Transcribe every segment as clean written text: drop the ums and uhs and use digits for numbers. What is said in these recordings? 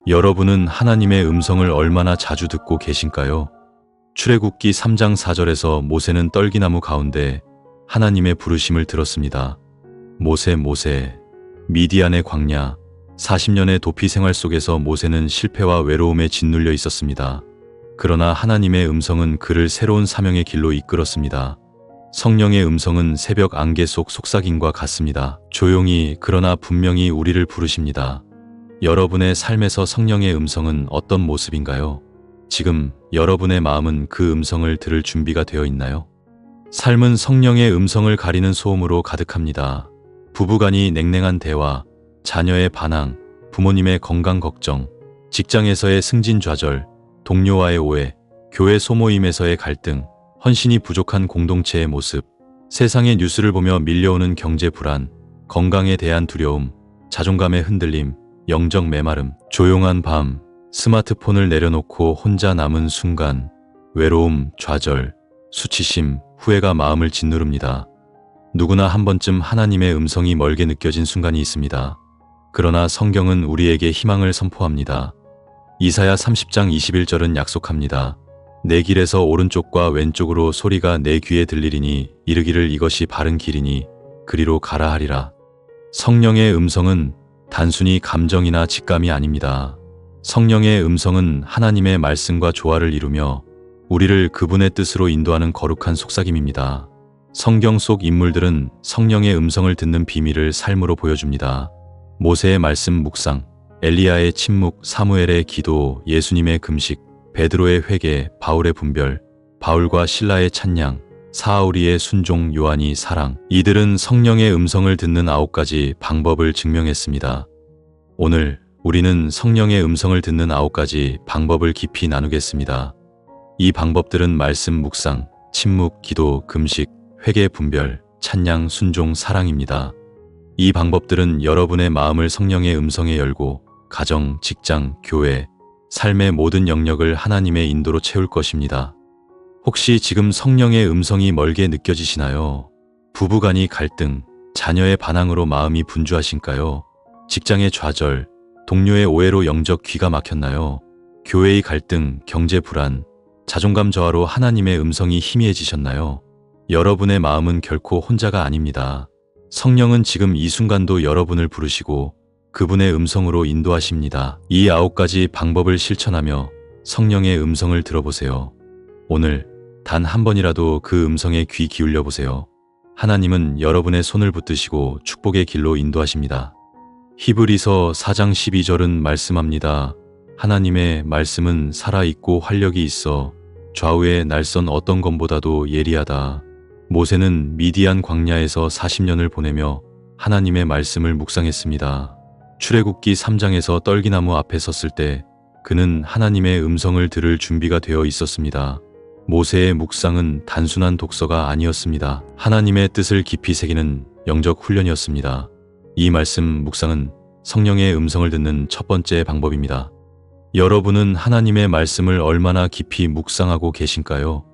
여러분은 하나님의 음성을 얼마나 자주 듣고 계신가요? 출애굽기 3장 4절에서 모세는 떨기나무 가운데 하나님의 부르심을 들었습니다. 모세, 모세, 미디안의 광야, 40년의 도피 생활 속에서 모세는 실패와 외로움에 짓눌려 있었습니다. 그러나 하나님의 음성은 그를 새로운 사명의 길로 이끌었습니다. 성령의 음성은 새벽 안개 속 속삭임과 같습니다. 조용히 그러나 분명히 우리를 부르십니다. 여러분의 삶에서 성령의 음성은 어떤 모습인가요? 지금 여러분의 마음은 그 음성을 들을 준비가 되어 있나요? 삶은 성령의 음성을 가리는 소음으로 가득합니다. 부부간의 냉랭한 대화, 자녀의 반항, 부모님의 건강 걱정, 직장에서의 승진 좌절, 동료와의 오해, 교회 소모임에서의 갈등, 헌신이 부족한 공동체의 모습, 세상의 뉴스를 보며 밀려오는 경제 불안, 건강에 대한 두려움, 자존감의 흔들림, 영적 메마름, 조용한 밤, 스마트폰을 내려놓고 혼자 남은 순간, 외로움, 좌절, 수치심, 후회가 마음을 짓누릅니다. 누구나 한 번쯤 하나님의 음성이 멀게 느껴진 순간이 있습니다. 그러나 성경은 우리에게 희망을 선포합니다. 이사야 30장 21절은 약속합니다. 내 길에서 오른쪽과 왼쪽으로 소리가 내 귀에 들리리니 이르기를 이것이 바른 길이니 그리로 가라 하리라. 성령의 음성은 단순히 감정이나 직감이 아닙니다. 성령의 음성은 하나님의 말씀과 조화를 이루며 우리를 그분의 뜻으로 인도하는 거룩한 속삭임입니다. 성경 속 인물들은 성령의 음성을 듣는 비밀을 삶으로 보여줍니다. 모세의 말씀 묵상, 엘리야의 침묵, 사무엘의 기도, 예수님의 금식, 베드로의 회개, 바울의 분별, 바울과 실라의 찬양, 사울이의 순종, 요한이 사랑. 이들은 성령의 음성을 듣는 9가지 방법을 증명했습니다. 오늘 우리는 성령의 음성을 듣는 9가지 방법을 깊이 나누겠습니다. 이 방법들은 말씀 묵상, 침묵, 기도, 금식, 회개, 분별, 찬양, 순종, 사랑입니다. 이 방법들은 여러분의 마음을 성령의 음성에 열고 가정, 직장, 교회, 삶의 모든 영역을 하나님의 인도로 채울 것입니다. 혹시 지금 성령의 음성이 멀게 느껴지시나요? 부부간의 갈등, 자녀의 반항으로 마음이 분주하신가요? 직장의 좌절, 동료의 오해로 영적 귀가 막혔나요? 교회의 갈등, 경제 불안, 자존감 저하로 하나님의 음성이 희미해지셨나요? 여러분의 마음은 결코 혼자가 아닙니다. 성령은 지금 이 순간도 여러분을 부르시고 그분의 음성으로 인도하십니다. 이 9가지 방법을 실천하며 성령의 음성을 들어보세요. 오늘 단 한 번이라도 그 음성에 귀 기울여 보세요. 하나님은 여러분의 손을 붙드시고 축복의 길로 인도하십니다. 히브리서 4장 12절은 말씀합니다. 하나님의 말씀은 살아있고 활력이 있어 좌우의 날선 어떤 검보다도 예리하다. 모세는 미디안 광야에서 40년을 보내며 하나님의 말씀을 묵상했습니다. 출애굽기 3장에서 떨기나무 앞에 섰을 때 그는 하나님의 음성을 들을 준비가 되어 있었습니다. 모세의 묵상은 단순한 독서가 아니었습니다. 하나님의 뜻을 깊이 새기는 영적 훈련이었습니다. 이 말씀 묵상은 성령의 음성을 듣는 첫 번째 방법입니다. 여러분은 하나님의 말씀을 얼마나 깊이 묵상하고 계신가요?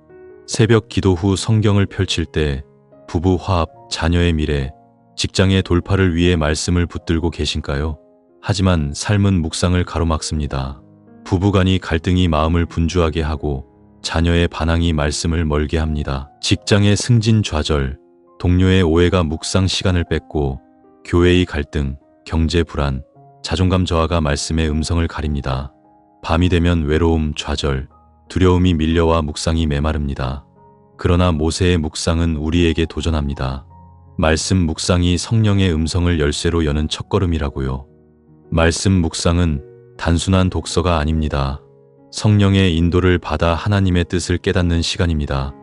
새벽 기도 후 성경을 펼칠 때 부부 화합, 자녀의 미래, 직장의 돌파를 위해 말씀을 붙들고 계신가요? 하지만 삶은 묵상을 가로막습니다. 부부간의 갈등이 마음을 분주하게 하고 자녀의 반항이 말씀을 멀게 합니다. 직장의 승진 좌절, 동료의 오해가 묵상 시간을 뺏고 교회의 갈등, 경제 불안, 자존감 저하가 말씀의 음성을 가립니다. 밤이 되면 외로움, 좌절, 두려움이 밀려와 묵상이 메마릅니다. 그러나 모세의 묵상은 우리에게 도전합니다. 말씀 묵상이 성령의 음성을 열쇠로 여는 첫걸음이라고요. 말씀 묵상은 단순한 독서가 아닙니다. 성령의 인도를 받아 하나님의 뜻을 깨닫는 시간입니다.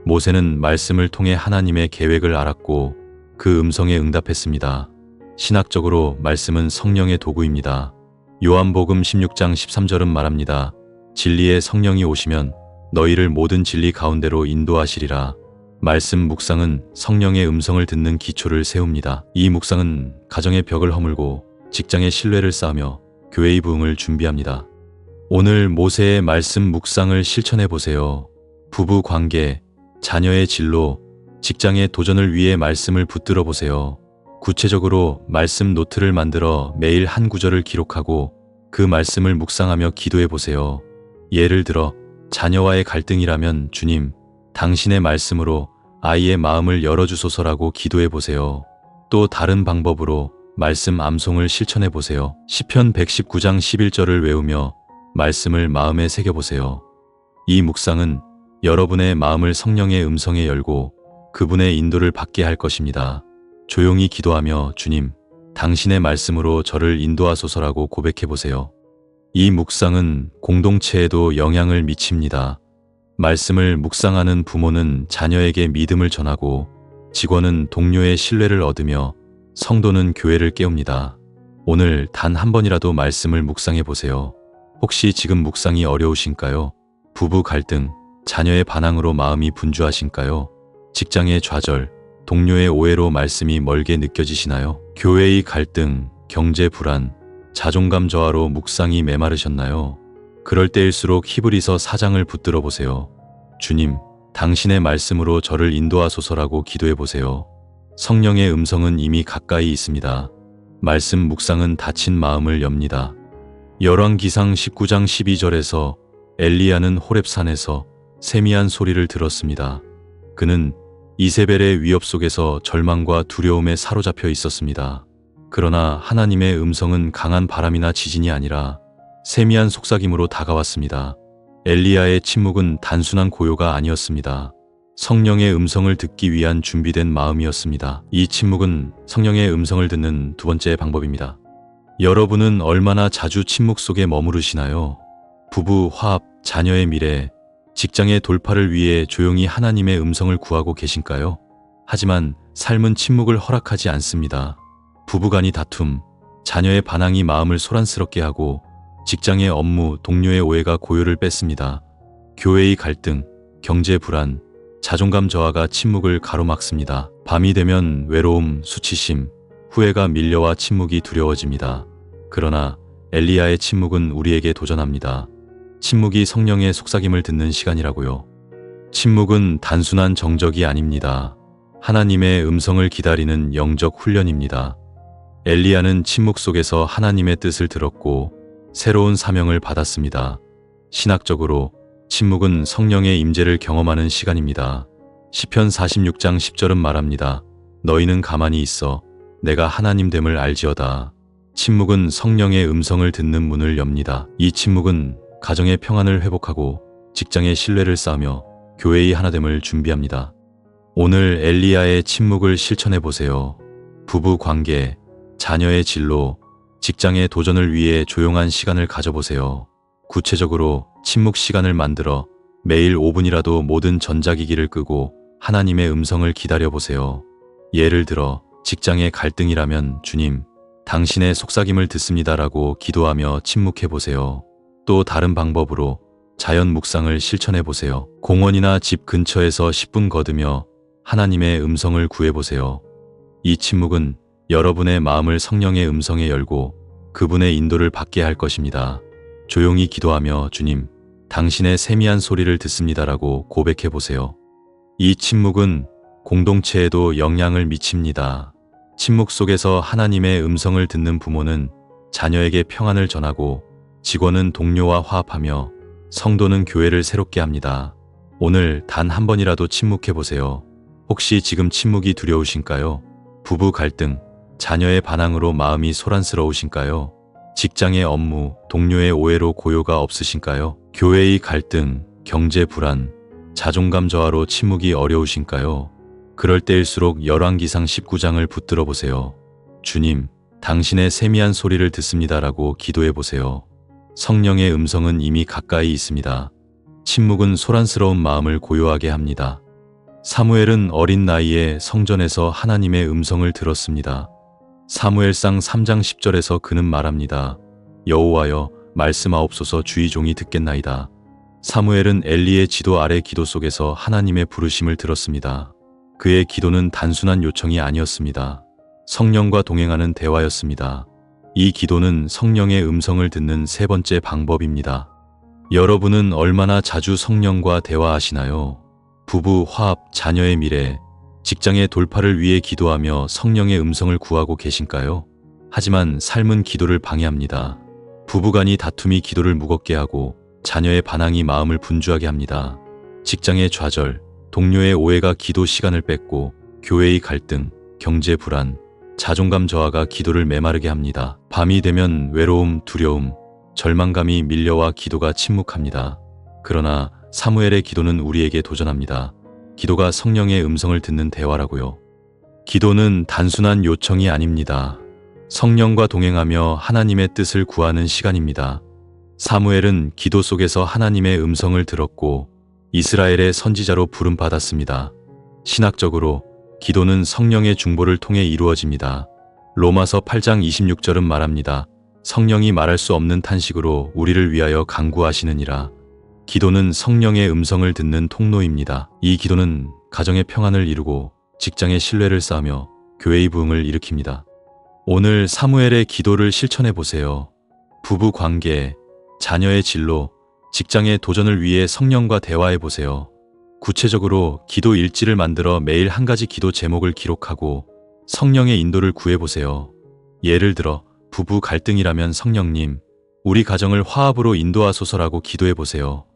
모세는 말씀을 통해 하나님의 계획을 알았고 그 음성에 응답했습니다. 신학적으로 말씀은 성령의 도구입니다. 요한복음 16장 13절은 말합니다. 진리의 성령이 오시면 너희를 모든 진리 가운데로 인도하시리라. 말씀 묵상은 성령의 음성을 듣는 기초를 세웁니다. 이 묵상은 가정의 벽을 허물고 직장의 신뢰를 쌓으며 교회의 부흥을 준비합니다. 오늘 모세의 말씀 묵상을 실천해 보세요. 부부 관계, 자녀의 진로, 직장의 도전을 위해 말씀을 붙들어 보세요. 구체적으로 말씀 노트를 만들어 매일 한 구절을 기록하고 그 말씀을 묵상하며 기도해 보세요. 예를 들어 자녀와의 갈등이라면 주님, 당신의 말씀으로 아이의 마음을 열어주소서라고 기도해 보세요. 또 다른 방법으로 말씀 암송을 실천해 보세요. 시편 119장 11절을 외우며 말씀을 마음에 새겨 보세요. 이 묵상은 여러분의 마음을 성령의 음성에 열고 그분의 인도를 받게 할 것입니다. 조용히 기도하며 주님, 당신의 말씀으로 저를 인도하소서라고 고백해 보세요. 이 묵상은 공동체에도 영향을 미칩니다. 말씀을 묵상하는 부모는 자녀에게 믿음을 전하고 직원은 동료의 신뢰를 얻으며 성도는 교회를 깨웁니다. 오늘 단 한 번이라도 말씀을 묵상해 보세요. 혹시 지금 묵상이 어려우신가요? 부부 갈등, 자녀의 반항으로 마음이 분주하신가요? 직장의 좌절, 동료의 오해로 말씀이 멀게 느껴지시나요? 교회의 갈등, 경제 불안, 자존감 저하로 묵상이 메마르셨나요? 그럴 때일수록 히브리서 4장을 붙들어 보세요. 주님, 당신의 말씀으로 저를 인도하소서라고 기도해 보세요. 성령의 음성은 이미 가까이 있습니다. 말씀 묵상은 닫힌 마음을 엽니다. 열왕기상 19장 12절에서 엘리야는 호렙산에서 세미한 소리를 들었습니다. 그는 이세벨의 위협 속에서 절망과 두려움에 사로잡혀 있었습니다. 그러나 하나님의 음성은 강한 바람이나 지진이 아니라 세미한 속삭임으로 다가왔습니다. 엘리야의 침묵은 단순한 고요가 아니었습니다. 성령의 음성을 듣기 위한 준비된 마음이었습니다. 이 침묵은 성령의 음성을 듣는 두 번째 방법입니다. 여러분은 얼마나 자주 침묵 속에 머무르시나요? 부부 화합, 자녀의 미래, 직장의 돌파를 위해 조용히 하나님의 음성을 구하고 계신가요? 하지만 삶은 침묵을 허락하지 않습니다. 부부간의 다툼, 자녀의 반항이 마음을 소란스럽게 하고 직장의 업무, 동료의 오해가 고요를 뺐습니다. 교회의 갈등, 경제 불안, 자존감 저하가 침묵을 가로막습니다. 밤이 되면 외로움, 수치심, 후회가 밀려와 침묵이 두려워집니다. 그러나 엘리야의 침묵은 우리에게 도전합니다. 침묵이 성령의 속삭임을 듣는 시간이라고요. 침묵은 단순한 정적이 아닙니다. 하나님의 음성을 기다리는 영적 훈련입니다. 엘리야는 침묵 속에서 하나님의 뜻을 들었고 새로운 사명을 받았습니다. 신학적으로 침묵은 성령의 임재를 경험하는 시간입니다. 시편 46장 10절은 말합니다. 너희는 가만히 있어 내가 하나님됨을 알지어다. 침묵은 성령의 음성을 듣는 문을 엽니다. 이 침묵은 가정의 평안을 회복하고 직장의 신뢰를 쌓으며 교회의 하나됨을 준비합니다. 오늘 엘리야의 침묵을 실천해 보세요. 부부 관계, 자녀의 진로, 직장의 도전을 위해 조용한 시간을 가져보세요. 구체적으로 침묵 시간을 만들어 매일 5분이라도 모든 전자기기를 끄고 하나님의 음성을 기다려보세요. 예를 들어 직장의 갈등이라면 주님, 당신의 속삭임을 듣습니다라고 기도하며 침묵해보세요. 또 다른 방법으로 자연 묵상을 실천해보세요. 공원이나 집 근처에서 10분 거두며 하나님의 음성을 구해보세요. 이 침묵은 여러분의 마음을 성령의 음성에 열고 그분의 인도를 받게 할 것입니다. 조용히 기도하며 주님, 당신의 세미한 소리를 듣습니다라고 고백해보세요. 이 침묵은 공동체에도 영향을 미칩니다. 침묵 속에서 하나님의 음성을 듣는 부모는 자녀에게 평안을 전하고 직원은 동료와 화합하며 성도는 교회를 새롭게 합니다. 오늘 단 한 번이라도 침묵해보세요. 혹시 지금 침묵이 두려우신가요? 부부 갈등, 자녀의 반항으로 마음이 소란스러우신가요? 직장의 업무, 동료의 오해로 고요가 없으신가요? 교회의 갈등, 경제 불안, 자존감 저하로 침묵이 어려우신가요? 그럴 때일수록 열왕기상 19장을 붙들어 보세요. 주님, 당신의 세미한 소리를 듣습니다라고 기도해 보세요. 성령의 음성은 이미 가까이 있습니다. 침묵은 소란스러운 마음을 고요하게 합니다. 사무엘은 어린 나이에 성전에서 하나님의 음성을 들었습니다. 사무엘상 3장 10절에서 그는 말합니다. 여호와여, 말씀하옵소서 주의 종이 듣겠나이다. 사무엘은 엘리의 지도 아래 기도 속에서 하나님의 부르심을 들었습니다. 그의 기도는 단순한 요청이 아니었습니다. 성령과 동행하는 대화였습니다. 이 기도는 성령의 음성을 듣는 세 번째 방법입니다. 여러분은 얼마나 자주 성령과 대화하시나요? 부부 화합, 자녀의 미래, 직장의 돌파를 위해 기도하며 성령의 음성을 구하고 계신가요? 하지만 삶은 기도를 방해합니다. 부부간이 다툼이 기도를 무겁게 하고 자녀의 반항이 마음을 분주하게 합니다. 직장의 좌절, 동료의 오해가 기도 시간을 뺏고 교회의 갈등, 경제 불안, 자존감 저하가 기도를 메마르게 합니다. 밤이 되면 외로움, 두려움, 절망감이 밀려와 기도가 침묵합니다. 그러나 사무엘의 기도는 우리에게 도전합니다. 기도가 성령의 음성을 듣는 대화라고요. 기도는 단순한 요청이 아닙니다. 성령과 동행하며 하나님의 뜻을 구하는 시간입니다. 사무엘은 기도 속에서 하나님의 음성을 들었고 이스라엘의 선지자로 부름받았습니다. 신학적으로 기도는 성령의 중보를 통해 이루어집니다. 로마서 8장 26절은 말합니다. 성령이 말할 수 없는 탄식으로 우리를 위하여 간구하시느니라. 기도는 성령의 음성을 듣는 통로입니다. 이 기도는 가정의 평안을 이루고 직장의 신뢰를 쌓으며 교회의 부흥을 일으킵니다. 오늘 사무엘의 기도를 실천해 보세요. 부부 관계, 자녀의 진로, 직장의 도전을 위해 성령과 대화해 보세요. 구체적으로 기도 일지를 만들어 매일 한 가지 기도 제목을 기록하고 성령의 인도를 구해 보세요. 예를 들어 부부 갈등이라면 성령님, 우리 가정을 화합으로 인도하소서라고 기도해 보세요.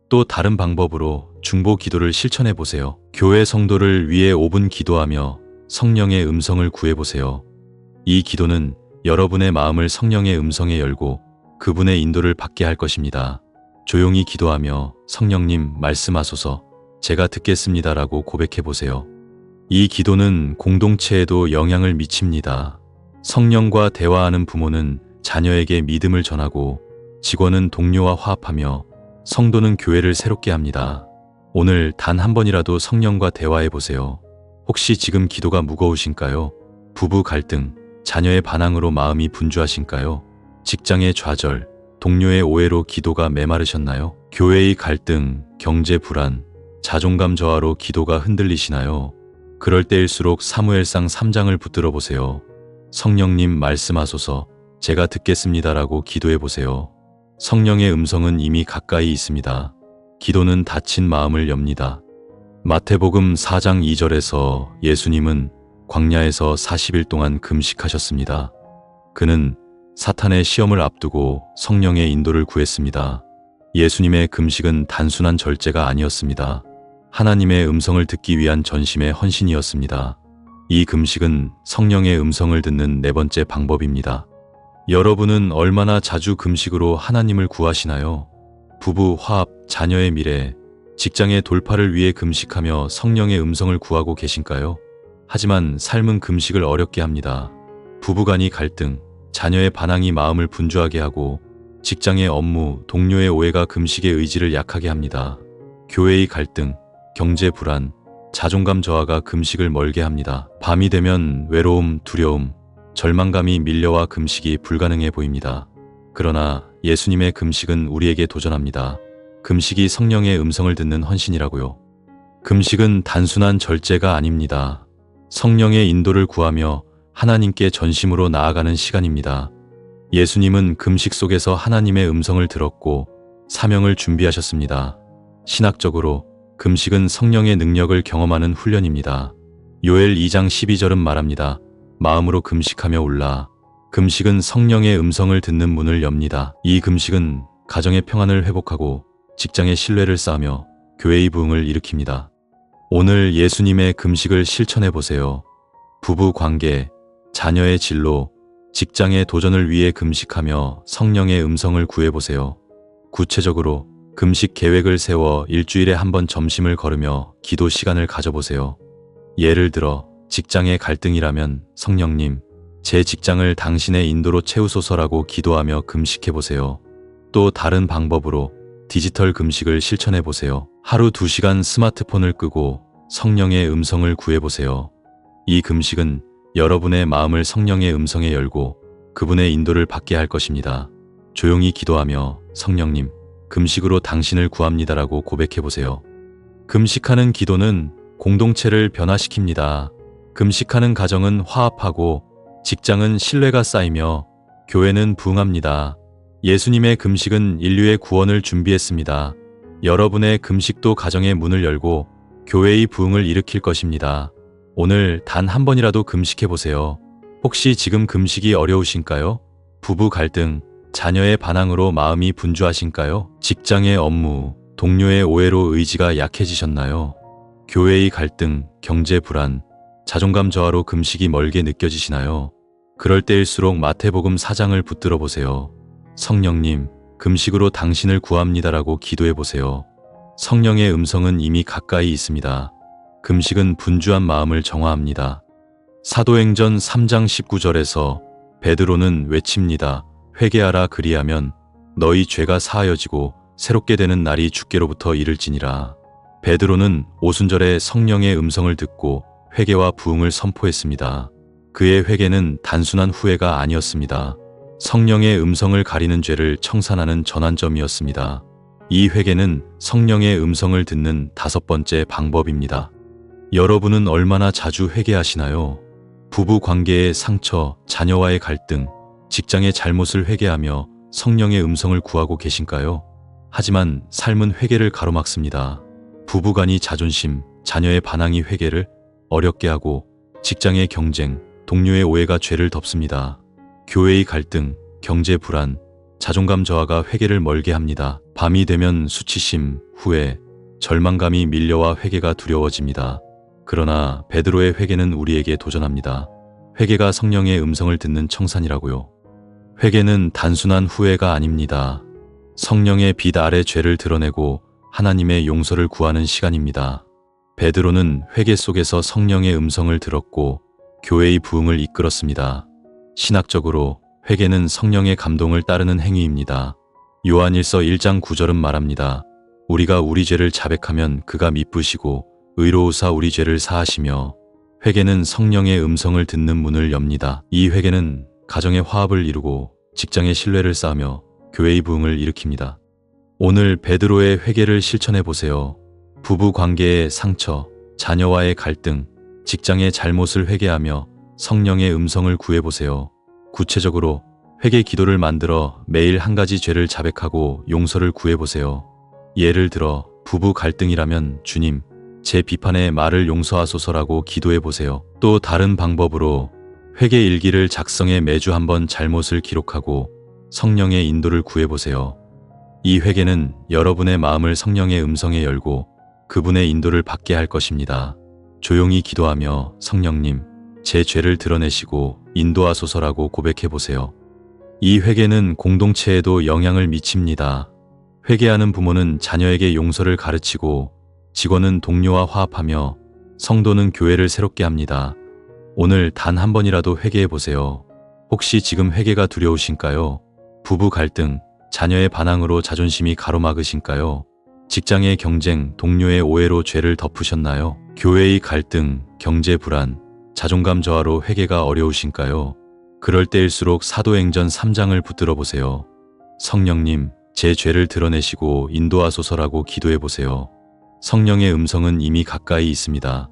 또 다른 방법으로 중보 기도를 실천해 보세요. 교회 성도를 위해 5분 기도하며 성령의 음성을 구해 보세요. 이 기도는 여러분의 마음을 성령의 음성에 열고 그분의 인도를 받게 할 것입니다. 조용히 기도하며 성령님 말씀하소서, 제가 듣겠습니다라고 고백해 보세요. 이 기도는 공동체에도 영향을 미칩니다. 성령과 대화하는 부모는 자녀에게 믿음을 전하고 직원은 동료와 화합하며 성도는 교회를 새롭게 합니다. 오늘 단 한 번이라도 성령과 대화해 보세요. 혹시 지금 기도가 무거우신가요? 부부 갈등, 자녀의 반항으로 마음이 분주하신가요? 직장의 좌절, 동료의 오해로 기도가 메마르셨나요? 교회의 갈등, 경제 불안, 자존감 저하로 기도가 흔들리시나요? 그럴 때일수록 사무엘상 3장을 붙들어 보세요. 성령님 말씀하소서, 제가 듣겠습니다라고 기도해 보세요. 성령의 음성은 이미 가까이 있습니다. 기도는 닫힌 마음을 엽니다. 마태복음 4장 2절에서 예수님은 광야에서 40일 동안 금식하셨습니다. 그는 사탄의 시험을 앞두고 성령의 인도를 구했습니다. 예수님의 금식은 단순한 절제가 아니었습니다. 하나님의 음성을 듣기 위한 전심의 헌신이었습니다. 이 금식은 성령의 음성을 듣는 네 번째 방법입니다. 여러분은 얼마나 자주 금식으로 하나님을 구하시나요? 부부 화합, 자녀의 미래, 직장의 돌파를 위해 금식하며 성령의 음성을 구하고 계신가요? 하지만 삶은 금식을 어렵게 합니다. 부부간의 갈등, 자녀의 반항이 마음을 분주하게 하고 직장의 업무, 동료의 오해가 금식의 의지를 약하게 합니다. 교회의 갈등, 경제 불안, 자존감 저하가 금식을 멀게 합니다. 밤이 되면 외로움, 두려움, 절망감이 밀려와 금식이 불가능해 보입니다. 그러나 예수님의 금식은 우리에게 도전합니다. 금식이 성령의 음성을 듣는 헌신이라고요. 금식은 단순한 절제가 아닙니다. 성령의 인도를 구하며 하나님께 전심으로 나아가는 시간입니다. 예수님은 금식 속에서 하나님의 음성을 들었고 사명을 준비하셨습니다. 신학적으로 금식은 성령의 능력을 경험하는 훈련입니다. 요엘 2장 12절은 말합니다. 마음으로 금식하며 울라. 금식은 성령의 음성을 듣는 문을 엽니다. 이 금식은 가정의 평안을 회복하고 직장의 신뢰를 쌓으며 교회의 부흥을 일으킵니다. 오늘 예수님의 금식을 실천해 보세요. 부부 관계, 자녀의 진로, 직장의 도전을 위해 금식하며 성령의 음성을 구해보세요. 구체적으로 금식 계획을 세워 일주일에 한 번 점심을 거르며 기도 시간을 가져보세요. 예를 들어 직장의 갈등이라면 성령님, 제 직장을 당신의 인도로 채우소서라고 기도하며 금식해보세요. 또 다른 방법으로 디지털 금식을 실천해보세요. 하루 2시간 스마트폰을 끄고 성령의 음성을 구해보세요. 이 금식은 여러분의 마음을 성령의 음성에 열고 그분의 인도를 받게 할 것입니다. 조용히 기도하며 성령님, 금식으로 당신을 구합니다라고 고백해보세요. 금식하는 기도는 공동체를 변화시킵니다. 금식하는 가정은 화합하고 직장은 신뢰가 쌓이며 교회는 부흥합니다. 예수님의 금식은 인류의 구원을 준비했습니다. 여러분의 금식도 가정의 문을 열고 교회의 부흥을 일으킬 것입니다. 오늘 단 한 번이라도 금식해보세요. 혹시 지금 금식이 어려우신가요? 부부 갈등, 자녀의 반항으로 마음이 분주하신가요? 직장의 업무, 동료의 오해로 의지가 약해지셨나요? 교회의 갈등, 경제 불안, 자존감 저하로 금식이 멀게 느껴지시나요? 그럴 때일수록 마태복음 4장을 붙들어 보세요. 성령님, 금식으로 당신을 구합니다라고 기도해 보세요. 성령의 음성은 이미 가까이 있습니다. 금식은 분주한 마음을 정화합니다. 사도행전 3장 19절에서 베드로는 외칩니다. 회개하라 그리하면 너희 죄가 사하여지고 새롭게 되는 날이 주께로부터 이를지니라. 베드로는 오순절에 성령의 음성을 듣고 회개와 부흥을 선포했습니다. 그의 회개는 단순한 후회가 아니었습니다. 성령의 음성을 가리는 죄를 청산하는 전환점이었습니다. 이 회개는 성령의 음성을 듣는 5번째 방법입니다. 여러분은 얼마나 자주 회개하시나요? 부부 관계의 상처, 자녀와의 갈등, 직장의 잘못을 회개하며 성령의 음성을 구하고 계신가요? 하지만 삶은 회개를 가로막습니다. 부부간의 자존심, 자녀의 반항이 회개를 어렵게 하고 직장의 경쟁, 동료의 오해가 죄를 덮습니다. 교회의 갈등, 경제 불안, 자존감 저하가 회개를 멀게 합니다. 밤이 되면 수치심, 후회, 절망감이 밀려와 회개가 두려워집니다. 그러나 베드로의 회개는 우리에게 도전합니다. 회개가 성령의 음성을 듣는 청산이라고요. 회개는 단순한 후회가 아닙니다. 성령의 빛 아래 죄를 드러내고 하나님의 용서를 구하는 시간입니다. 베드로는 회개 속에서 성령의 음성을 들었고 교회의 부흥을 이끌었습니다. 신학적으로 회개는 성령의 감동을 따르는 행위입니다. 요한일서 1장 9절은 말합니다. 우리가 우리 죄를 자백하면 그가 미쁘시고 의로우사 우리 죄를 사하시며. 회개는 성령의 음성을 듣는 문을 엽니다. 이 회개는 가정의 화합을 이루고 직장의 신뢰를 쌓으며 교회의 부흥을 일으킵니다. 오늘 베드로의 회개를 실천해 보세요. 부부 관계의 상처, 자녀와의 갈등, 직장의 잘못을 회개하며 성령의 음성을 구해보세요. 구체적으로 회개 기도를 만들어 매일 한 가지 죄를 자백하고 용서를 구해보세요. 예를 들어 부부 갈등이라면 주님, 제 비판의 말을 용서하소서라고 기도해보세요. 또 다른 방법으로 회개 일기를 작성해 매주 한 번 잘못을 기록하고 성령의 인도를 구해보세요. 이 회개는 여러분의 마음을 성령의 음성에 열고 그분의 인도를 받게 할 것입니다. 조용히 기도하며 성령님, 제 죄를 드러내시고 인도하소서라고 고백해보세요. 이 회개는 공동체에도 영향을 미칩니다. 회개하는 부모는 자녀에게 용서를 가르치고 직원은 동료와 화합하며 성도는 교회를 새롭게 합니다. 오늘 단 한 번이라도 회개해보세요. 혹시 지금 회개가 두려우신가요? 부부 갈등, 자녀의 반항으로 자존심이 가로막으신가요? 직장의 경쟁, 동료의 오해로 죄를 덮으셨나요? 교회의 갈등, 경제 불안, 자존감 저하로 회개가 어려우신가요? 그럴 때일수록 사도행전 3장을 붙들어 보세요. 성령님, 제 죄를 드러내시고 인도하소서라고 기도해보세요. 성령의 음성은 이미 가까이 있습니다.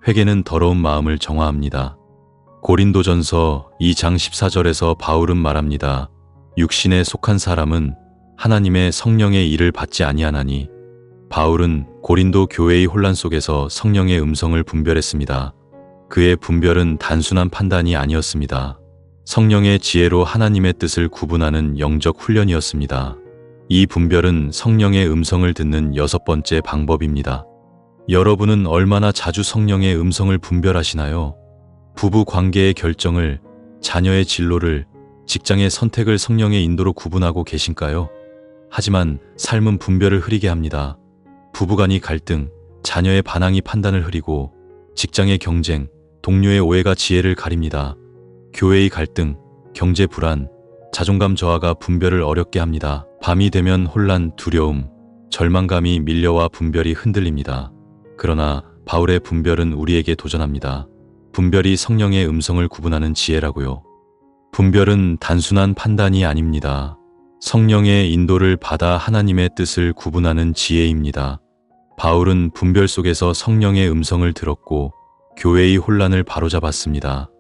회개는 더러운 마음을 정화합니다. 고린도전서 2장 14절에서 바울은 말합니다. 육신에 속한 사람은 하나님의 성령의 일을 받지 아니하나니. 바울은 고린도 교회의 혼란 속에서 성령의 음성을 분별했습니다. 그의 분별은 단순한 판단이 아니었습니다. 성령의 지혜로 하나님의 뜻을 구분하는 영적 훈련이었습니다. 이 분별은 성령의 음성을 듣는 6번째 방법입니다. 여러분은 얼마나 자주 성령의 음성을 분별하시나요? 부부 관계의 결정을, 자녀의 진로를, 직장의 선택을 성령의 인도로 구분하고 계신가요? 하지만 삶은 분별을 흐리게 합니다. 부부간의 갈등, 자녀의 반항이 판단을 흐리고 직장의 경쟁, 동료의 오해가 지혜를 가립니다. 교회의 갈등, 경제 불안, 자존감 저하가 분별을 어렵게 합니다. 밤이 되면 혼란, 두려움, 절망감이 밀려와 분별이 흔들립니다. 그러나 바울의 분별은 우리에게 도전합니다. 분별이 성령의 음성을 구분하는 지혜라고요. 분별은 단순한 판단이 아닙니다. 성령의 인도를 받아 하나님의 뜻을 구분하는 지혜입니다. 바울은 분별 속에서 성령의 음성을 들었고 교회의 혼란을 바로잡았습니다.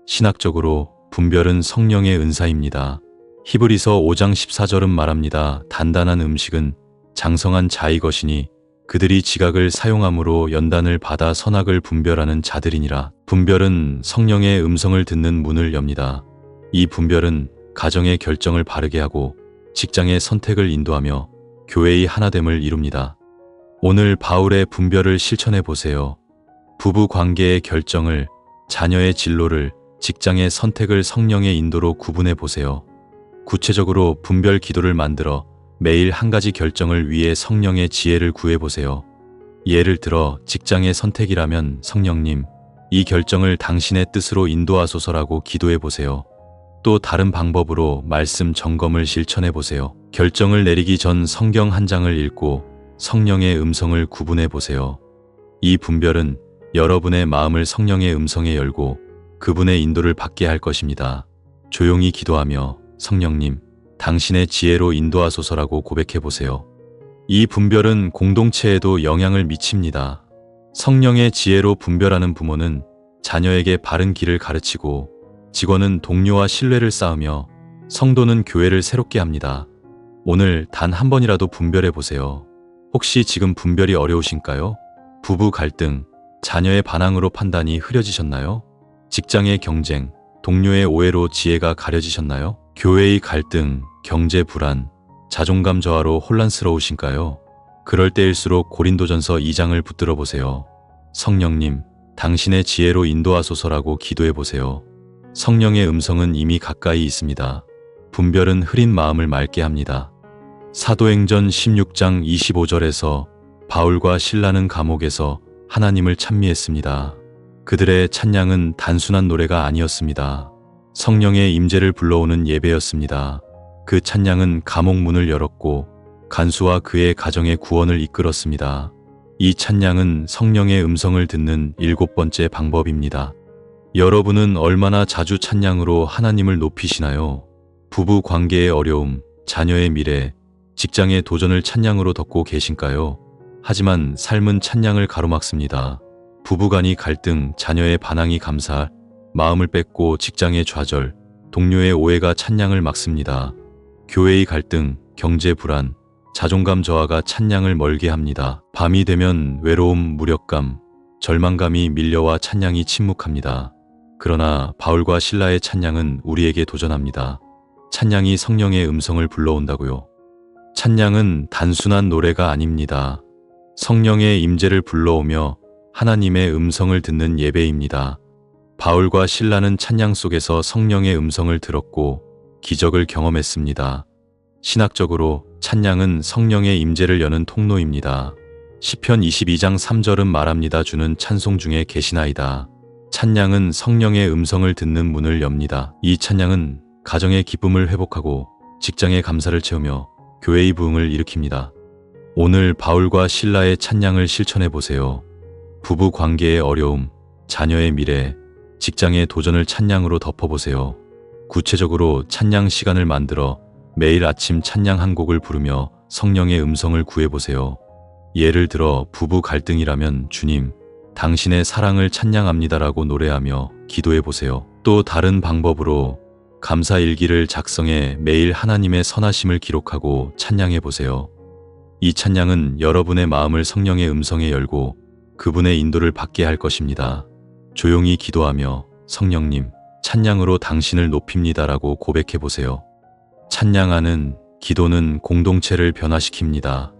신학적으로 분별은 성령의 은사입니다. 히브리서 5장 14절은 말합니다. 단단한 음식은 장성한 자의 것이니 그들이 지각을 사용함으로 연단을 받아 선악을 분별하는 자들이니라. 분별은 성령의 음성을 듣는 문을 엽니다. 이 분별은 가정의 결정을 바르게 하고 직장의 선택을 인도하며 교회의 하나됨을 이룹니다. 오늘 바울의 분별을 실천해 보세요. 부부 관계의 결정을, 자녀의 진로를, 직장의 선택을 성령의 인도로 구분해 보세요. 구체적으로 분별 기도를 만들어 매일 한 가지 결정을 위해 성령의 지혜를 구해 보세요. 예를 들어 직장의 선택이라면 성령님, 이 결정을 당신의 뜻으로 인도하소서라고 기도해 보세요. 또 다른 방법으로 말씀 점검을 실천해 보세요. 결정을 내리기 전 성경 한 장을 읽고 성령의 음성을 구분해 보세요. 이 분별은 여러분의 마음을 성령의 음성에 열고 그분의 인도를 받게 할 것입니다. 조용히 기도하며 성령님, 당신의 지혜로 인도하소서라고 고백해 보세요. 이 분별은 공동체에도 영향을 미칩니다. 성령의 지혜로 분별하는 부모는 자녀에게 바른 길을 가르치고 직원은 동료와 신뢰를 쌓으며 성도는 교회를 새롭게 합니다. 오늘 단 한 번이라도 분별해 보세요. 혹시 지금 분별이 어려우신가요? 부부 갈등, 자녀의 반항으로 판단이 흐려지셨나요? 직장의 경쟁, 동료의 오해로 지혜가 가려지셨나요? 교회의 갈등, 경제 불안, 자존감 저하로 혼란스러우신가요? 그럴 때일수록 고린도전서 2장을 붙들어 보세요. 성령님, 당신의 지혜로 인도하소서라고 기도해 보세요. 성령의 음성은 이미 가까이 있습니다. 분별은 흐린 마음을 맑게 합니다. 사도행전 16장 25절에서 바울과 실라는 감옥에서 하나님을 찬미했습니다. 그들의 찬양은 단순한 노래가 아니었습니다. 성령의 임재를 불러오는 예배였습니다. 그 찬양은 감옥 문을 열었고 간수와 그의 가정의 구원을 이끌었습니다. 이 찬양은 성령의 음성을 듣는 7번째 방법입니다. 여러분은 얼마나 자주 찬양으로 하나님을 높이시나요? 부부 관계의 어려움, 자녀의 미래, 직장의 도전을 찬양으로 덮고 계신가요? 하지만 삶은 찬양을 가로막습니다. 부부간의 갈등, 자녀의 반항이 감사, 마음을 뺏고 직장의 좌절, 동료의 오해가 찬양을 막습니다. 교회의 갈등, 경제 불안, 자존감 저하가 찬양을 멀게 합니다. 밤이 되면 외로움, 무력감, 절망감이 밀려와 찬양이 침묵합니다. 그러나 바울과 실라의 찬양은 우리에게 도전합니다. 찬양이 성령의 음성을 불러온다고요. 찬양은 단순한 노래가 아닙니다. 성령의 임재를 불러오며 하나님의 음성을 듣는 예배입니다. 바울과 실라는 찬양 속에서 성령의 음성을 들었고 기적을 경험했습니다. 신학적으로 찬양은 성령의 임재를 여는 통로입니다. 시편 22장 3절은 말합니다. 주는 찬송 중에 계시나이다. 찬양은 성령의 음성을 듣는 문을 엽니다. 이 찬양은 가정의 기쁨을 회복하고 직장의 감사를 채우며 교회의 부흥을 일으킵니다. 오늘 바울과 실라의 찬양을 실천해 보세요. 부부 관계의 어려움, 자녀의 미래, 직장의 도전을 찬양으로 덮어보세요. 구체적으로 찬양 시간을 만들어 매일 아침 찬양 한 곡을 부르며 성령의 음성을 구해보세요. 예를 들어 부부 갈등이라면 주님, 당신의 사랑을 찬양합니다라고 노래하며 기도해보세요. 또 다른 방법으로 감사 일기를 작성해 매일 하나님의 선하심을 기록하고 찬양해보세요. 이 찬양은 여러분의 마음을 성령의 음성에 열고 그분의 인도를 받게 할 것입니다. 조용히 기도하며 성령님, 찬양으로 당신을 높입니다라고 고백해보세요. 찬양하는 기도는 공동체를 변화시킵니다.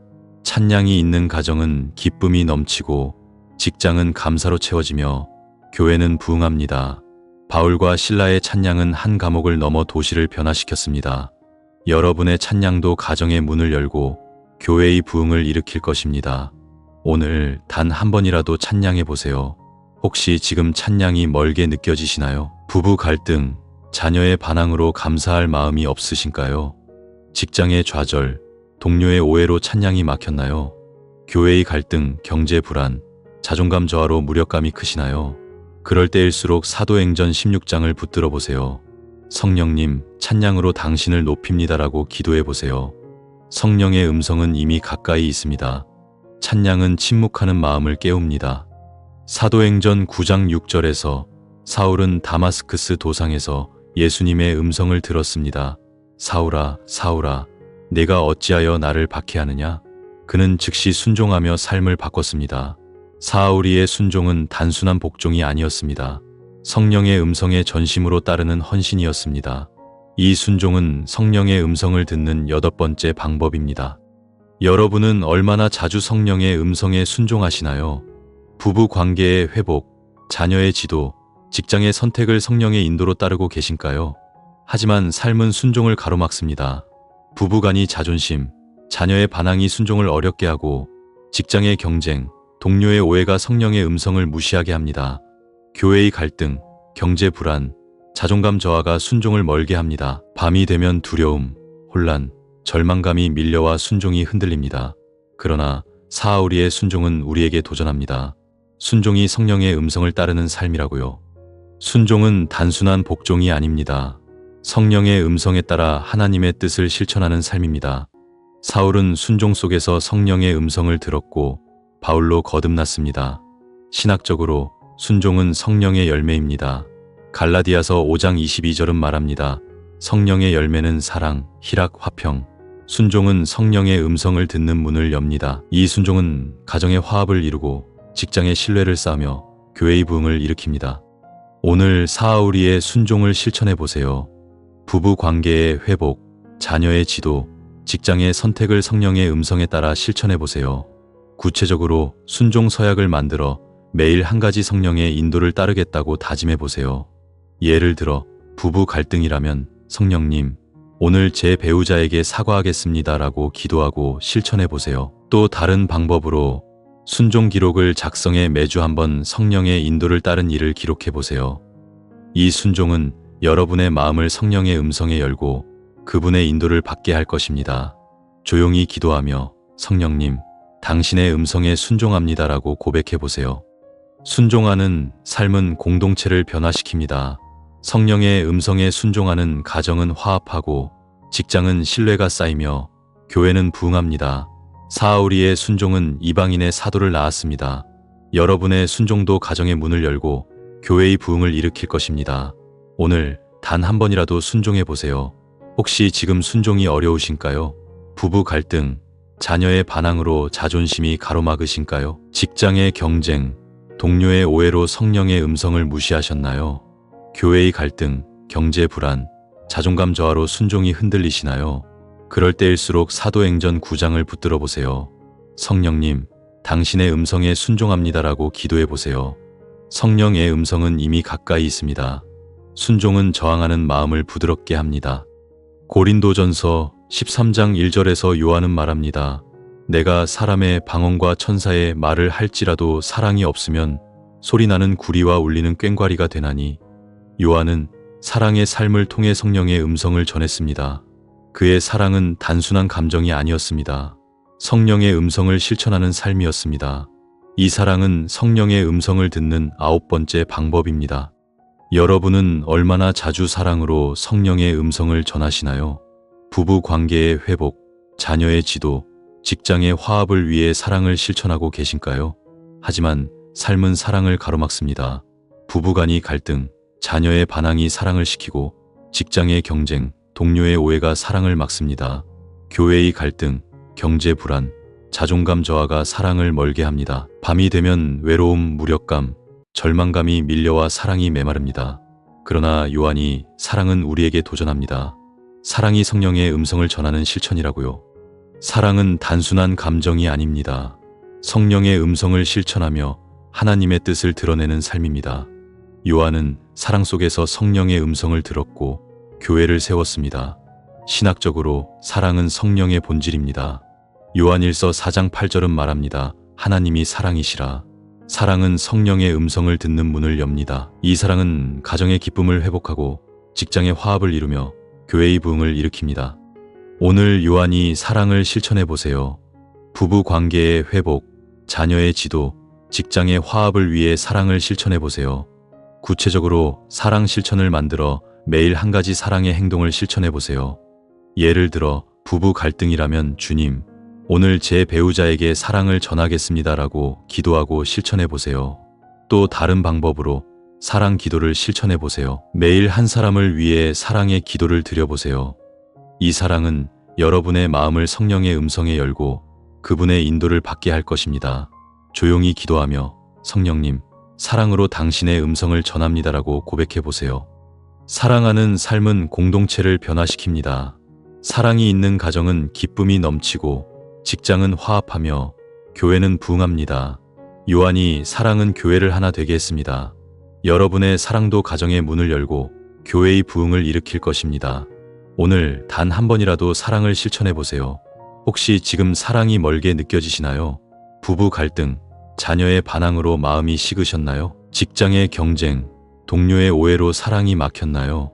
찬양이 있는 가정은 기쁨이 넘치고 직장은 감사로 채워지며 교회는 부흥합니다. 바울과 실라의 찬양은 한 감옥을 넘어 도시를 변화시켰습니다. 여러분의 찬양도 가정의 문을 열고 교회의 부흥을 일으킬 것입니다. 오늘 단 한 번이라도 찬양해 보세요. 혹시 지금 찬양이 멀게 느껴지시나요? 부부 갈등, 자녀의 반항으로 감사할 마음이 없으신가요? 직장의 좌절, 동료의 오해로 찬양이 막혔나요? 교회의 갈등, 경제 불안, 자존감 저하로 무력감이 크시나요? 그럴 때일수록 사도행전 16장을 붙들어 보세요. 성령님, 찬양으로 당신을 높입니다라고 기도해 보세요. 성령의 음성은 이미 가까이 있습니다. 찬양은 침묵하는 마음을 깨웁니다. 사도행전 9장 6절에서 사울은 다마스크스 도상에서 예수님의 음성을 들었습니다. 사울아, 사울아, 내가 어찌하여 나를 박해하느냐? 그는 즉시 순종하며 삶을 바꿨습니다. 사울이의 순종은 단순한 복종이 아니었습니다. 성령의 음성에 전심으로 따르는 헌신이었습니다. 이 순종은 성령의 음성을 듣는 8번째 방법입니다. 여러분은 얼마나 자주 성령의 음성에 순종하시나요? 부부 관계의 회복, 자녀의 지도, 직장의 선택을 성령의 인도로 따르고 계신가요? 하지만 삶은 순종을 가로막습니다. 부부간의 자존심, 자녀의 반항이 순종을 어렵게 하고 직장의 경쟁, 동료의 오해가 성령의 음성을 무시하게 합니다. 교회의 갈등, 경제 불안, 자존감 저하가 순종을 멀게 합니다. 밤이 되면 두려움, 혼란, 절망감이 밀려와 순종이 흔들립니다. 그러나 사울이의 순종은 우리에게 도전합니다. 순종이 성령의 음성을 따르는 삶이라고요. 순종은 단순한 복종이 아닙니다. 성령의 음성에 따라 하나님의 뜻을 실천하는 삶입니다. 사울은 순종 속에서 성령의 음성을 들었고 바울로 거듭났습니다. 신학적으로 순종은 성령의 열매입니다. 갈라디아서 5장 22절은 말합니다. 성령의 열매는 사랑, 희락, 화평. 순종은 성령의 음성을 듣는 문을 엽니다. 이 순종은 가정의 화합을 이루고 직장의 신뢰를 쌓으며 교회의 부흥을 일으킵니다. 오늘 사울이의 순종을 실천해 보세요. 부부 관계의 회복, 자녀의 지도, 직장의 선택을 성령의 음성에 따라 실천해 보세요. 구체적으로 순종 서약을 만들어 매일 한 가지 성령의 인도를 따르겠다고 다짐해 보세요. 예를 들어 부부 갈등이라면 성령님, 오늘 제 배우자에게 사과하겠습니다 라고 기도하고 실천해 보세요. 또 다른 방법으로 순종 기록을 작성해 매주 한번 성령의 인도를 따른 일을 기록해 보세요. 이 순종은 여러분의 마음을 성령의 음성에 열고 그분의 인도를 받게 할 것입니다. 조용히 기도하며 성령님, 당신의 음성에 순종합니다라고 고백해 보세요. 순종하는 삶은 공동체를 변화시킵니다. 성령의 음성에 순종하는 가정은 화합하고 직장은 신뢰가 쌓이며 교회는 부흥합니다. 사울이의 순종은 이방인의 사도를 낳았습니다. 여러분의 순종도 가정의 문을 열고 교회의 부흥을 일으킬 것입니다. 오늘 단 한 번이라도 순종해 보세요. 혹시 지금 순종이 어려우신가요? 부부 갈등, 자녀의 반항으로 자존심이 가로막으신가요? 직장의 경쟁, 동료의 오해로 성령의 음성을 무시하셨나요? 교회의 갈등, 경제 불안, 자존감 저하로 순종이 흔들리시나요? 그럴 때일수록 사도행전 9장을 붙들어 보세요. 성령님, 당신의 음성에 순종합니다라고 기도해 보세요. 성령의 음성은 이미 가까이 있습니다. 순종은 저항하는 마음을 부드럽게 합니다. 고린도전서 13장 1절에서 요한은 말합니다. 내가 사람의 방언과 천사의 말을 할지라도 사랑이 없으면 소리나는 구리와 울리는 꽹과리가 되나니. 요한은 사랑의 삶을 통해 성령의 음성을 전했습니다. 그의 사랑은 단순한 감정이 아니었습니다. 성령의 음성을 실천하는 삶이었습니다. 이 사랑은 성령의 음성을 듣는 9번째 방법입니다. 여러분은 얼마나 자주 사랑으로 성령의 음성을 전하시나요? 부부 관계의 회복, 자녀의 지도, 직장의 화합을 위해 사랑을 실천하고 계신가요? 하지만 삶은 사랑을 가로막습니다. 부부간의 갈등, 자녀의 반항이 사랑을 시키고 직장의 경쟁, 동료의 오해가 사랑을 막습니다. 교회의 갈등, 경제 불안, 자존감 저하가 사랑을 멀게 합니다. 밤이 되면 외로움, 무력감, 절망감이 밀려와 사랑이 메마릅니다. 그러나 요한이 사랑은 우리에게 도전합니다. 사랑이 성령의 음성을 전하는 실천이라고요. 사랑은 단순한 감정이 아닙니다. 성령의 음성을 실천하며 하나님의 뜻을 드러내는 삶입니다. 요한은 사랑 속에서 성령의 음성을 들었고 교회를 세웠습니다. 신학적으로 사랑은 성령의 본질입니다. 요한일서 4장 8절은 말합니다. 하나님이 사랑이시라. 사랑은 성령의 음성을 듣는 문을 엽니다. 이 사랑은 가정의 기쁨을 회복하고 직장의 화합을 이루며 교회의 부흥을 일으킵니다. 오늘 요한이 사랑을 실천해 보세요. 부부 관계의 회복, 자녀의 지도, 직장의 화합을 위해 사랑을 실천해 보세요. 구체적으로 사랑 실천을 만들어 매일 한 가지 사랑의 행동을 실천해 보세요. 예를 들어 부부 갈등이라면 주님, 오늘 제 배우자에게 사랑을 전하겠습니다라고 기도하고 실천해 보세요. 또 다른 방법으로 사랑 기도를 실천해 보세요. 매일 한 사람을 위해 사랑의 기도를 드려보세요. 이 사랑은 여러분의 마음을 성령의 음성에 열고 그분의 인도를 받게 할 것입니다. 조용히 기도하며 성령님, 사랑으로 당신의 음성을 전합니다라고 고백해 보세요. 사랑하는 삶은 공동체를 변화시킵니다. 사랑이 있는 가정은 기쁨이 넘치고 직장은 화합하며 교회는 부흥합니다. 요한이 사랑은 교회를 하나 되게 했습니다. 여러분의 사랑도 가정의 문을 열고 교회의 부흥을 일으킬 것입니다. 오늘 단 한 번이라도 사랑을 실천해 보세요. 혹시 지금 사랑이 멀게 느껴지시나요? 부부 갈등, 자녀의 반항으로 마음이 식으셨나요? 직장의 경쟁, 동료의 오해로 사랑이 막혔나요?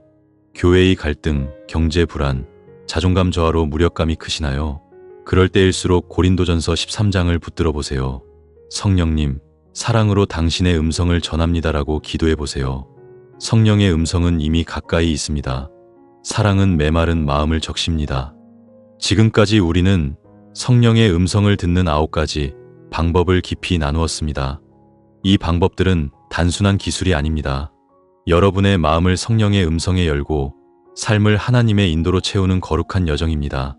교회의 갈등, 경제 불안, 자존감 저하로 무력감이 크시나요? 그럴 때일수록 고린도전서 13장을 붙들어 보세요. 성령님, 사랑으로 당신의 음성을 전합니다라고 기도해 보세요. 성령의 음성은 이미 가까이 있습니다. 사랑은 메마른 마음을 적십니다. 지금까지 우리는 성령의 음성을 듣는 9가지 방법을 깊이 나누었습니다. 이 방법들은 단순한 기술이 아닙니다. 여러분의 마음을 성령의 음성에 열고 삶을 하나님의 인도로 채우는 거룩한 여정입니다.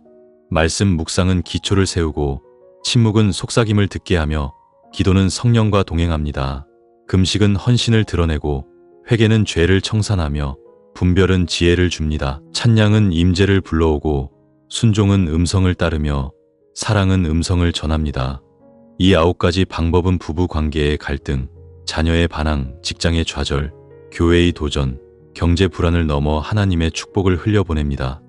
말씀 묵상은 기초를 세우고, 침묵은 속삭임을 듣게 하며, 기도는 성령과 동행합니다. 금식은 헌신을 드러내고, 회개는 죄를 청산하며, 분별은 지혜를 줍니다. 찬양은 임재를 불러오고, 순종은 음성을 따르며, 사랑은 음성을 전합니다. 이 9가지 방법은 부부 관계의 갈등, 자녀의 반항, 직장의 좌절, 교회의 도전, 경제 불안을 넘어 하나님의 축복을 흘려보냅니다.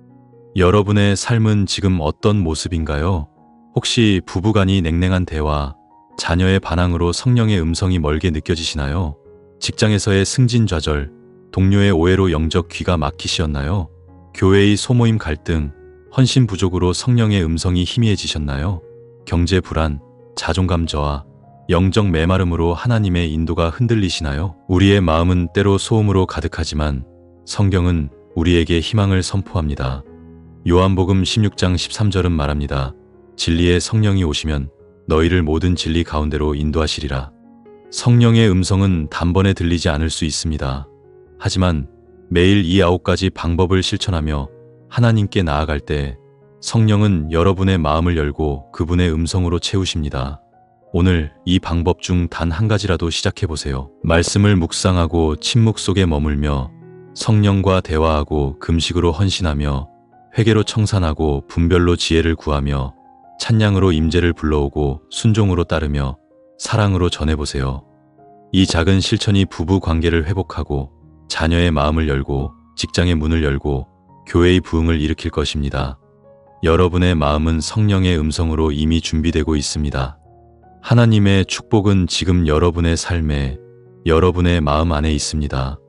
여러분의 삶은 지금 어떤 모습인가요? 혹시 부부간이 냉랭한 대화, 자녀의 반항으로 성령의 음성이 멀게 느껴지시나요? 직장에서의 승진좌절, 동료의 오해로 영적 귀가 막히시었나요? 교회의 소모임 갈등, 헌신 부족으로 성령의 음성이 희미해지셨나요? 경제 불안, 자존감 저하, 영적 메마름으로 하나님의 인도가 흔들리시나요? 우리의 마음은 때로 소음으로 가득하지만 성경은 우리에게 희망을 선포합니다. 요한복음 16장 13절은 말합니다. 진리의 성령이 오시면 너희를 모든 진리 가운데로 인도하시리라. 성령의 음성은 단번에 들리지 않을 수 있습니다. 하지만 매일 이 9가지 방법을 실천하며 하나님께 나아갈 때 성령은 여러분의 마음을 열고 그분의 음성으로 채우십니다. 오늘 이 방법 중 단 한 가지라도 시작해 보세요. 말씀을 묵상하고 침묵 속에 머물며 성령과 대화하고 금식으로 헌신하며 회개로 청산하고 분별로 지혜를 구하며 찬양으로 임재를 불러오고 순종으로 따르며 사랑으로 전해보세요. 이 작은 실천이 부부 관계를 회복하고 자녀의 마음을 열고 직장의 문을 열고 교회의 부흥을 일으킬 것입니다. 여러분의 마음은 성령의 음성으로 이미 준비되고 있습니다. 하나님의 축복은 지금 여러분의 삶에, 여러분의 마음 안에 있습니다.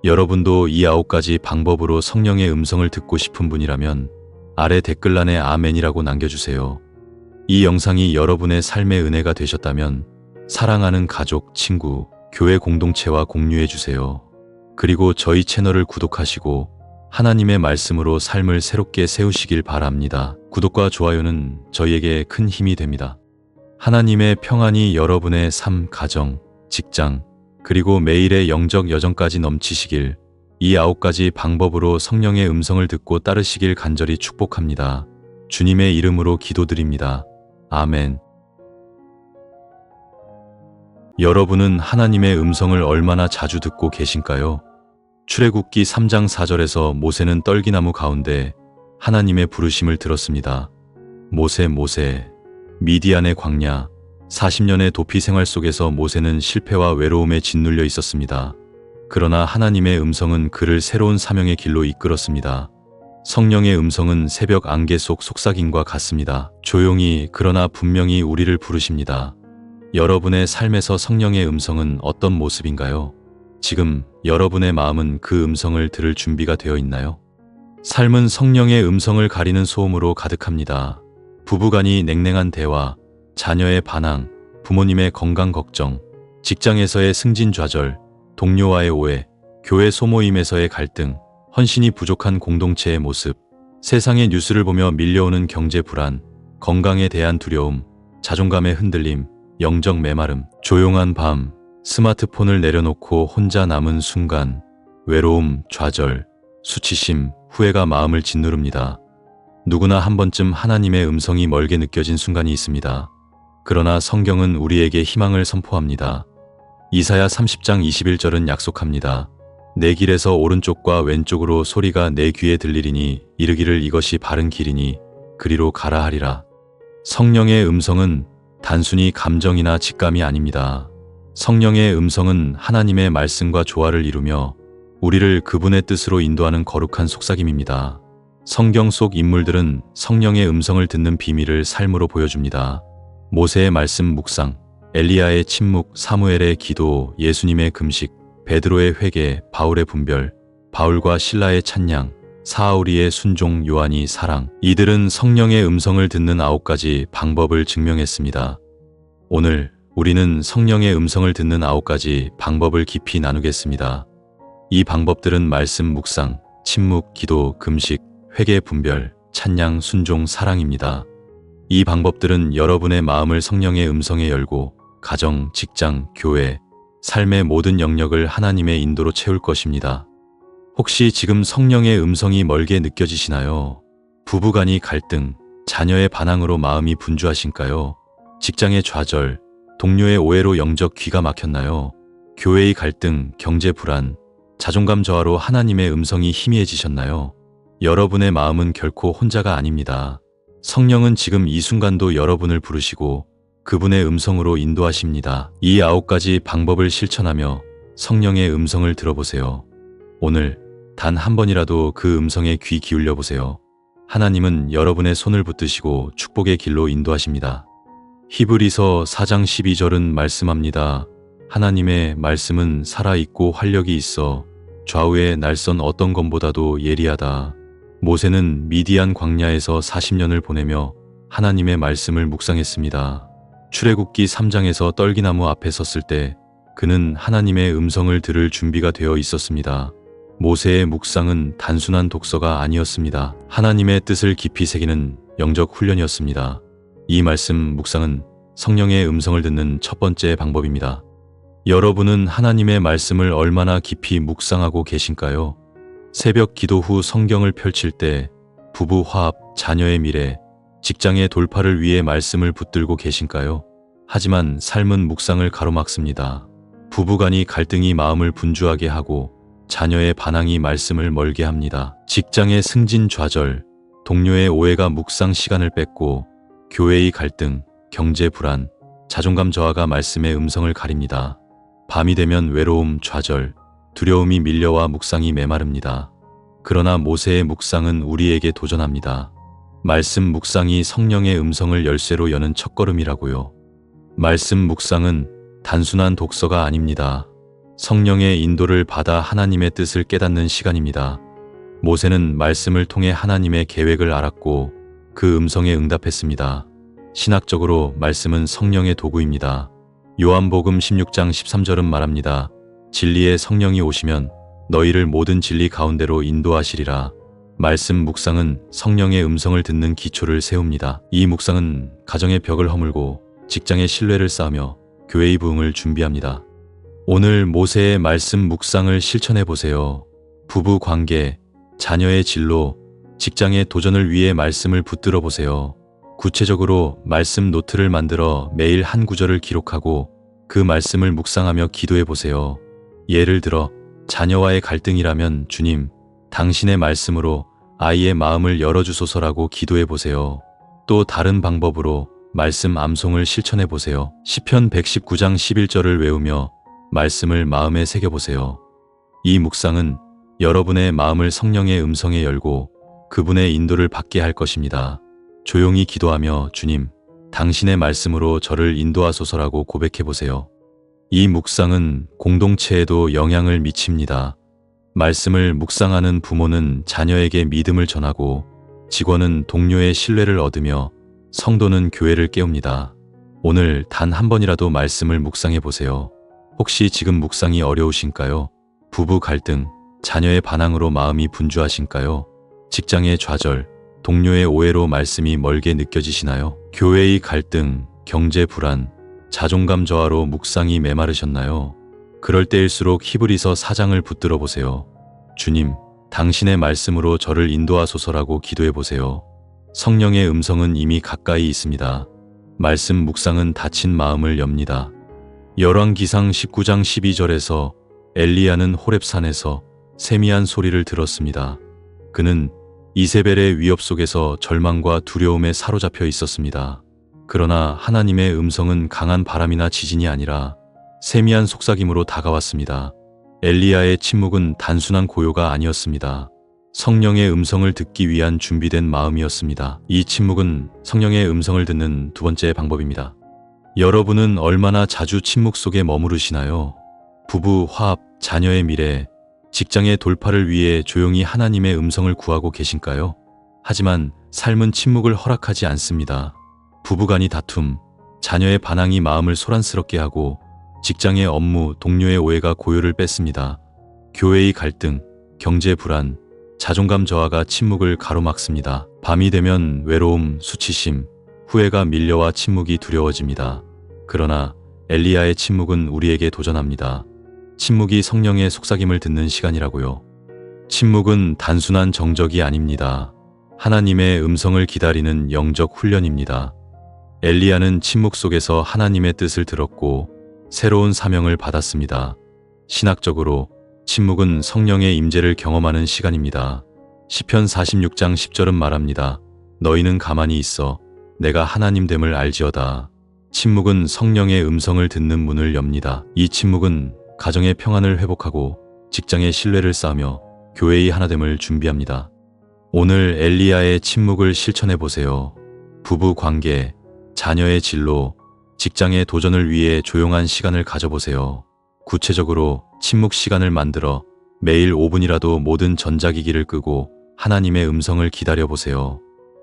여러분도 이 9가지 방법으로 성령의 음성을 듣고 싶은 분이라면 아래 댓글란에 아멘이라고 남겨주세요. 이 영상이 여러분의 삶의 은혜가 되셨다면 사랑하는 가족, 친구, 교회 공동체와 공유해주세요. 그리고 저희 채널을 구독하시고 하나님의 말씀으로 삶을 새롭게 세우시길 바랍니다. 구독과 좋아요는 저희에게 큰 힘이 됩니다. 하나님의 평안이 여러분의 삶, 가정, 직장, 그리고 매일의 영적 여정까지 넘치시길, 이 9가지 방법으로 성령의 음성을 듣고 따르시길 간절히 축복합니다. 주님의 이름으로 기도드립니다. 아멘. 여러분은 하나님의 음성을 얼마나 자주 듣고 계신가요? 출애굽기 3장 4절에서 모세는 떨기나무 가운데 하나님의 부르심을 들었습니다. 모세, 모세. 미디안의 광야, 40년의 도피 생활 속에서 모세는 실패와 외로움에 짓눌려 있었습니다. 그러나 하나님의 음성은 그를 새로운 사명의 길로 이끌었습니다. 성령의 음성은 새벽 안개 속 속삭임과 같습니다. 조용히 그러나 분명히 우리를 부르십니다. 여러분의 삶에서 성령의 음성은 어떤 모습인가요? 지금 여러분의 마음은 그 음성을 들을 준비가 되어 있나요? 삶은 성령의 음성을 가리는 소음으로 가득합니다. 부부간이 냉랭한 대화, 자녀의 반항, 부모님의 건강 걱정, 직장에서의 승진 좌절, 동료와의 오해, 교회 소모임에서의 갈등, 헌신이 부족한 공동체의 모습, 세상의 뉴스를 보며 밀려오는 경제 불안, 건강에 대한 두려움, 자존감의 흔들림, 영적 메마름, 조용한 밤, 스마트폰을 내려놓고 혼자 남은 순간, 외로움, 좌절, 수치심, 후회가 마음을 짓누릅니다. 누구나 한 번쯤 하나님의 음성이 멀게 느껴진 순간이 있습니다. 그러나 성경은 우리에게 희망을 선포합니다. 이사야 30장 21절은 약속합니다. 내 길에서 오른쪽과 왼쪽으로 소리가 내 귀에 들리리니 이르기를 이것이 바른 길이니 그리로 가라 하리라. 성령의 음성은 단순히 감정이나 직감이 아닙니다. 성령의 음성은 하나님의 말씀과 조화를 이루며 우리를 그분의 뜻으로 인도하는 거룩한 속삭임입니다. 성경 속 인물들은 성령의 음성을 듣는 비밀을 삶으로 보여줍니다. 모세의 말씀 묵상, 엘리야의 침묵, 사무엘의 기도, 예수님의 금식, 베드로의 회개, 바울의 분별, 바울과 신라의 찬양, 사울이의 순종, 요한이 사랑. 이들은 성령의 음성을 듣는 9가지 방법을 증명했습니다. 오늘 우리는 성령의 음성을 듣는 9가지 방법을 깊이 나누겠습니다. 이 방법들은 말씀 묵상, 침묵, 기도, 금식, 회개, 분별, 찬양, 순종, 사랑입니다. 이 방법들은 여러분의 마음을 성령의 음성에 열고 가정, 직장, 교회, 삶의 모든 영역을 하나님의 인도로 채울 것입니다. 혹시 지금 성령의 음성이 멀게 느껴지시나요? 부부간의 갈등, 자녀의 반항으로 마음이 분주하신가요? 직장의 좌절, 동료의 오해로 영적 귀가 막혔나요? 교회의 갈등, 경제 불안, 자존감 저하로 하나님의 음성이 희미해지셨나요? 여러분의 마음은 결코 혼자가 아닙니다. 성령은 지금 이 순간도 여러분을 부르시고 그분의 음성으로 인도하십니다. 이 9가지 방법을 실천하며 성령의 음성을 들어보세요. 오늘 단 한 번이라도 그 음성에 귀 기울여 보세요. 하나님은 여러분의 손을 붙드시고 축복의 길로 인도하십니다. 히브리서 4장 12절은 말씀합니다. 하나님의 말씀은 살아있고 활력이 있어 좌우의 날선 어떤 검보다도 예리하다. 모세는 미디안 광야에서 40년을 보내며 하나님의 말씀을 묵상했습니다. 출애굽기 3장에서 떨기나무 앞에 섰을 때 그는 하나님의 음성을 들을 준비가 되어 있었습니다. 모세의 묵상은 단순한 독서가 아니었습니다. 하나님의 뜻을 깊이 새기는 영적 훈련이었습니다. 이 말씀 묵상은 성령의 음성을 듣는 첫 번째 방법입니다. 여러분은 하나님의 말씀을 얼마나 깊이 묵상하고 계신가요? 새벽 기도 후 성경을 펼칠 때 부부 화합, 자녀의 미래, 직장의 돌파를 위해 말씀을 붙들고 계신가요? 하지만 삶은 묵상을 가로막습니다. 부부간의 갈등이 마음을 분주하게 하고 자녀의 반항이 말씀을 멀게 합니다. 직장의 승진 좌절, 동료의 오해가 묵상 시간을 뺏고 교회의 갈등, 경제 불안, 자존감 저하가 말씀의 음성을 가립니다. 밤이 되면 외로움, 좌절, 두려움이 밀려와 묵상이 메마릅니다. 그러나 모세의 묵상은 우리에게 도전합니다. 말씀 묵상이 성령의 음성을 열쇠로 여는 첫걸음이라고요. 말씀 묵상은 단순한 독서가 아닙니다. 성령의 인도를 받아 하나님의 뜻을 깨닫는 시간입니다. 모세는 말씀을 통해 하나님의 계획을 알았고 그 음성에 응답했습니다. 신학적으로 말씀은 성령의 도구입니다. 요한복음 16장 13절은 말합니다. 진리의 성령이 오시면 너희를 모든 진리 가운데로 인도하시리라. 말씀 묵상은 성령의 음성을 듣는 기초를 세웁니다. 이 묵상은 가정의 벽을 허물고 직장의 신뢰를 쌓으며 교회의 부흥을 준비합니다. 오늘 모세의 말씀 묵상을 실천해 보세요. 부부 관계, 자녀의 진로, 직장의 도전을 위해 말씀을 붙들어 보세요. 구체적으로 말씀 노트를 만들어 매일 한 구절을 기록하고 그 말씀을 묵상하며 기도해 보세요. 예를 들어 자녀와의 갈등이라면 주님, 당신의 말씀으로 아이의 마음을 열어주소서라고 기도해 보세요. 또 다른 방법으로 말씀 암송을 실천해 보세요. 시편 119장 11절을 외우며 말씀을 마음에 새겨보세요. 이 묵상은 여러분의 마음을 성령의 음성에 열고 그분의 인도를 받게 할 것입니다. 조용히 기도하며 주님, 당신의 말씀으로 저를 인도하소서라고 고백해보세요. 이 묵상은 공동체에도 영향을 미칩니다. 말씀을 묵상하는 부모는 자녀에게 믿음을 전하고 직원은 동료의 신뢰를 얻으며 성도는 교회를 깨웁니다. 오늘 단 한 번이라도 말씀을 묵상해 보세요. 혹시 지금 묵상이 어려우신가요? 부부 갈등, 자녀의 반항으로 마음이 분주하신가요? 직장의 좌절, 동료의 오해로 말씀이 멀게 느껴지시나요? 교회의 갈등, 경제 불안, 자존감 저하로 묵상이 메마르셨나요? 그럴 때일수록 히브리서 4장을 붙들어 보세요. 주님, 당신의 말씀으로 저를 인도하소서라고 기도해 보세요. 성령의 음성은 이미 가까이 있습니다. 말씀 묵상은 닫힌 마음을 엽니다. 열왕기상 19장 12절에서 엘리야는 호렙산에서 세미한 소리를 들었습니다. 그는 이세벨의 위협 속에서 절망과 두려움에 사로잡혀 있었습니다. 그러나 하나님의 음성은 강한 바람이나 지진이 아니라 세미한 속삭임으로 다가왔습니다. 엘리야의 침묵은 단순한 고요가 아니었습니다. 성령의 음성을 듣기 위한 준비된 마음이었습니다. 이 침묵은 성령의 음성을 듣는 두 번째 방법입니다. 여러분은 얼마나 자주 침묵 속에 머무르시나요? 부부, 화합, 자녀의 미래, 직장의 돌파를 위해 조용히 하나님의 음성을 구하고 계신가요? 하지만 삶은 침묵을 허락하지 않습니다. 부부간의 다툼, 자녀의 반항이 마음을 소란스럽게 하고 직장의 업무, 동료의 오해가 고요를 뺏습니다. 교회의 갈등, 경제 불안, 자존감 저하가 침묵을 가로막습니다. 밤이 되면 외로움, 수치심, 후회가 밀려와 침묵이 두려워집니다. 그러나 엘리야의 침묵은 우리에게 도전합니다. 침묵이 성령의 속삭임을 듣는 시간이라고요. 침묵은 단순한 정적이 아닙니다. 하나님의 음성을 기다리는 영적 훈련입니다. 엘리야는 침묵 속에서 하나님의 뜻을 들었고 새로운 사명을 받았습니다. 신학적으로 침묵은 성령의 임재를 경험하는 시간입니다. 시편 46장 10절은 말합니다. 너희는 가만히 있어 내가 하나님됨을 알지어다. 침묵은 성령의 음성을 듣는 문을 엽니다. 이 침묵은 가정의 평안을 회복하고 직장의 신뢰를 쌓으며 교회의 하나됨을 준비합니다. 오늘 엘리야의 침묵을 실천해 보세요. 부부 관계, 자녀의 진로, 직장의 도전을 위해 조용한 시간을 가져보세요. 구체적으로 침묵 시간을 만들어 매일 5분이라도 모든 전자기기를 끄고 하나님의 음성을 기다려보세요.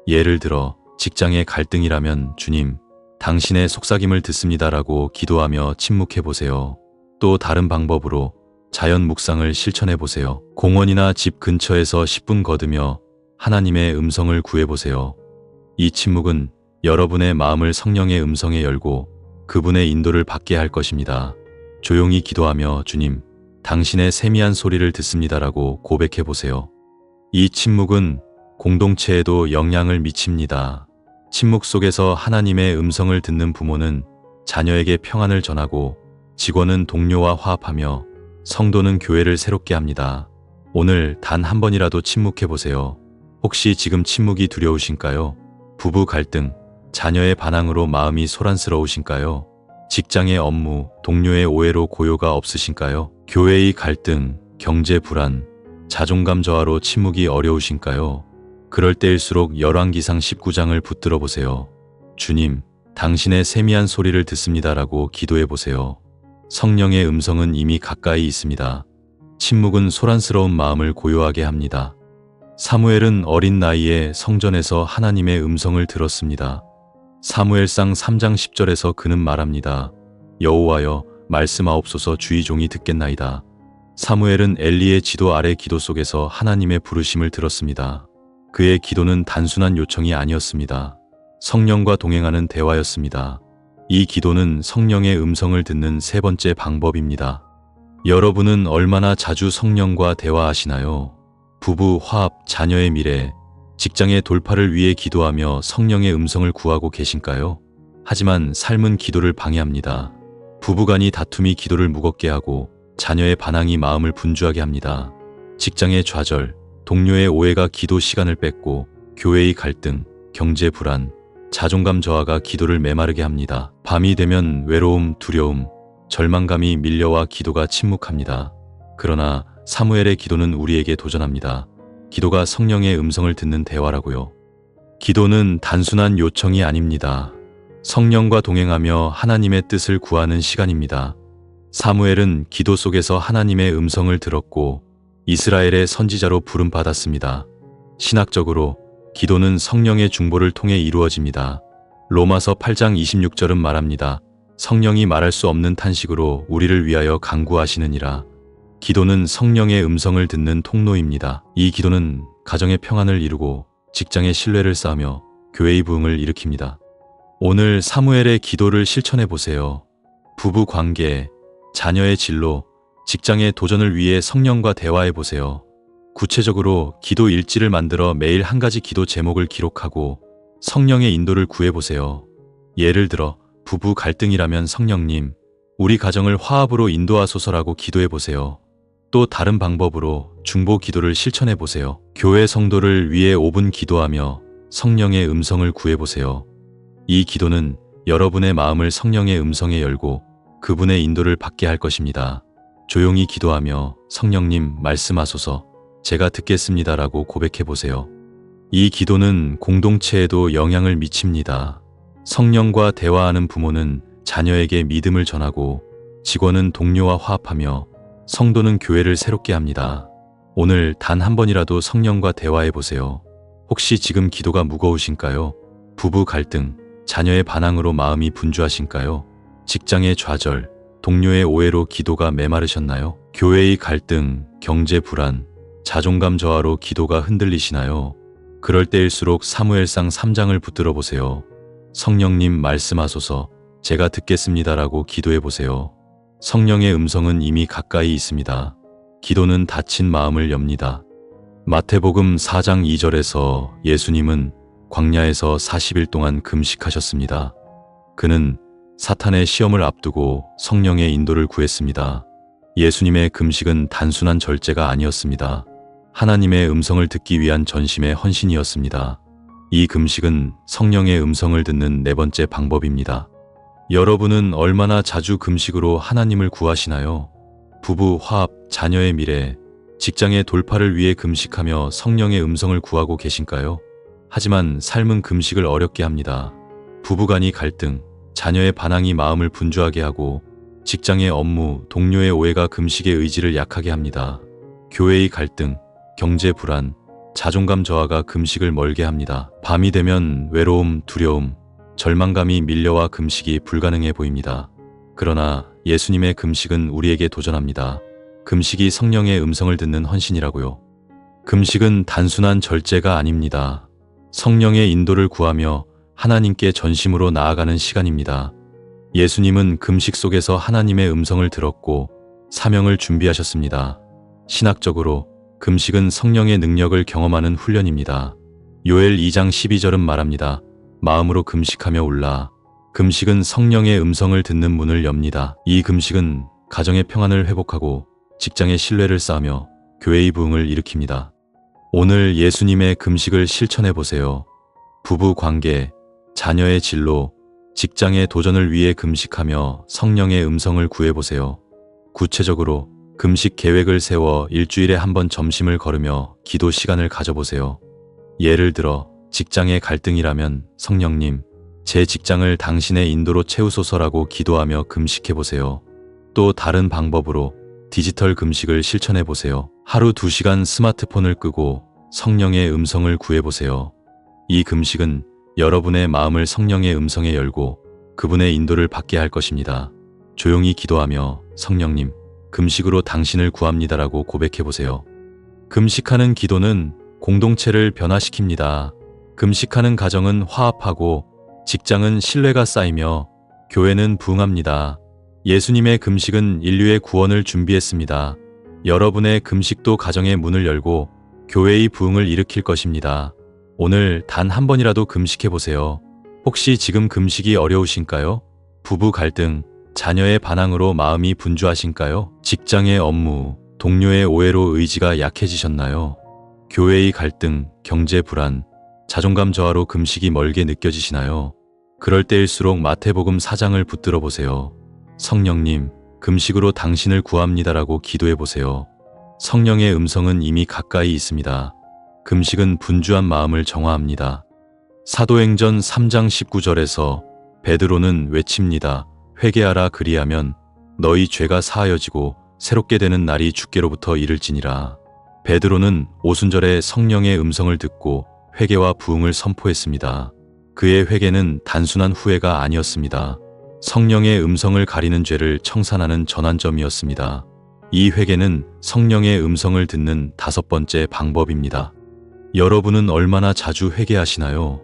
예를 들어 직장의 갈등이라면 주님, 당신의 속삭임을 듣습니다라고 기도하며 침묵해보세요. 또 다른 방법으로 자연 묵상을 실천해보세요. 공원이나 집 근처에서 10분 걷으며 하나님의 음성을 구해보세요. 이 침묵은 여러분의 마음을 성령의 음성에 열고 그분의 인도를 받게 할 것입니다. 조용히 기도하며 주님, 당신의 세미한 소리를 듣습니다라고 고백해보세요. 이 침묵은 공동체에도 영향을 미칩니다. 침묵 속에서 하나님의 음성을 듣는 부모는 자녀에게 평안을 전하고 직원은 동료와 화합하며 성도는 교회를 새롭게 합니다. 오늘 단 한 번이라도 침묵해보세요. 혹시 지금 침묵이 두려우신가요? 부부 갈등, 자녀의 반항으로 마음이 소란스러우신가요? 직장의 업무, 동료의 오해로 고요가 없으신가요? 교회의 갈등, 경제 불안, 자존감 저하로 침묵이 어려우신가요? 그럴 때일수록 열왕기상 19장을 붙들어 보세요. 주님, 당신의 세미한 소리를 듣습니다라고 기도해 보세요. 성령의 음성은 이미 가까이 있습니다. 침묵은 소란스러운 마음을 고요하게 합니다. 사무엘은 어린 나이에 성전에서 하나님의 음성을 들었습니다. 사무엘상 3장 10절에서 그는 말합니다. 여호와여, 말씀하옵소서 주의 종이 듣겠나이다. 사무엘은 엘리의 지도 아래 기도 속에서 하나님의 부르심을 들었습니다. 그의 기도는 단순한 요청이 아니었습니다. 성령과 동행하는 대화였습니다. 이 기도는 성령의 음성을 듣는 세 번째 방법입니다. 여러분은 얼마나 자주 성령과 대화하시나요? 부부, 화합, 자녀의 미래, 직장의 돌파를 위해 기도하며 성령의 음성을 구하고 계신가요? 하지만 삶은 기도를 방해합니다. 부부간의 다툼이 기도를 무겁게 하고 자녀의 반항이 마음을 분주하게 합니다. 직장의 좌절, 동료의 오해가 기도 시간을 뺏고 교회의 갈등, 경제 불안, 자존감 저하가 기도를 메마르게 합니다. 밤이 되면 외로움, 두려움, 절망감이 밀려와 기도가 침묵합니다. 그러나 사무엘의 기도는 우리에게 도전합니다. 기도가 성령의 음성을 듣는 대화라고요. 기도는 단순한 요청이 아닙니다. 성령과 동행하며 하나님의 뜻을 구하는 시간입니다. 사무엘은 기도 속에서 하나님의 음성을 들었고 이스라엘의 선지자로 부름받았습니다. 신학적으로 기도는 성령의 중보를 통해 이루어집니다. 로마서 8장 26절은 말합니다. 성령이 말할 수 없는 탄식으로 우리를 위하여 간구하시느니라. 기도는 성령의 음성을 듣는 통로입니다. 이 기도는 가정의 평안을 이루고 직장의 신뢰를 쌓으며 교회의 부흥을 일으킵니다. 오늘 사무엘의 기도를 실천해 보세요. 부부 관계, 자녀의 진로, 직장의 도전을 위해 성령과 대화해 보세요. 구체적으로 기도 일지를 만들어 매일 한 가지 기도 제목을 기록하고 성령의 인도를 구해 보세요. 예를 들어 부부 갈등이라면 성령님, 우리 가정을 화합으로 인도하소서라고 기도해 보세요. 또 다른 방법으로 중보 기도를 실천해 보세요. 교회 성도를 위해 5분 기도하며 성령의 음성을 구해 보세요. 이 기도는 여러분의 마음을 성령의 음성에 열고 그분의 인도를 받게 할 것입니다. 조용히 기도하며 성령님 말씀하소서, 제가 듣겠습니다라고 고백해 보세요. 이 기도는 공동체에도 영향을 미칩니다. 성령과 대화하는 부모는 자녀에게 믿음을 전하고 직원은 동료와 화합하며 성도는 교회를 새롭게 합니다. 오늘 단 한 번이라도 성령과 대화해 보세요. 혹시 지금 기도가 무거우신가요? 부부 갈등, 자녀의 반항으로 마음이 분주하신가요? 직장의 좌절, 동료의 오해로 기도가 메마르셨나요? 교회의 갈등, 경제 불안, 자존감 저하로 기도가 흔들리시나요? 그럴 때일수록 사무엘상 3장을 붙들어 보세요. 성령님 말씀하소서, 제가 듣겠습니다라고 기도해 보세요. 성령의 음성은 이미 가까이 있습니다. 기도는 닫힌 마음을 엽니다. 마태복음 4장 2절에서 예수님은 광야에서 40일 동안 금식하셨습니다. 그는 사탄의 시험을 앞두고 성령의 인도를 구했습니다. 예수님의 금식은 단순한 절제가 아니었습니다. 하나님의 음성을 듣기 위한 전심의 헌신이었습니다. 이 금식은 성령의 음성을 듣는 네 번째 방법입니다. 여러분은 얼마나 자주 금식으로 하나님을 구하시나요? 부부 화합, 자녀의 미래, 직장의 돌파를 위해 금식하며 성령의 음성을 구하고 계신가요? 하지만 삶은 금식을 어렵게 합니다. 부부간의 갈등, 자녀의 반항이 마음을 분주하게 하고 직장의 업무, 동료의 오해가 금식의 의지를 약하게 합니다. 교회의 갈등, 경제 불안, 자존감 저하가 금식을 멀게 합니다. 밤이 되면 외로움, 두려움, 절망감이 밀려와 금식이 불가능해 보입니다. 그러나 예수님의 금식은 우리에게 도전합니다. 금식이 성령의 음성을 듣는 헌신이라고요. 금식은 단순한 절제가 아닙니다. 성령의 인도를 구하며 하나님께 전심으로 나아가는 시간입니다. 예수님은 금식 속에서 하나님의 음성을 들었고 사명을 준비하셨습니다. 신학적으로 금식은 성령의 능력을 경험하는 훈련입니다. 요엘 2장 12절은 말합니다. 마음으로 금식하며 올라. 금식은 성령의 음성을 듣는 문을 엽니다. 이 금식은 가정의 평안을 회복하고 직장의 신뢰를 쌓으며 교회의 부흥을 일으킵니다. 오늘 예수님의 금식을 실천해 보세요. 부부 관계, 자녀의 진로, 직장의 도전을 위해 금식하며 성령의 음성을 구해보세요. 구체적으로 금식 계획을 세워 일주일에 한 번 점심을 거르며 기도 시간을 가져보세요. 예를 들어 직장의 갈등이라면 성령님, 제 직장을 당신의 인도로 채우소서라고 기도하며 금식해보세요. 또 다른 방법으로 디지털 금식을 실천해보세요. 하루 2시간 스마트폰을 끄고 성령의 음성을 구해보세요. 이 금식은 여러분의 마음을 성령의 음성에 열고 그분의 인도를 받게 할 것입니다. 조용히 기도하며 성령님, 금식으로 당신을 구합니다라고 고백해보세요. 금식하는 기도는 공동체를 변화시킵니다. 금식하는 가정은 화합하고 직장은 신뢰가 쌓이며 교회는 부흥합니다. 예수님의 금식은 인류의 구원을 준비했습니다. 여러분의 금식도 가정의 문을 열고 교회의 부흥을 일으킬 것입니다. 오늘 단 한 번이라도 금식해보세요. 혹시 지금 금식이 어려우신가요? 부부 갈등, 자녀의 반항으로 마음이 분주하신가요? 직장의 업무, 동료의 오해로 의지가 약해지셨나요? 교회의 갈등, 경제 불안, 자존감 저하로 금식이 멀게 느껴지시나요? 그럴 때일수록 마태복음 4장을 붙들어 보세요. 성령님, 금식으로 당신을 구합니다라고 기도해 보세요. 성령의 음성은 이미 가까이 있습니다. 금식은 분주한 마음을 정화합니다. 사도행전 3장 19절에서 베드로는 외칩니다. 회개하라, 그리하면 너희 죄가 사하여지고 새롭게 되는 날이 주께로부터 이를지니라. 베드로는 오순절에 성령의 음성을 듣고 회개와 부흥을 선포했습니다. 그의 회개는 단순한 후회가 아니었습니다. 성령의 음성을 가리는 죄를 청산하는 전환점이었습니다. 이 회개는 성령의 음성을 듣는 5번째 방법입니다. 여러분은 얼마나 자주 회개하시나요?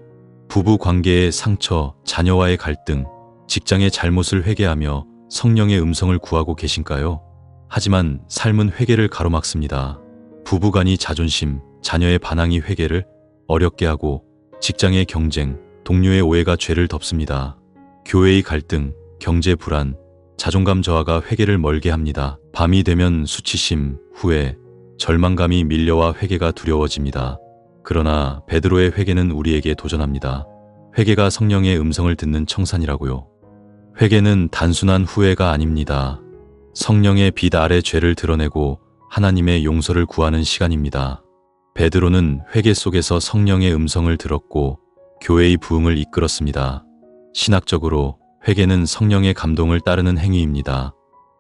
부부 관계의 상처, 자녀와의 갈등, 직장의 잘못을 회개하며 성령의 음성을 구하고 계신가요? 하지만 삶은 회개를 가로막습니다. 부부간의 자존심, 자녀의 반항이 회개를 어렵게 하고 직장의 경쟁, 동료의 오해가 죄를 덮습니다. 교회의 갈등, 경제 불안, 자존감 저하가 회개를 멀게 합니다. 밤이 되면 수치심, 후회, 절망감이 밀려와 회개가 두려워집니다. 그러나 베드로의 회개는 우리에게 도전합니다. 회개가 성령의 음성을 듣는 청산이라고요. 회개는 단순한 후회가 아닙니다. 성령의 빛 아래 죄를 드러내고 하나님의 용서를 구하는 시간입니다. 베드로는 회개 속에서 성령의 음성을 들었고 교회의 부흥을 이끌었습니다. 신학적으로 회개는 성령의 감동을 따르는 행위입니다.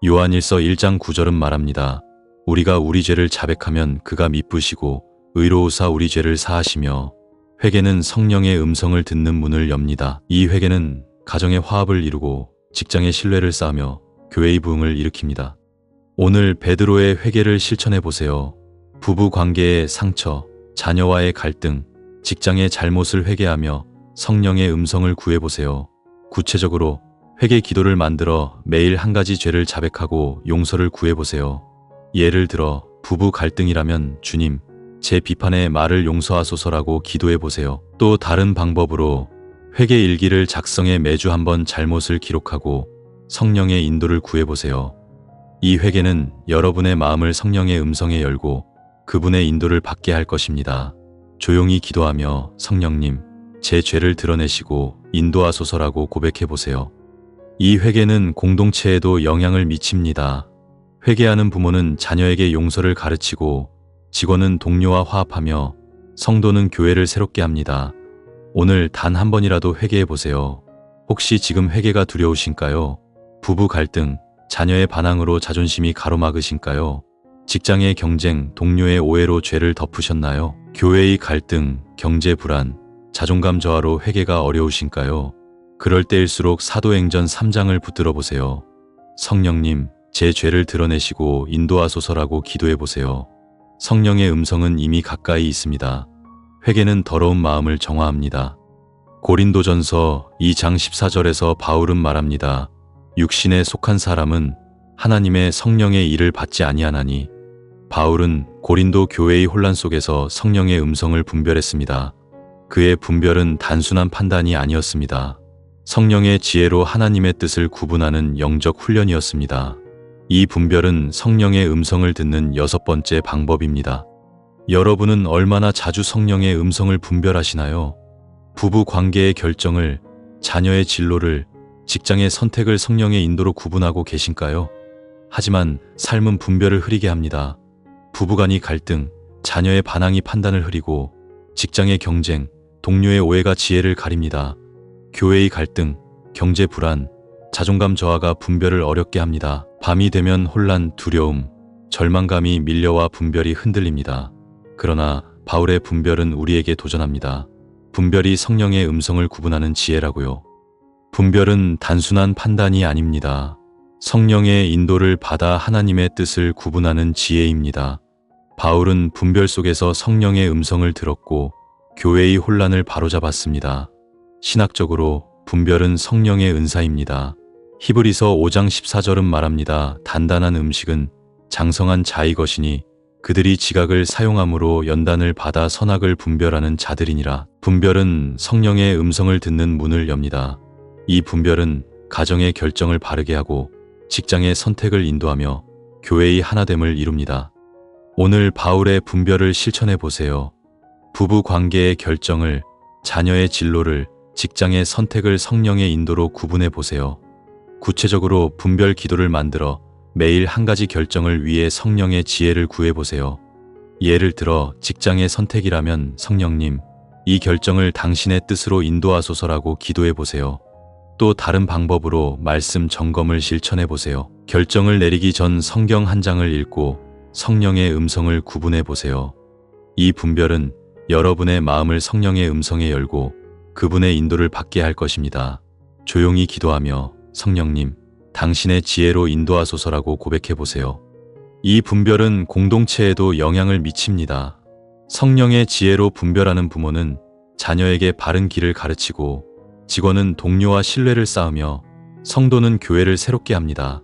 요한일서 1장 9절은 말합니다. 우리가 우리 죄를 자백하면 그가 미쁘시고 의로우사 우리 죄를 사하시며. 회개는 성령의 음성을 듣는 문을 엽니다. 이 회개는 가정의 화합을 이루고 직장의 신뢰를 쌓으며 교회의 부흥을 일으킵니다. 오늘 베드로의 회개를 실천해 보세요. 부부 관계의 상처, 자녀와의 갈등, 직장의 잘못을 회개하며 성령의 음성을 구해보세요. 구체적으로 회개 기도를 만들어 매일 한 가지 죄를 자백하고 용서를 구해보세요. 예를 들어 부부 갈등이라면 주님, 제 비판의 말을 용서하소서라고 기도해보세요. 또 다른 방법으로 회개 일기를 작성해 매주 한번 잘못을 기록하고 성령의 인도를 구해보세요. 이 회개는 여러분의 마음을 성령의 음성에 열고 그분의 인도를 받게 할 것입니다. 조용히 기도하며 성령님, 제 죄를 드러내시고 인도하소서라고 고백해보세요. 이 회개는 공동체에도 영향을 미칩니다. 회개하는 부모는 자녀에게 용서를 가르치고 직원은 동료와 화합하며 성도는 교회를 새롭게 합니다. 오늘 단 한 번이라도 회개해보세요. 혹시 지금 회개가 두려우신가요? 부부 갈등, 자녀의 반항으로 자존심이 가로막으신가요? 직장의 경쟁, 동료의 오해로 죄를 덮으셨나요? 교회의 갈등, 경제 불안, 자존감 저하로 회개가 어려우신가요? 그럴 때일수록 사도행전 3장을 붙들어 보세요. 성령님, 제 죄를 드러내시고 인도하소서라고 기도해보세요. 성령의 음성은 이미 가까이 있습니다. 회개는 더러운 마음을 정화합니다. 고린도전서 2장 14절에서 바울은 말합니다. 육신에 속한 사람은 하나님의 성령의 일을 받지 아니하나니. 바울은 고린도 교회의 혼란 속에서 성령의 음성을 분별했습니다. 그의 분별은 단순한 판단이 아니었습니다. 성령의 지혜로 하나님의 뜻을 구분하는 영적 훈련이었습니다. 이 분별은 성령의 음성을 듣는 6번째 방법입니다. 여러분은 얼마나 자주 성령의 음성을 분별하시나요? 부부 관계의 결정을, 자녀의 진로를, 직장의 선택을 성령의 인도로 구분하고 계신가요? 하지만 삶은 분별을 흐리게 합니다. 부부간의 갈등, 자녀의 반항이 판단을 흐리고 직장의 경쟁, 동료의 오해가 지혜를 가립니다. 교회의 갈등, 경제 불안, 자존감 저하가 분별을 어렵게 합니다. 밤이 되면 혼란, 두려움, 절망감이 밀려와 분별이 흔들립니다. 그러나 바울의 분별은 우리에게 도전합니다. 분별이 성령의 음성을 구분하는 지혜라고요. 분별은 단순한 판단이 아닙니다. 성령의 인도를 받아 하나님의 뜻을 구분하는 지혜입니다. 바울은 분별 속에서 성령의 음성을 들었고 교회의 혼란을 바로잡았습니다. 신학적으로 분별은 성령의 은사입니다. 히브리서 5장 14절은 말합니다. 단단한 음식은 장성한 자의 것이니 그들이 지각을 사용함으로 연단을 받아 선악을 분별하는 자들이니라. 분별은 성령의 음성을 듣는 문을 엽니다. 이 분별은 가정의 결정을 바르게 하고 직장의 선택을 인도하며 교회의 하나됨을 이룹니다. 오늘 바울의 분별을 실천해 보세요. 부부 관계의 결정을, 자녀의 진로를, 직장의 선택을 성령의 인도로 구분해 보세요. 구체적으로 분별 기도를 만들어 매일 한 가지 결정을 위해 성령의 지혜를 구해 보세요. 예를 들어 직장의 선택이라면 성령님, 이 결정을 당신의 뜻으로 인도하소서라고 기도해 보세요. 또 다른 방법으로 말씀 점검을 실천해 보세요. 결정을 내리기 전 성경 한 장을 읽고 성령의 음성을 구분해 보세요. 이 분별은 여러분의 마음을 성령의 음성에 열고 그분의 인도를 받게 할 것입니다. 조용히 기도하며 성령님, 당신의 지혜로 인도하소서라고 고백해 보세요. 이 분별은 공동체에도 영향을 미칩니다. 성령의 지혜로 분별하는 부모는 자녀에게 바른 길을 가르치고 직원은 동료와 신뢰를 쌓으며 성도는 교회를 새롭게 합니다.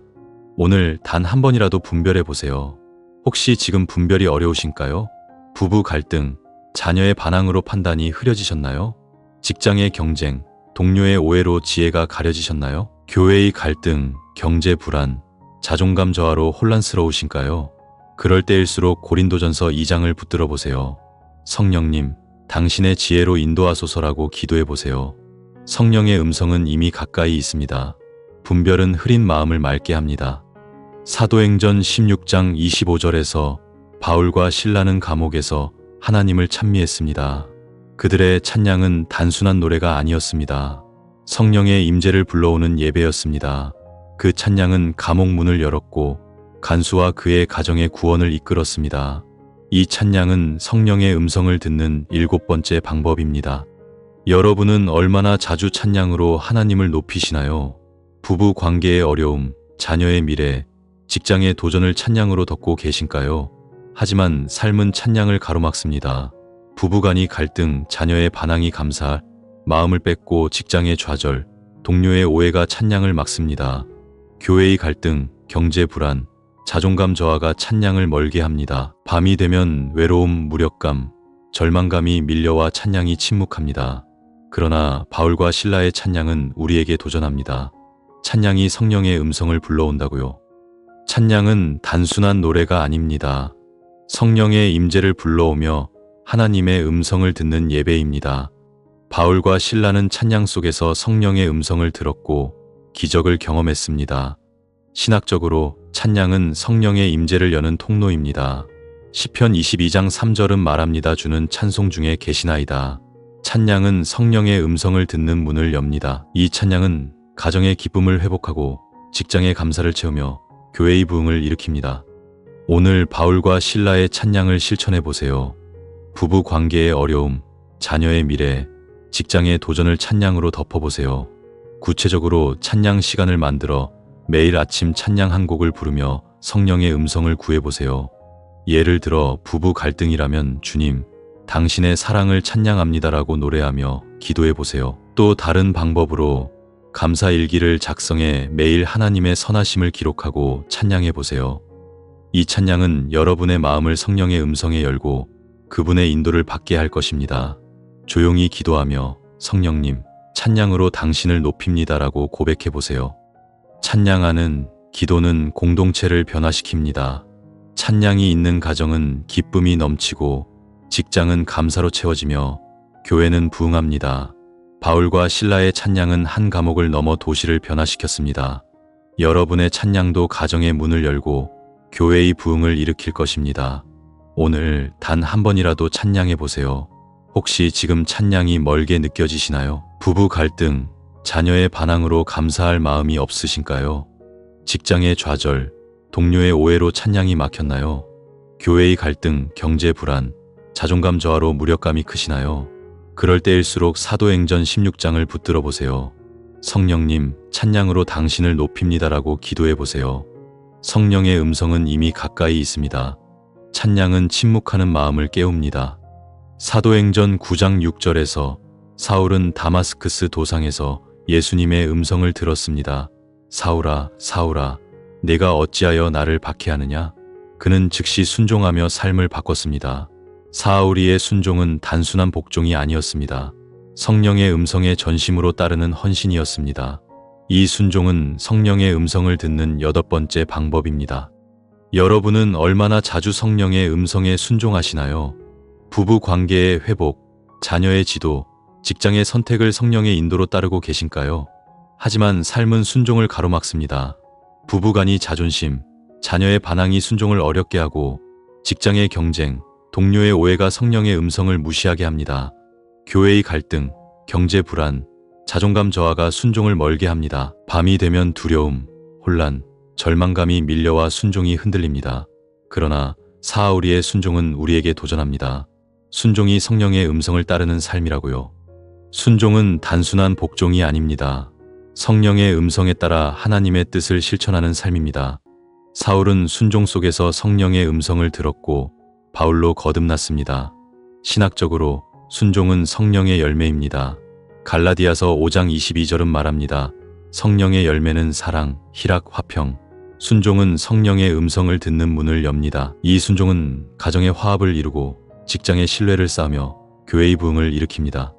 오늘 단 한 번이라도 분별해 보세요. 혹시 지금 분별이 어려우신가요? 부부 갈등, 자녀의 반항으로 판단이 흐려지셨나요? 직장의 경쟁, 동료의 오해로 지혜가 가려지셨나요? 교회의 갈등, 경제 불안, 자존감 저하로 혼란스러우신가요? 그럴 때일수록 고린도전서 2장을 붙들어 보세요. 성령님, 당신의 지혜로 인도하소서라고 기도해 보세요. 성령의 음성은 이미 가까이 있습니다. 분별은 흐린 마음을 맑게 합니다. 사도행전 16장 25절에서 바울과 실라는 감옥에서 하나님을 찬미했습니다. 그들의 찬양은 단순한 노래가 아니었습니다. 성령의 임재를 불러오는 예배였습니다. 그 찬양은 감옥 문을 열었고 간수와 그의 가정의 구원을 이끌었습니다. 이 찬양은 성령의 음성을 듣는 7번째 방법입니다. 여러분은 얼마나 자주 찬양으로 하나님을 높이시나요? 부부 관계의 어려움, 자녀의 미래, 직장의 도전을 찬양으로 덮고 계신가요? 하지만 삶은 찬양을 가로막습니다. 부부간의 갈등, 자녀의 반항이 감사, 마음을 뺏고 직장의 좌절, 동료의 오해가 찬양을 막습니다. 교회의 갈등, 경제 불안, 자존감 저하가 찬양을 멀게 합니다. 밤이 되면 외로움, 무력감, 절망감이 밀려와 찬양이 침묵합니다. 그러나 바울과 실라의 찬양은 우리에게 도전합니다. 찬양이 성령의 음성을 불러온다고요. 찬양은 단순한 노래가 아닙니다. 성령의 임재를 불러오며 하나님의 음성을 듣는 예배입니다. 바울과 실라는 찬양 속에서 성령의 음성을 들었고 기적을 경험했습니다. 신학적으로 찬양은 성령의 임재를 여는 통로입니다. 시편 22장 3절은 말합니다. 주는 찬송 중에 계시나이다. 찬양은 성령의 음성을 듣는 문을 엽니다. 이 찬양은 가정의 기쁨을 회복하고 직장의 감사를 채우며 교회의 부흥을 일으킵니다. 오늘 바울과 실라의 찬양을 실천해 보세요. 부부 관계의 어려움, 자녀의 미래, 직장의 도전을 찬양으로 덮어보세요. 구체적으로 찬양 시간을 만들어 매일 아침 찬양 한 곡을 부르며 성령의 음성을 구해보세요. 예를 들어 부부 갈등이라면 주님, 당신의 사랑을 찬양합니다라고 노래하며 기도해보세요. 또 다른 방법으로 감사 일기를 작성해 매일 하나님의 선하심을 기록하고 찬양해보세요. 이 찬양은 여러분의 마음을 성령의 음성에 열고 그분의 인도를 받게 할 것입니다. 조용히 기도하며 성령님, 찬양으로 당신을 높입니다라고 고백해보세요. 찬양하는 기도는 공동체를 변화시킵니다. 찬양이 있는 가정은 기쁨이 넘치고 직장은 감사로 채워지며 교회는 부흥합니다. 바울과 실라의 찬양은 한 감옥을 넘어 도시를 변화시켰습니다. 여러분의 찬양도 가정의 문을 열고 교회의 부흥을 일으킬 것입니다. 오늘 단 한 번이라도 찬양해 보세요. 혹시 지금 찬양이 멀게 느껴지시나요? 부부 갈등, 자녀의 반항으로 감사할 마음이 없으신가요? 직장의 좌절, 동료의 오해로 찬양이 막혔나요? 교회의 갈등, 경제 불안, 자존감 저하로 무력감이 크시나요? 그럴 때일수록 사도행전 16장을 붙들어 보세요. 성령님, 찬양으로 당신을 높입니다라고 기도해 보세요. 성령의 음성은 이미 가까이 있습니다. 찬양은 침묵하는 마음을 깨웁니다. 사도행전 9장 6절에서 사울은 다마스크스 도상에서 예수님의 음성을 들었습니다. 사울아, 사울아, 내가 어찌하여 나를 박해하느냐? 그는 즉시 순종하며 삶을 바꿨습니다. 사울이의 순종은 단순한 복종이 아니었습니다. 성령의 음성에 전심으로 따르는 헌신이었습니다. 이 순종은 성령의 음성을 듣는 8번째 방법입니다. 여러분은 얼마나 자주 성령의 음성에 순종하시나요? 부부 관계의 회복, 자녀의 지도, 직장의 선택을 성령의 인도로 따르고 계신가요? 하지만 삶은 순종을 가로막습니다. 부부간의 자존심, 자녀의 반항이 순종을 어렵게 하고 직장의 경쟁, 동료의 오해가 성령의 음성을 무시하게 합니다. 교회의 갈등, 경제 불안, 자존감 저하가 순종을 멀게 합니다. 밤이 되면 두려움, 혼란, 절망감이 밀려와 순종이 흔들립니다. 그러나 사울이의 순종은 우리에게 도전합니다. 순종이 성령의 음성을 따르는 삶이라고요. 순종은 단순한 복종이 아닙니다. 성령의 음성에 따라 하나님의 뜻을 실천하는 삶입니다. 사울은 순종 속에서 성령의 음성을 들었고 바울로 거듭났습니다. 신학적으로 순종은 성령의 열매입니다. 갈라디아서 5장 22절은 말합니다. 성령의 열매는 사랑, 희락, 화평. 순종은 성령의 음성을 듣는 문을 엽니다. 이 순종은 가정의 화합을 이루고 직장의 신뢰를 쌓으며 교회의 부흥을 일으킵니다.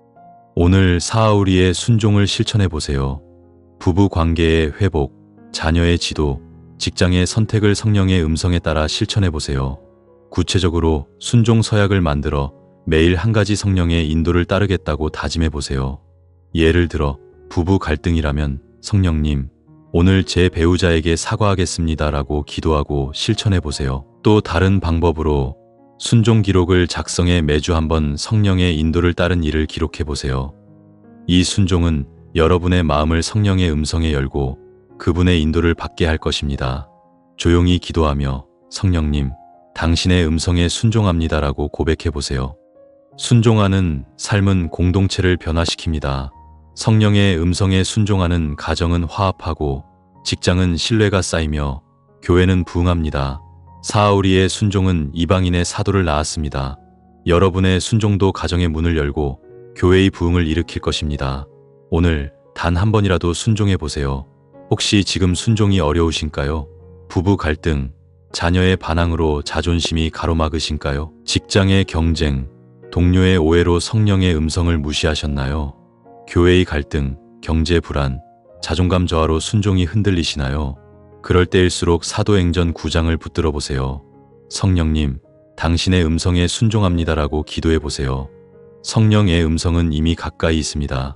오늘 사울이의 순종을 실천해 보세요. 부부 관계의 회복, 자녀의 지도, 직장의 선택을 성령의 음성에 따라 실천해 보세요. 구체적으로 순종 서약을 만들어 매일 한 가지 성령의 인도를 따르겠다고 다짐해 보세요. 예를 들어 부부 갈등이라면 성령님, 오늘 제 배우자에게 사과하겠습니다라고 기도하고 실천해 보세요. 또 다른 방법으로 순종 기록을 작성해 매주 한번 성령의 인도를 따른 일을 기록해 보세요. 이 순종은 여러분의 마음을 성령의 음성에 열고 그분의 인도를 받게 할 것입니다. 조용히 기도하며 성령님, 당신의 음성에 순종합니다라고 고백해 보세요. 순종하는 삶은 공동체를 변화시킵니다. 성령의 음성에 순종하는 가정은 화합하고 직장은 신뢰가 쌓이며 교회는 부흥합니다. 사울이의 순종은 이방인의 사도를 낳았습니다. 여러분의 순종도 가정의 문을 열고 교회의 부흥을 일으킬 것입니다. 오늘 단 한 번이라도 순종해 보세요. 혹시 지금 순종이 어려우신가요? 부부 갈등, 자녀의 반항으로 자존심이 가로막으신가요? 직장의 경쟁, 동료의 오해로 성령의 음성을 무시하셨나요? 교회의 갈등, 경제 불안, 자존감 저하로 순종이 흔들리시나요? 그럴 때일수록 사도행전 9장을 붙들어 보세요. 성령님, 당신의 음성에 순종합니다라고 기도해 보세요. 성령의 음성은 이미 가까이 있습니다.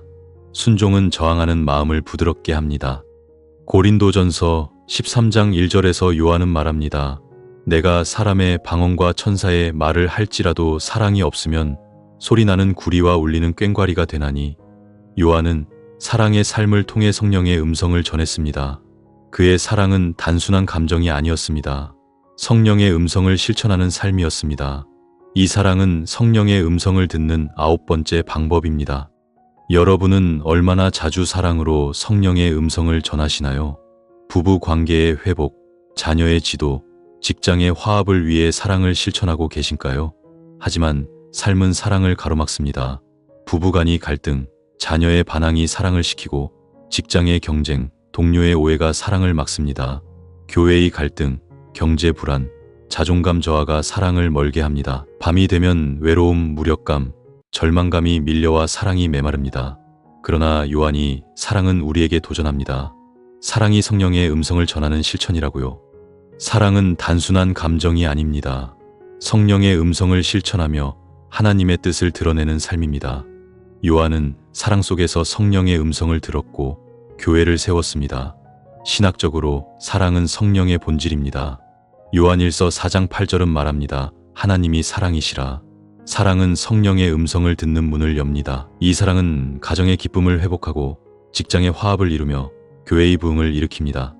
순종은 저항하는 마음을 부드럽게 합니다. 고린도전서 13장 1절에서 요한은 말합니다. 내가 사람의 방언과 천사의 말을 할지라도 사랑이 없으면 소리나는 구리와 울리는 꽹과리가 되나니. 요한은 사랑의 삶을 통해 성령의 음성을 전했습니다. 그의 사랑은 단순한 감정이 아니었습니다. 성령의 음성을 실천하는 삶이었습니다. 이 사랑은 성령의 음성을 듣는 9번째 방법입니다. 여러분은 얼마나 자주 사랑으로 성령의 음성을 전하시나요? 부부 관계의 회복, 자녀의 지도, 직장의 화합을 위해 사랑을 실천하고 계신가요? 하지만 삶은 사랑을 가로막습니다. 부부간의 갈등, 자녀의 반항이 사랑을 식히고 직장의 경쟁, 동료의 오해가 사랑을 막습니다. 교회의 갈등, 경제 불안, 자존감 저하가 사랑을 멀게 합니다. 밤이 되면 외로움, 무력감, 절망감이 밀려와 사랑이 메마릅니다. 그러나 요한이 사랑은 우리에게 도전합니다. 사랑이 성령의 음성을 전하는 실천이라고요. 사랑은 단순한 감정이 아닙니다. 성령의 음성을 실천하며 하나님의 뜻을 드러내는 삶입니다. 요한은 사랑 속에서 성령의 음성을 들었고 교회를 세웠습니다. 신학적으로 사랑은 성령의 본질입니다. 요한일서 4장 8절은 말합니다. 하나님이 사랑이시라. 사랑은 성령의 음성을 듣는 문을 엽니다. 이 사랑은 가정의 기쁨을 회복하고 직장의 화합을 이루며 교회의 부흥을 일으킵니다.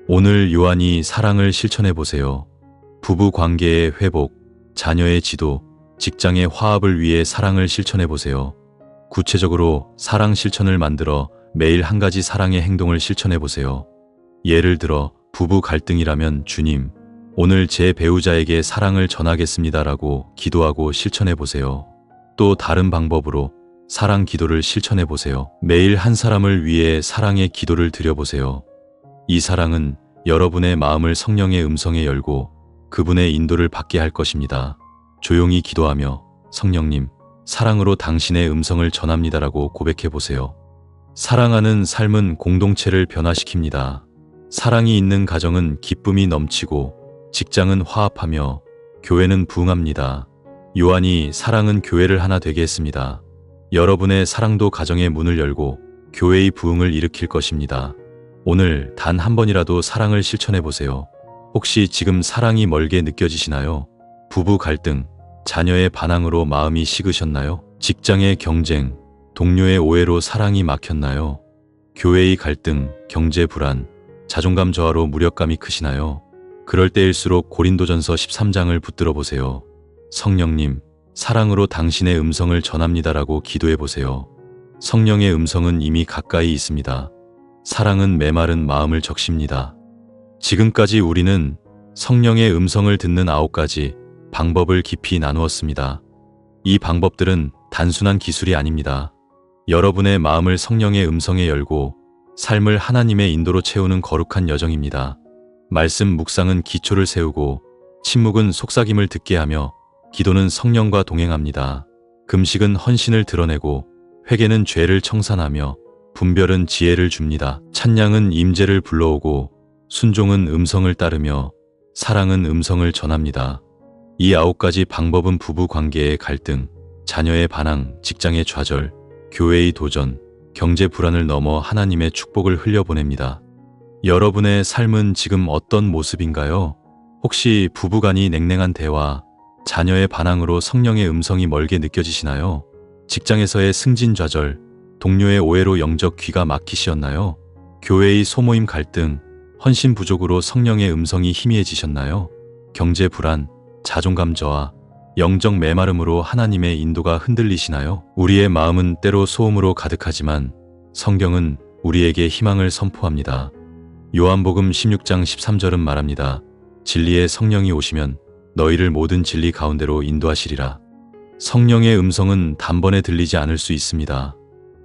오늘 요한이 사랑을 실천해 보세요. 부부 관계의 회복, 자녀의 지도, 직장의 화합을 위해 사랑을 실천해 보세요. 구체적으로 사랑 실천을 만들어 매일 한 가지 사랑의 행동을 실천해 보세요. 예를 들어 부부 갈등이라면 주님, 오늘 제 배우자에게 사랑을 전하겠습니다라고 기도하고 실천해 보세요. 또 다른 방법으로 사랑 기도를 실천해 보세요. 매일 한 사람을 위해 사랑의 기도를 드려보세요. 이 사랑은 여러분의 마음을 성령의 음성에 열고 그분의 인도를 받게 할 것입니다. 조용히 기도하며 성령님, 사랑으로 당신의 음성을 전합니다라고 고백해 보세요. 사랑하는 삶은 공동체를 변화시킵니다. 사랑이 있는 가정은 기쁨이 넘치고 직장은 화합하며 교회는 부흥합니다. 요한이 사랑은 교회를 하나 되게 했습니다. 여러분의 사랑도 가정의 문을 열고 교회의 부흥을 일으킬 것입니다. 오늘 단 한 번이라도 사랑을 실천해 보세요. 혹시 지금 사랑이 멀게 느껴지시나요? 부부 갈등, 자녀의 반항으로 마음이 식으셨나요? 직장의 경쟁, 동료의 오해로 사랑이 막혔나요? 교회의 갈등, 경제 불안, 자존감 저하로 무력감이 크시나요? 그럴 때일수록 고린도전서 13장을 붙들어 보세요. 성령님, 사랑으로 당신의 음성을 전합니다라고 기도해 보세요. 성령의 음성은 이미 가까이 있습니다. 사랑은 메마른 마음을 적십니다. 지금까지 우리는 성령의 음성을 듣는 9가지 방법을 깊이 나누었습니다. 이 방법들은 단순한 기술이 아닙니다. 여러분의 마음을 성령의 음성에 열고 삶을 하나님의 인도로 채우는 거룩한 여정입니다. 말씀 묵상은 기초를 세우고 침묵은 속삭임을 듣게 하며 기도는 성령과 동행합니다. 금식은 헌신을 드러내고 회개는 죄를 청산하며 분별은 지혜를 줍니다. 찬양은 임재를 불러오고 순종은 음성을 따르며 사랑은 음성을 전합니다. 이 9가지 방법은 부부 관계의 갈등, 자녀의 반항, 직장의 좌절, 교회의 도전, 경제 불안을 넘어 하나님의 축복을 흘려보냅니다. 여러분의 삶은 지금 어떤 모습인가요? 혹시 부부간이 냉랭한 대화, 자녀의 반항으로 성령의 음성이 멀게 느껴지시나요? 직장에서의 승진좌절, 동료의 오해로 영적 귀가 막히시었나요? 교회의 소모임 갈등, 헌신 부족으로 성령의 음성이 희미해지셨나요? 경제 불안, 자존감 저하, 영적 메마름으로 하나님의 인도가 흔들리시나요? 우리의 마음은 때로 소음으로 가득하지만 성경은 우리에게 희망을 선포합니다. 요한복음 16장 13절은 말합니다. 진리의 성령이 오시면 너희를 모든 진리 가운데로 인도하시리라. 성령의 음성은 단번에 들리지 않을 수 있습니다.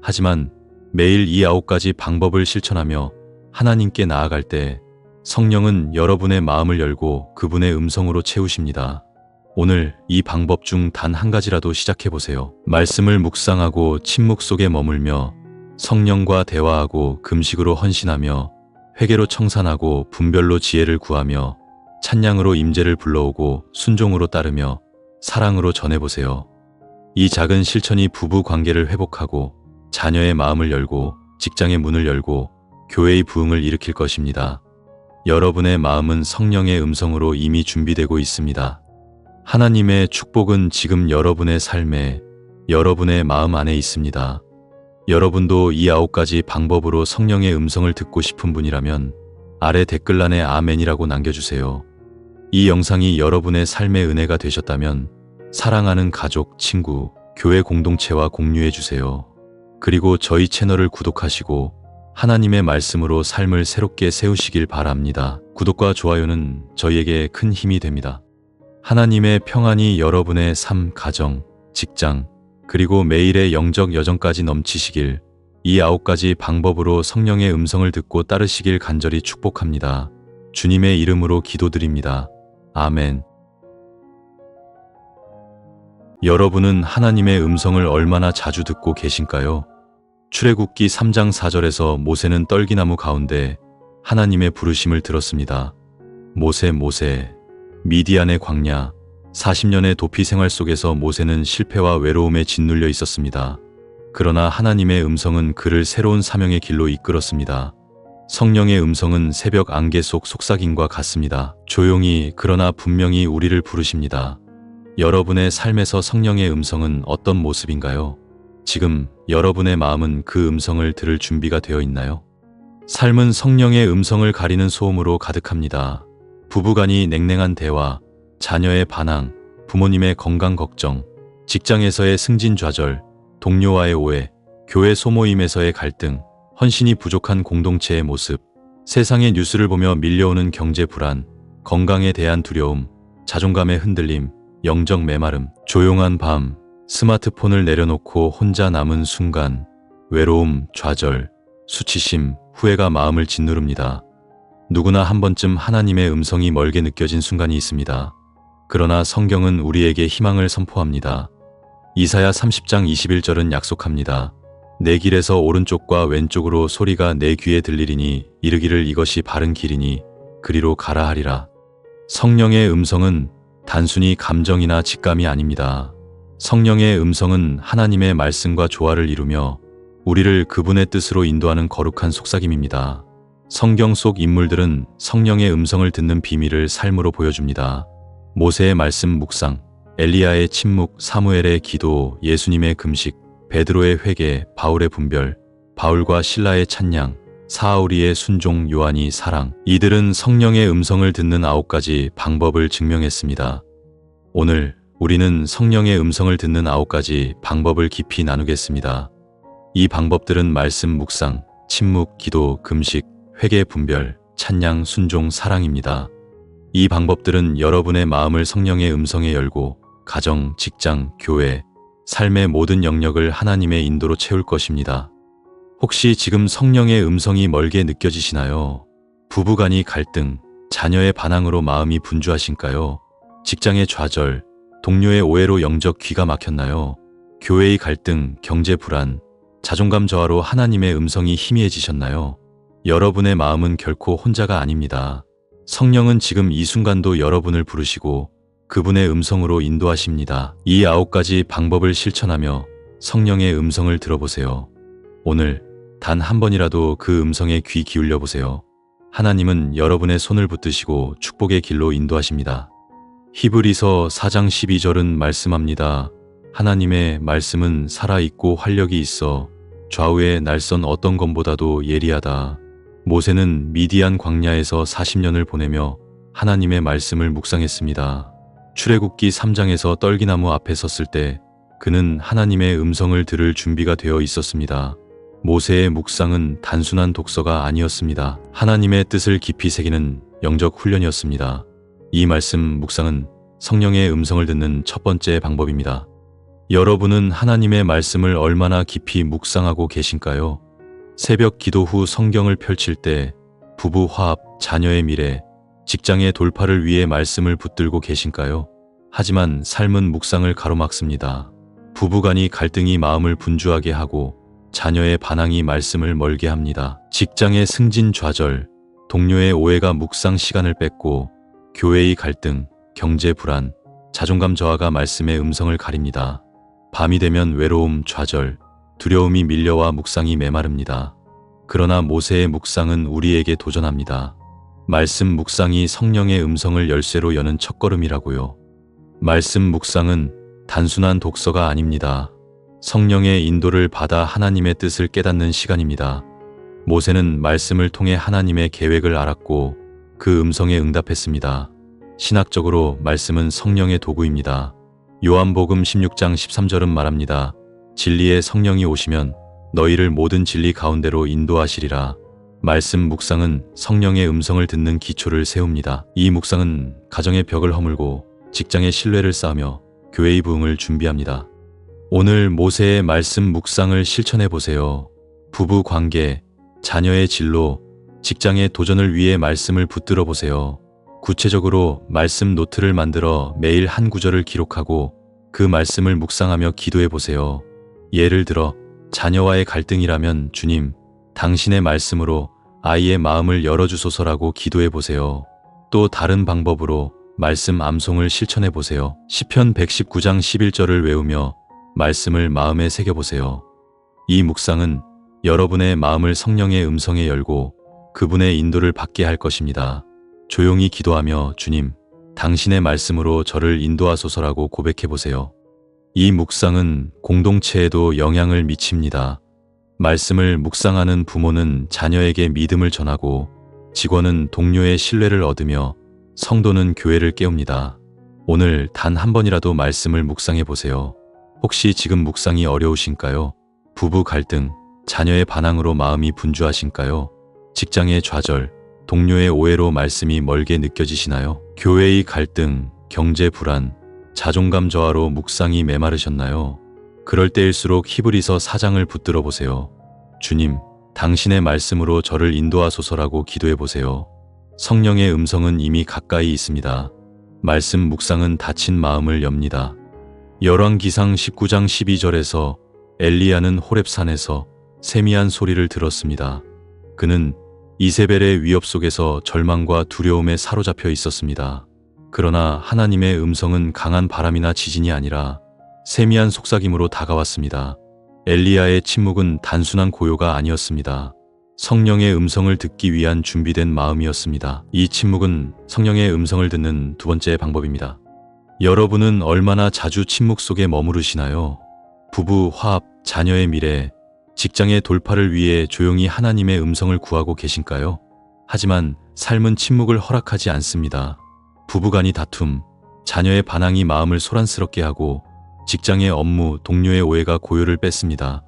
하지만 매일 이 9가지 방법을 실천하며 하나님께 나아갈 때 성령은 여러분의 마음을 열고 그분의 음성으로 채우십니다. 오늘 이 방법 중 단 한 가지라도 시작해 보세요. 말씀을 묵상하고 침묵 속에 머물며 성령과 대화하고 금식으로 헌신하며 회개로 청산하고 분별로 지혜를 구하며 찬양으로 임재를 불러오고 순종으로 따르며 사랑으로 전해보세요. 이 작은 실천이 부부 관계를 회복하고 자녀의 마음을 열고 직장의 문을 열고 교회의 부흥을 일으킬 것입니다. 여러분의 마음은 성령의 음성으로 이미 준비되고 있습니다. 하나님의 축복은 지금 여러분의 삶에, 여러분의 마음 안에 있습니다. 여러분도 이 9가지 방법으로 성령의 음성을 듣고 싶은 분이라면 아래 댓글란에 아멘이라고 남겨주세요. 이 영상이 여러분의 삶의 은혜가 되셨다면 사랑하는 가족, 친구, 교회 공동체와 공유해주세요. 그리고 저희 채널을 구독하시고 하나님의 말씀으로 삶을 새롭게 세우시길 바랍니다. 구독과 좋아요는 저희에게 큰 힘이 됩니다. 하나님의 평안이 여러분의 삶, 가정, 직장, 그리고 매일의 영적 여정까지 넘치시길, 이 9가지 방법으로 성령의 음성을 듣고 따르시길 간절히 축복합니다. 주님의 이름으로 기도드립니다. 아멘. 여러분은 하나님의 음성을 얼마나 자주 듣고 계신가요? 출애굽기 3장 4절에서 모세는 떨기나무 가운데 하나님의 부르심을 들었습니다. 모세, 모세. 미디안의 광야, 40년의 도피 생활 속에서 모세는 실패와 외로움에 짓눌려 있었습니다. 그러나 하나님의 음성은 그를 새로운 사명의 길로 이끌었습니다. 성령의 음성은 새벽 안개 속 속삭임과 같습니다. 조용히 그러나 분명히 우리를 부르십니다. 여러분의 삶에서 성령의 음성은 어떤 모습인가요? 지금 여러분의 마음은 그 음성을 들을 준비가 되어 있나요? 삶은 성령의 음성을 가리는 소음으로 가득합니다. 부부간이 냉랭한 대화, 자녀의 반항, 부모님의 건강 걱정, 직장에서의 승진 좌절, 동료와의 오해, 교회 소모임에서의 갈등, 헌신이 부족한 공동체의 모습, 세상의 뉴스를 보며 밀려오는 경제 불안, 건강에 대한 두려움, 자존감의 흔들림, 영적 메마름, 조용한 밤, 스마트폰을 내려놓고 혼자 남은 순간, 외로움, 좌절, 수치심, 후회가 마음을 짓누릅니다. 누구나 한 번쯤 하나님의 음성이 멀게 느껴진 순간이 있습니다. 그러나 성경은 우리에게 희망을 선포합니다. 이사야 30장 21절은 약속합니다. 내 길에서 오른쪽과 왼쪽으로 소리가 내 귀에 들리리니 이르기를 이것이 바른 길이니 그리로 가라 하리라. 성령의 음성은 단순히 감정이나 직감이 아닙니다. 성령의 음성은 하나님의 말씀과 조화를 이루며 우리를 그분의 뜻으로 인도하는 거룩한 속삭임입니다. 성경 속 인물들은 성령의 음성을 듣는 비밀을 삶으로 보여줍니다. 모세의 말씀 묵상, 엘리야의 침묵, 사무엘의 기도, 예수님의 금식, 베드로의 회개, 바울의 분별, 바울과 실라의 찬양, 사울이의 순종, 요한이 사랑. 이들은 성령의 음성을 듣는 9가지 방법을 증명했습니다. 오늘 우리는 성령의 음성을 듣는 9가지 방법을 깊이 나누겠습니다. 이 방법들은 말씀 묵상, 침묵, 기도, 금식, 회개, 분별, 찬양, 순종, 사랑입니다. 이 방법들은 여러분의 마음을 성령의 음성에 열고 가정, 직장, 교회, 삶의 모든 영역을 하나님의 인도로 채울 것입니다. 혹시 지금 성령의 음성이 멀게 느껴지시나요? 부부간이 갈등, 자녀의 반항으로 마음이 분주하신가요? 직장의 좌절, 동료의 오해로 영적 귀가 막혔나요? 교회의 갈등, 경제 불안, 자존감 저하로 하나님의 음성이 희미해지셨나요? 여러분의 마음은 결코 혼자가 아닙니다. 성령은 지금 이 순간도 여러분을 부르시고 그분의 음성으로 인도하십니다. 이 9가지 방법을 실천하며 성령의 음성을 들어보세요. 오늘 단 한 번이라도 그 음성에 귀 기울여 보세요. 하나님은 여러분의 손을 붙드시고 축복의 길로 인도하십니다. 히브리서 4장 12절은 말씀합니다. 하나님의 말씀은 살아있고 활력이 있어 좌우의 날선 어떤 검보다도 예리하다. 모세는 미디안 광야에서 40년을 보내며 하나님의 말씀을 묵상했습니다. 출애굽기 3장에서 떨기나무 앞에 섰을 때 그는 하나님의 음성을 들을 준비가 되어 있었습니다. 모세의 묵상은 단순한 독서가 아니었습니다. 하나님의 뜻을 깊이 새기는 영적 훈련이었습니다. 이 말씀 묵상은 성령의 음성을 듣는 첫 번째 방법입니다. 여러분은 하나님의 말씀을 얼마나 깊이 묵상하고 계신가요? 새벽 기도 후 성경을 펼칠 때 부부 화합, 자녀의 미래, 직장의 돌파를 위해 말씀을 붙들고 계신가요? 하지만 삶은 묵상을 가로막습니다. 부부간의 갈등이 마음을 분주하게 하고 자녀의 반항이 말씀을 멀게 합니다. 직장의 승진 좌절, 동료의 오해가 묵상 시간을 뺏고 교회의 갈등, 경제 불안, 자존감 저하가 말씀의 음성을 가립니다. 밤이 되면 외로움, 좌절, 두려움이 밀려와 묵상이 메마릅니다. 그러나 모세의 묵상은 우리에게 도전합니다. 말씀 묵상이 성령의 음성을 열쇠로 여는 첫걸음이라고요. 말씀 묵상은 단순한 독서가 아닙니다. 성령의 인도를 받아 하나님의 뜻을 깨닫는 시간입니다. 모세는 말씀을 통해 하나님의 계획을 알았고 그 음성에 응답했습니다. 신학적으로 말씀은 성령의 도구입니다. 요한복음 16장 13절은 말합니다. 진리의 성령이 오시면 너희를 모든 진리 가운데로 인도하시리라. 말씀 묵상은 성령의 음성을 듣는 기초를 세웁니다. 이 묵상은 가정의 벽을 허물고 직장의 신뢰를 쌓으며 교회의 부흥을 준비합니다. 오늘 모세의 말씀 묵상을 실천해 보세요. 부부 관계, 자녀의 진로, 직장의 도전을 위해 말씀을 붙들어 보세요. 구체적으로 말씀 노트를 만들어 매일 한 구절을 기록하고 그 말씀을 묵상하며 기도해 보세요. 예를 들어 자녀와의 갈등이라면 주님, 당신의 말씀으로 아이의 마음을 열어주소서라고 기도해 보세요. 또 다른 방법으로 말씀 암송을 실천해 보세요. 시편 119장 11절을 외우며 말씀을 마음에 새겨보세요. 이 묵상은 여러분의 마음을 성령의 음성에 열고 그분의 인도를 받게 할 것입니다. 조용히 기도하며 주님, 당신의 말씀으로 저를 인도하소서라고 고백해보세요. 이 묵상은 공동체에도 영향을 미칩니다. 말씀을 묵상하는 부모는 자녀에게 믿음을 전하고 직원은 동료의 신뢰를 얻으며 성도는 교회를 깨웁니다. 오늘 단 한 번이라도 말씀을 묵상해 보세요. 혹시 지금 묵상이 어려우신가요? 부부 갈등, 자녀의 반항으로 마음이 분주하신가요? 직장의 좌절, 동료의 오해로 말씀이 멀게 느껴지시나요? 교회의 갈등, 경제 불안, 자존감 저하로 묵상이 메마르셨나요? 그럴 때일수록 히브리서 4장을 붙들어 보세요. 주님, 당신의 말씀으로 저를 인도하소서라고 기도해 보세요. 성령의 음성은 이미 가까이 있습니다. 말씀 묵상은 닫힌 마음을 엽니다. 열왕기상 19장 12절에서 엘리야는 호렙산에서 세미한 소리를 들었습니다. 그는 이세벨의 위협 속에서 절망과 두려움에 사로잡혀 있었습니다. 그러나 하나님의 음성은 강한 바람이나 지진이 아니라 세미한 속삭임으로 다가왔습니다. 엘리야의 침묵은 단순한 고요가 아니었습니다. 성령의 음성을 듣기 위한 준비된 마음이었습니다. 이 침묵은 성령의 음성을 듣는 두 번째 방법입니다. 여러분은 얼마나 자주 침묵 속에 머무르시나요? 부부 화합, 자녀의 미래, 직장의 돌파를 위해 조용히 하나님의 음성을 구하고 계신가요? 하지만 삶은 침묵을 허락하지 않습니다. 부부간의 다툼, 자녀의 반항이 마음을 소란스럽게 하고 직장의 업무, 동료의 오해가 고요를 뺏습니다.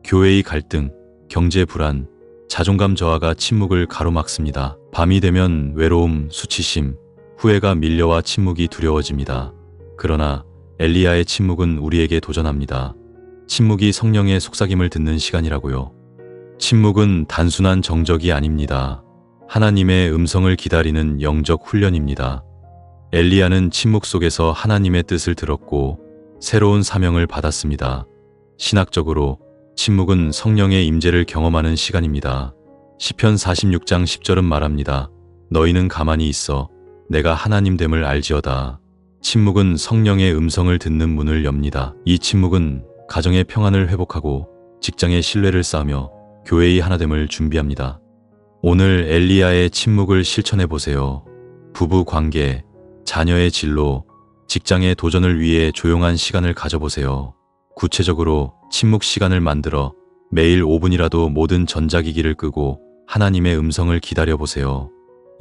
교회의 갈등, 경제 불안, 자존감 저하가 침묵을 가로막습니다. 밤이 되면 외로움, 수치심, 후회가 밀려와 침묵이 두려워집니다. 그러나 엘리야의 침묵은 우리에게 도전합니다. 침묵이 성령의 속삭임을 듣는 시간이라고요. 침묵은 단순한 정적이 아닙니다. 하나님의 음성을 기다리는 영적 훈련입니다. 엘리야는 침묵 속에서 하나님의 뜻을 들었고 새로운 사명을 받았습니다. 신학적으로 침묵은 성령의 임재를 경험하는 시간입니다. 시편 46장 10절은 말합니다. 너희는 가만히 있어 내가 하나님 됨을 알지어다. 침묵은 성령의 음성을 듣는 문을 엽니다. 이 침묵은 가정의 평안을 회복하고 직장의 신뢰를 쌓으며 교회의 하나됨을 준비합니다. 오늘 엘리야의 침묵을 실천해 보세요. 부부 관계, 자녀의 진로, 직장의 도전을 위해 조용한 시간을 가져보세요. 구체적으로 침묵 시간을 만들어 매일 5분이라도 모든 전자기기를 끄고 하나님의 음성을 기다려보세요.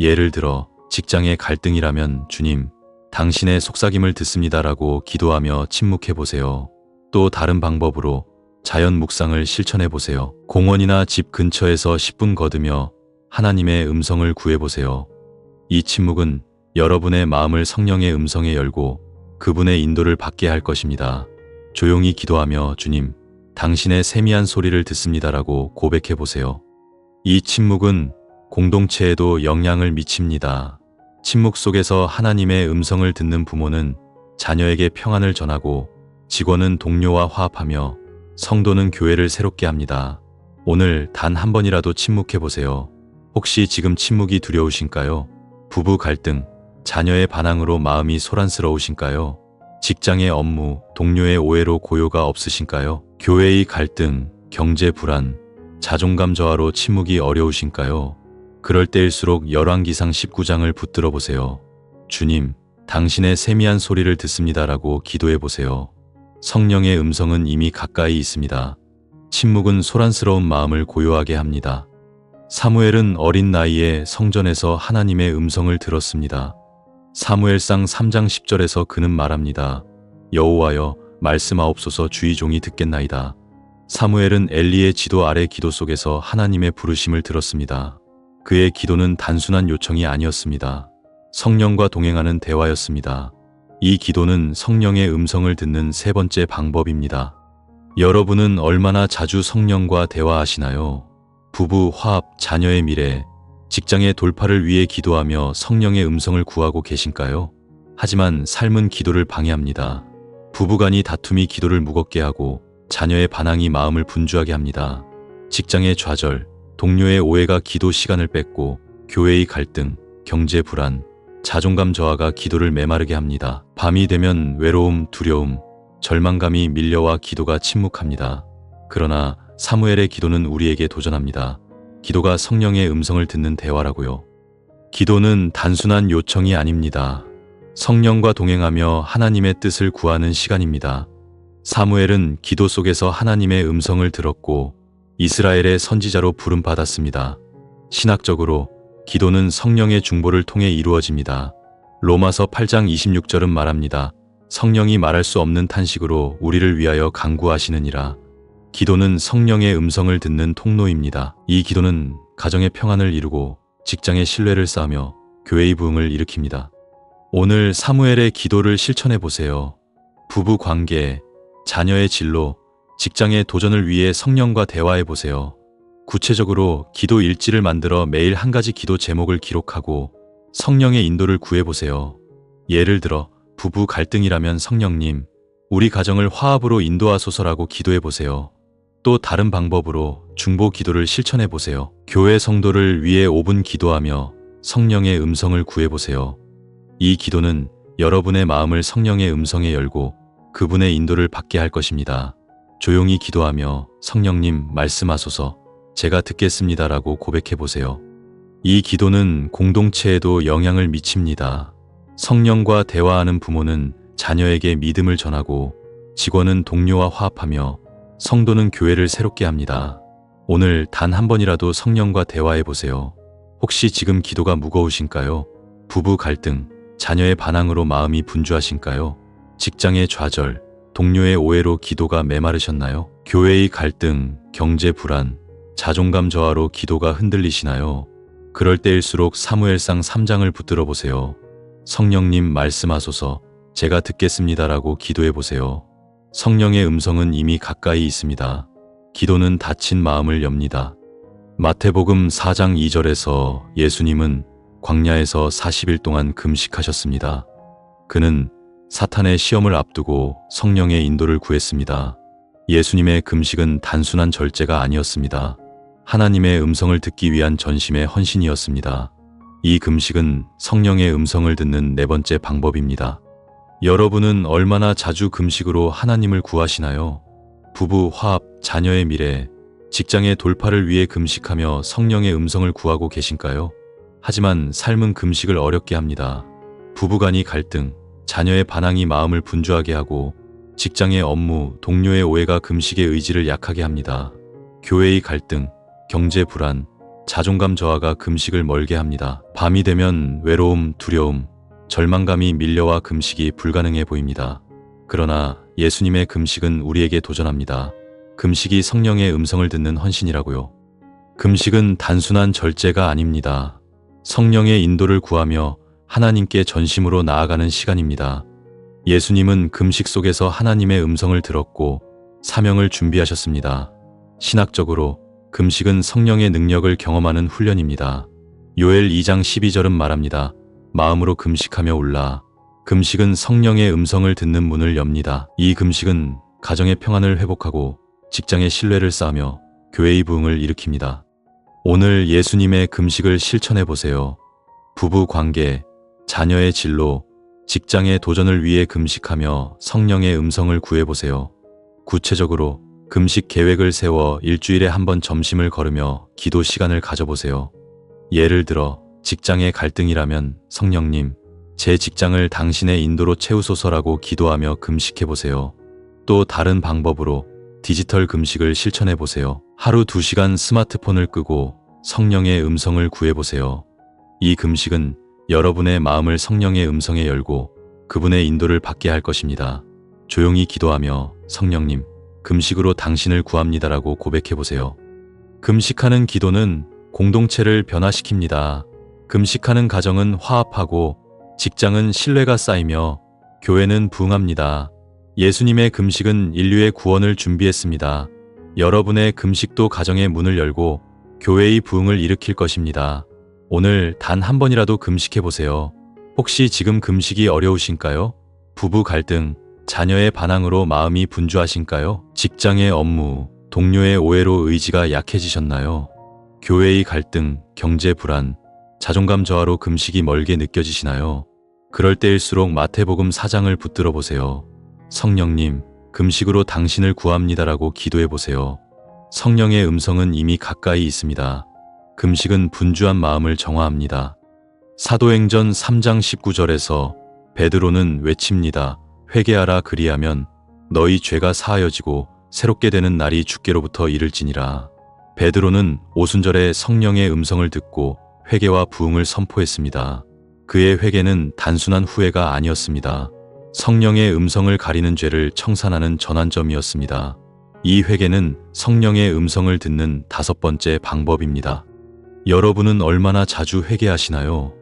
예를 들어 직장의 갈등이라면 주님, 당신의 속삭임을 듣습니다라고 기도하며 침묵해보세요. 또 다른 방법으로 자연 묵상을 실천해보세요. 공원이나 집 근처에서 10분 걷으며 하나님의 음성을 구해보세요. 이 침묵은 여러분의 마음을 성령의 음성에 열고 그분의 인도를 받게 할 것입니다. 조용히 기도하며 주님, 당신의 세미한 소리를 듣습니다라고 고백해보세요. 이 침묵은 공동체에도 영향을 미칩니다. 침묵 속에서 하나님의 음성을 듣는 부모는 자녀에게 평안을 전하고 직원은 동료와 화합하며 성도는 교회를 새롭게 합니다. 오늘 단 한 번이라도 침묵해보세요. 혹시 지금 침묵이 두려우신가요? 부부 갈등, 자녀의 반항으로 마음이 소란스러우신가요? 직장의 업무, 동료의 오해로 고요가 없으신가요? 교회의 갈등, 경제 불안, 자존감 저하로 침묵이 어려우신가요? 그럴 때일수록 열왕기상 19장을 붙들어 보세요. 주님, 당신의 세미한 소리를 듣습니다라고 기도해 보세요. 성령의 음성은 이미 가까이 있습니다. 침묵은 소란스러운 마음을 고요하게 합니다. 사무엘은 어린 나이에 성전에서 하나님의 음성을 들었습니다. 사무엘상 3장 10절에서 그는 말합니다. 여호와여, 말씀하옵소서 주의 종이 듣겠나이다. 사무엘은 엘리의 지도 아래 기도 속에서 하나님의 부르심을 들었습니다. 그의 기도는 단순한 요청이 아니었습니다. 성령과 동행하는 대화였습니다. 이 기도는 성령의 음성을 듣는 세 번째 방법입니다. 여러분은 얼마나 자주 성령과 대화하시나요? 부부 화합, 자녀의 미래, 직장의 돌파를 위해 기도하며 성령의 음성을 구하고 계신가요? 하지만 삶은 기도를 방해합니다. 부부간의 다툼이 기도를 무겁게 하고 자녀의 반항이 마음을 분주하게 합니다. 직장의 좌절, 동료의 오해가 기도 시간을 뺏고 교회의 갈등, 경제 불안, 자존감 저하가 기도를 메마르게 합니다. 밤이 되면 외로움, 두려움, 절망감이 밀려와 기도가 침묵합니다. 그러나 사무엘의 기도는 우리에게 도전합니다. 기도가 성령의 음성을 듣는 대화라고요. 기도는 단순한 요청이 아닙니다. 성령과 동행하며 하나님의 뜻을 구하는 시간입니다. 사무엘은 기도 속에서 하나님의 음성을 들었고 이스라엘의 선지자로 부름받았습니다. 신학적으로 기도는 성령의 중보를 통해 이루어집니다. 로마서 8장 26절은 말합니다. 성령이 말할 수 없는 탄식으로 우리를 위하여 간구하시느니라. 기도는 성령의 음성을 듣는 통로입니다. 이 기도는 가정의 평안을 이루고 직장의 신뢰를 쌓으며 교회의 부흥을 일으킵니다. 오늘 사무엘의 기도를 실천해 보세요. 부부 관계, 자녀의 진로, 직장의 도전을 위해 성령과 대화해 보세요. 구체적으로 기도 일지를 만들어 매일 한 가지 기도 제목을 기록하고 성령의 인도를 구해 보세요. 예를 들어 부부 갈등이라면 성령님, 우리 가정을 화합으로 인도하소서라고 기도해 보세요. 또 다른 방법으로 중보 기도를 실천해 보세요. 교회 성도를 위해 5분 기도하며 성령의 음성을 구해 보세요. 이 기도는 여러분의 마음을 성령의 음성에 열고 그분의 인도를 받게 할 것입니다. 조용히 기도하며 성령님 말씀하소서 제가 듣겠습니다라고 고백해 보세요. 이 기도는 공동체에도 영향을 미칩니다. 성령과 대화하는 부모는 자녀에게 믿음을 전하고 직원은 동료와 화합하며 성도는 교회를 새롭게 합니다. 오늘 단 한 번이라도 성령과 대화해 보세요. 혹시 지금 기도가 무거우신가요? 부부 갈등, 자녀의 반항으로 마음이 분주하신가요? 직장의 좌절, 동료의 오해로 기도가 메마르셨나요? 교회의 갈등, 경제 불안, 자존감 저하로 기도가 흔들리시나요? 그럴 때일수록 사무엘상 3장을 붙들어 보세요. 성령님 말씀하소서 제가 듣겠습니다라고 기도해 보세요. 성령의 음성은 이미 가까이 있습니다. 기도는 닫힌 마음을 엽니다. 마태복음 4장 2절에서 예수님은 광야에서 40일 동안 금식하셨습니다. 그는 사탄의 시험을 앞두고 성령의 인도를 구했습니다. 예수님의 금식은 단순한 절제가 아니었습니다. 하나님의 음성을 듣기 위한 전심의 헌신이었습니다. 이 금식은 성령의 음성을 듣는 네 번째 방법입니다. 여러분은 얼마나 자주 금식으로 하나님을 구하시나요? 부부 화합, 자녀의 미래, 직장의 돌파를 위해 금식하며 성령의 음성을 구하고 계신가요? 하지만 삶은 금식을 어렵게 합니다. 부부간의 갈등, 자녀의 반항이 마음을 분주하게 하고 직장의 업무, 동료의 오해가 금식의 의지를 약하게 합니다. 교회의 갈등, 경제 불안, 자존감 저하가 금식을 멀게 합니다. 밤이 되면 외로움, 두려움, 절망감이 밀려와 금식이 불가능해 보입니다. 그러나 예수님의 금식은 우리에게 도전합니다. 금식이 성령의 음성을 듣는 헌신이라고요. 금식은 단순한 절제가 아닙니다. 성령의 인도를 구하며 하나님께 전심으로 나아가는 시간입니다. 예수님은 금식 속에서 하나님의 음성을 들었고 사명을 준비하셨습니다. 신학적으로 금식은 성령의 능력을 경험하는 훈련입니다. 요엘 2장 12절은 말합니다. 마음으로 금식하며 올라. 금식은 성령의 음성을 듣는 문을 엽니다. 이 금식은 가정의 평안을 회복하고 직장의 신뢰를 쌓으며 교회의 부흥을 일으킵니다. 오늘 예수님의 금식을 실천해 보세요. 부부 관계, 자녀의 진로, 직장의 도전을 위해 금식하며 성령의 음성을 구해보세요. 구체적으로 금식 계획을 세워 일주일에 한 번 점심을 거르며 기도 시간을 가져보세요. 예를 들어 직장의 갈등이라면 성령님, 제 직장을 당신의 인도로 채우소서라고 기도하며 금식해보세요. 또 다른 방법으로 디지털 금식을 실천해보세요. 하루 2시간 스마트폰을 끄고 성령의 음성을 구해보세요. 이 금식은 여러분의 마음을 성령의 음성에 열고 그분의 인도를 받게 할 것입니다. 조용히 기도하며 성령님, 금식으로 당신을 구합니다라고 고백해보세요. 금식하는 기도는 공동체를 변화시킵니다. 금식하는 가정은 화합하고 직장은 신뢰가 쌓이며 교회는 부흥합니다. 예수님의 금식은 인류의 구원을 준비했습니다. 여러분의 금식도 가정의 문을 열고 교회의 부흥을 일으킬 것입니다. 오늘 단 한 번이라도 금식해보세요. 혹시 지금 금식이 어려우신가요? 부부 갈등, 자녀의 반항으로 마음이 분주하신가요? 직장의 업무, 동료의 오해로 의지가 약해지셨나요? 교회의 갈등, 경제 불안, 자존감 저하로 금식이 멀게 느껴지시나요? 그럴 때일수록 마태복음 4장을 붙들어 보세요. 성령님, 금식으로 당신을 구합니다라고 기도해 보세요. 성령의 음성은 이미 가까이 있습니다. 금식은 분주한 마음을 정화합니다. 사도행전 3장 19절에서 베드로는 외칩니다. 회개하라 그리하면 너희 죄가 사하여지고 새롭게 되는 날이 주께로부터 이를지니라. 베드로는 오순절에 성령의 음성을 듣고 회개와 부흥을 선포했습니다. 그의 회개는 단순한 후회가 아니었습니다. 성령의 음성을 가리는 죄를 청산하는 전환점이었습니다. 이 회개는 성령의 음성을 듣는 5번째 방법입니다. 여러분은 얼마나 자주 회개하시나요?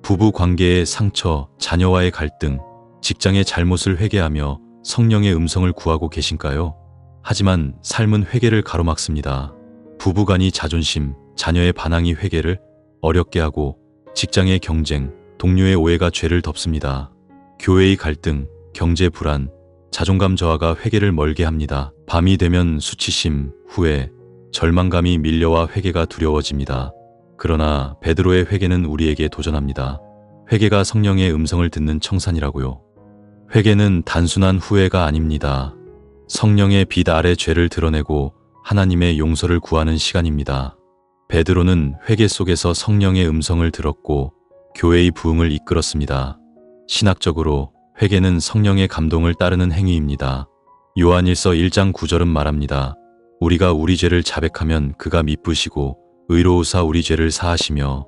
부부 관계의 상처, 자녀와의 갈등, 직장의 잘못을 회개하며 성령의 음성을 구하고 계신가요? 하지만 삶은 회개를 가로막습니다. 부부간의 자존심, 자녀의 반항이 회개를 어렵게 하고 직장의 경쟁, 동료의 오해가 죄를 덮습니다. 교회의 갈등, 경제 불안, 자존감 저하가 회개를 멀게 합니다. 밤이 되면 수치심, 후회, 절망감이 밀려와 회개가 두려워집니다. 그러나 베드로의 회개는 우리에게 도전합니다. 회개가 성령의 음성을 듣는 청산이라고요. 회개는 단순한 후회가 아닙니다. 성령의 빛 아래 죄를 드러내고 하나님의 용서를 구하는 시간입니다. 베드로는 회개 속에서 성령의 음성을 들었고 교회의 부흥을 이끌었습니다. 신학적으로 회개는 성령의 감동을 따르는 행위입니다. 요한일서 1장 9절은 말합니다. 우리가 우리 죄를 자백하면 그가 미쁘시고 의로우사 우리 죄를 사하시며.